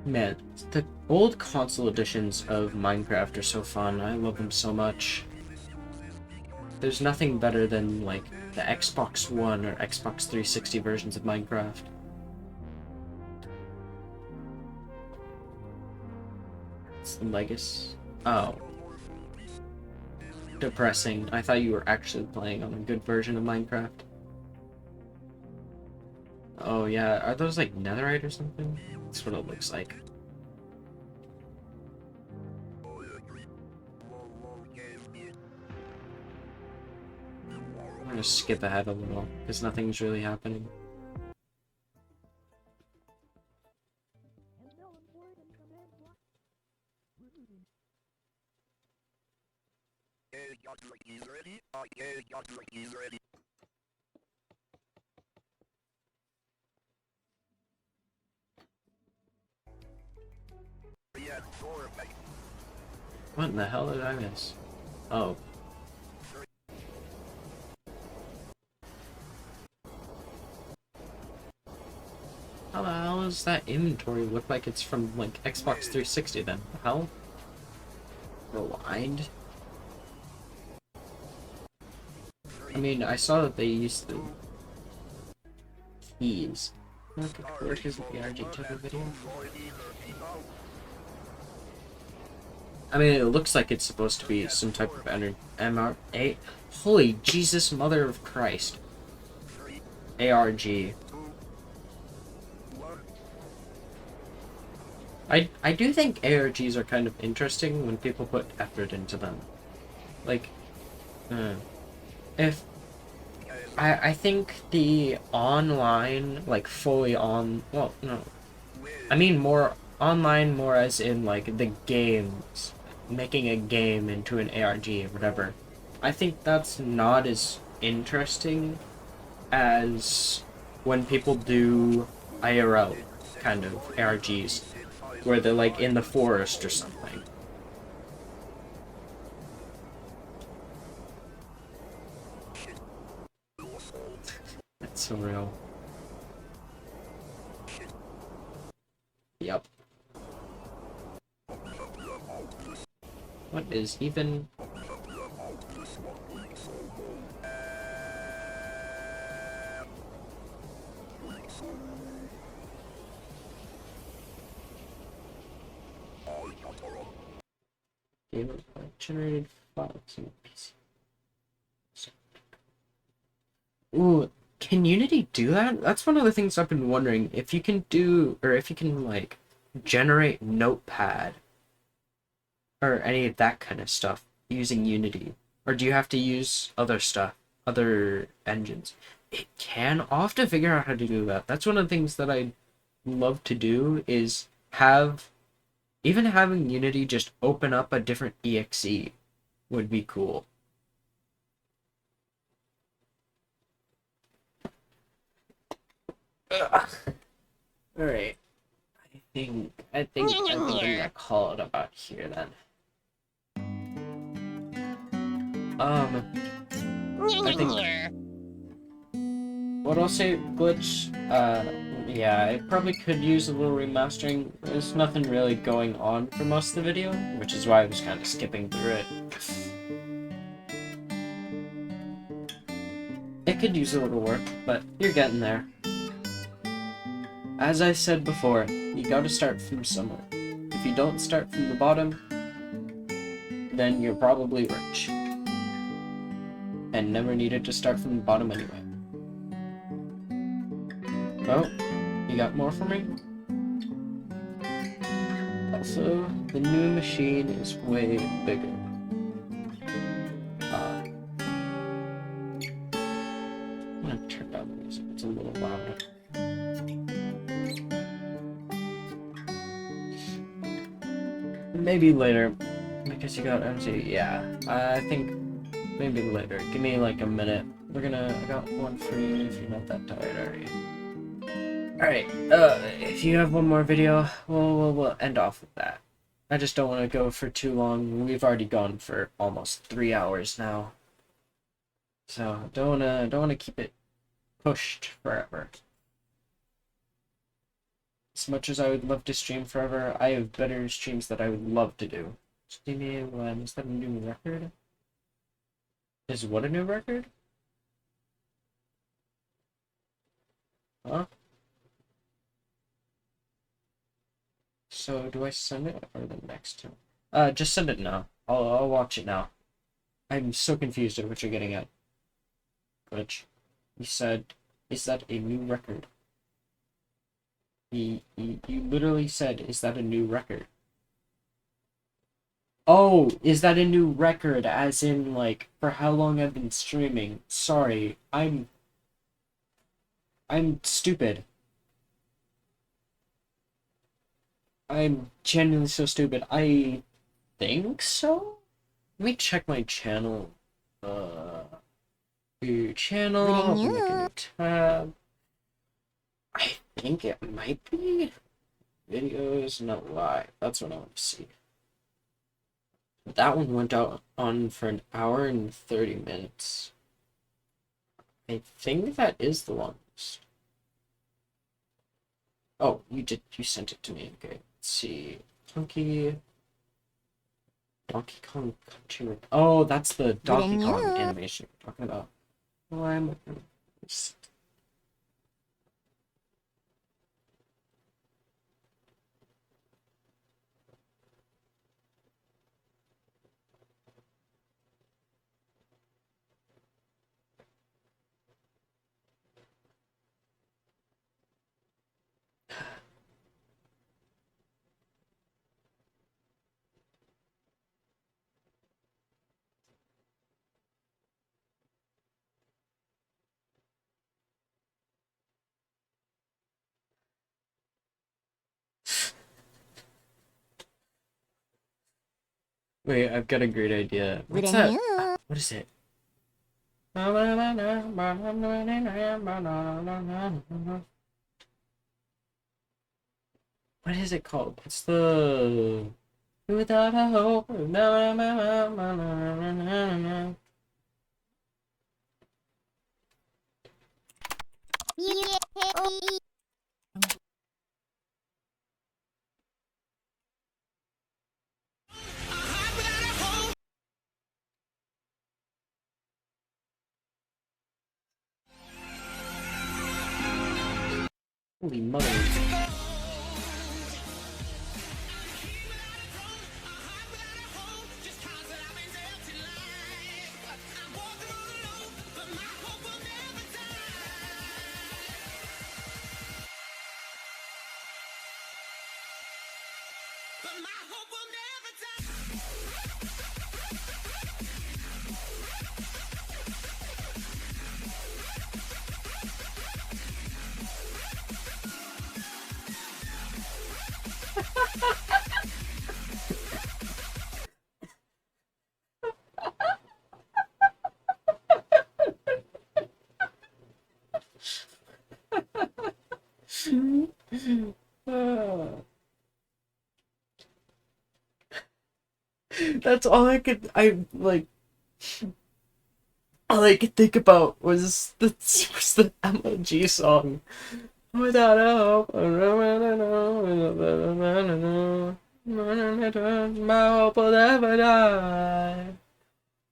A: Man, the old console editions of Minecraft are so fun. I love them so much. There's nothing better than like the Xbox One or Xbox 360 versions of Minecraft. It's the Legacy. Oh. Depressing. I thought you were actually playing on a good version of Minecraft. Oh yeah, are those like netherite or something? That's what it looks like. I'm gonna skip ahead a little, because nothing's really happening. What in the hell did I miss? Oh. How the hell does that inventory look like it's from, like, Xbox 360 then? The hell? Rewind? I mean, I saw that they used the keys. Where is the ARG type of video? I mean, it looks like it's supposed to be some type of MR8. Holy Jesus, Mother of Christ. ARG. I do think ARGs are kind of interesting when people put effort into them. Like, if I think the online, like fully on, well, no, I mean more online, more as in like the games, making a game into an ARG or whatever. I think that's not as interesting as when people do IRL. kind of ARGs, where they're like in the forest or something. That's so real. Yep. What is even... generated files in PC. Ooh, can Unity do that? That's one of the things I've been wondering. If you can do, or if you can, like, generate Notepad or any of that kind of stuff using Unity. Or do you have to use other stuff, other engines? It can. I'll have to figure out how to do that. That's one of the things that I love to do, is have, even having Unity just open up a different EXE would be cool. Ugh. All right. I think I'm gonna call it about here then. I think what I'll say, Glitch, yeah, I probably could use a little remastering. There's nothing really going on for most of the video, which is why I was kind of skipping through it. It could use a little work, but you're getting there. As I said before, you gotta start from somewhere. If you don't start from the bottom, then you're probably rich. And never needed to start from the bottom anyway. Oh, you got more for me? Also, the new machine is way bigger. I'm gonna turn down the music, it's a little louder. Maybe later, because you got MZ, yeah. I think maybe later. Give me like a minute. I got one for you if you're not that tired already. Alright, if you have one more video, we'll end off with that. I just don't want to go for too long. We've already gone for almost 3 hours now. So, don't wanna keep it pushed forever. As much as I would love to stream forever, I have better streams that I would love to do. Steamy One, is that a new record? Is what a new record? Huh? So do I send it or the next one? Just send it now. I'll watch it now. I'm so confused at what you're getting at. Which you said, is that a new record? You literally said, is that a new record? Oh, is that a new record, as in, like, for how long I've been streaming? Sorry, I'm stupid. I'm genuinely so stupid. I think so? Let me check my channel. Your channel, look at your tab. I think it might be videos, not live. That's what I want to see. That one went out on for an hour and 30 minutes. I think that is the longest. Oh, you sent it to me. Okay, let's see. Donkey Kong Country. Oh, that's the Donkey Kong animation we're talking about. Oh, I'm looking. Wait, I've got a great idea. What's that? What is it? What is it called? It's the Without a Hope. No, no, no, no, no, no, no. Holy mother. That's all I could think about was the MLG song. Without a hope, my hope will never die.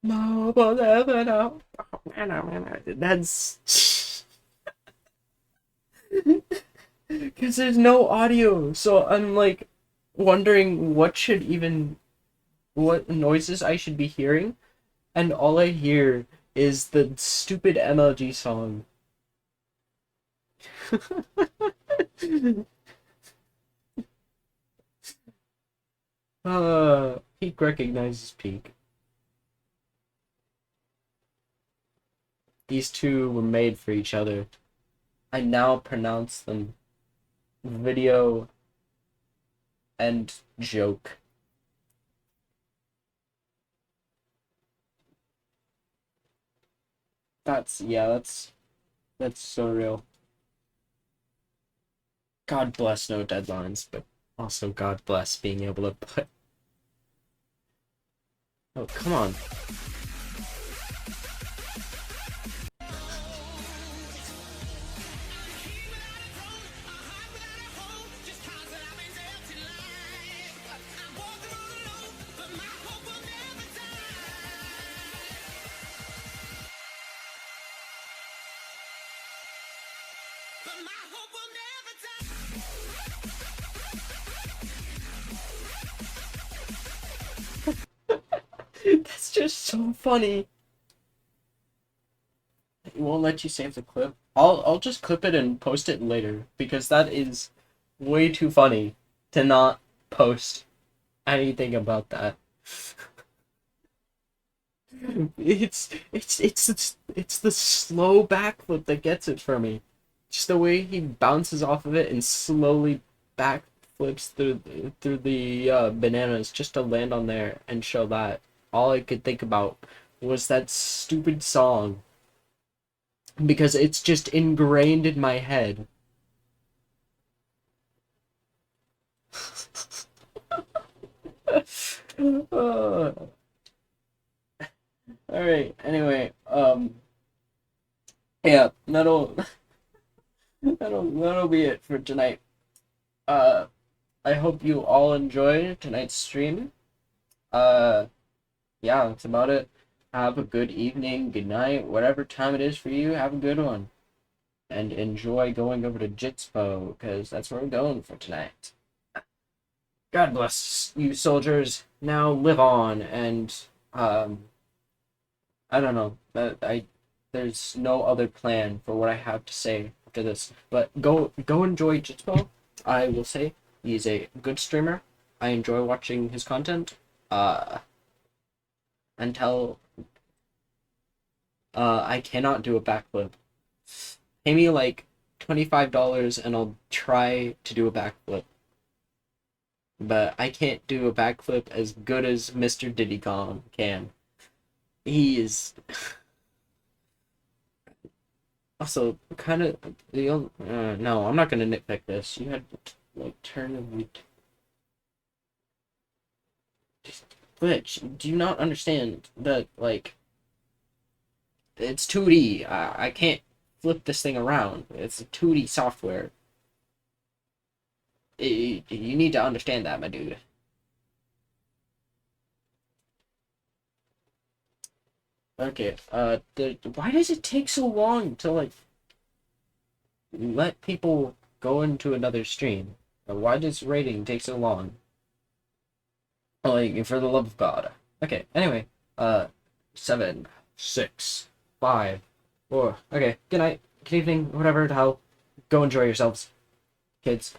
A: My hope will never die. That's because there's no audio, so I'm like wondering what noises I should be hearing, and all I hear is the stupid MLG song. Peak recognizes Peak. These two were made for each other. I now pronounce them video and joke. That's so real. God bless no deadlines, but also God bless being able to put. Oh, come on. That's just so funny. It won't let you save the clip. I'll just clip it and post it later because that is way too funny to not post anything about that. It's the slow backflip that gets it for me. Just the way he bounces off of it and slowly backflips through the bananas just to land on there and show that. All I could think about was that stupid song because it's just ingrained in my head. All right. Anyway, yeah, that'll be it for tonight. Uh, I hope you all enjoy tonight's stream. Uh, yeah, that's about it. Have a good evening, good night, whatever time it is for you. Have a good one, and enjoy going over to Jitspo because that's where we're going for tonight. God bless you, soldiers. Now live on, and I don't know. There's no other plan for what I have to say after this. But go enjoy Jitspo. I will say he's a good streamer. I enjoy watching his content. Until I cannot do a backflip. Pay me like $25 and I'll try to do a backflip. But I can't do a backflip as good as Mr. Diddy Kong can. He is also kind of no, I'm not gonna nitpick this. Like, turn the root. Glitch, do you not understand that, like, it's 2D. I can't flip this thing around. It's a 2D software. You need to understand that, my dude. Okay, why does it take so long to, like, let people go into another stream? Why does rating take so long? Like, for the love of God. Okay, anyway, 7, 6, 5, 4. Okay, good night, good evening, whatever the hell. Go enjoy yourselves, kids.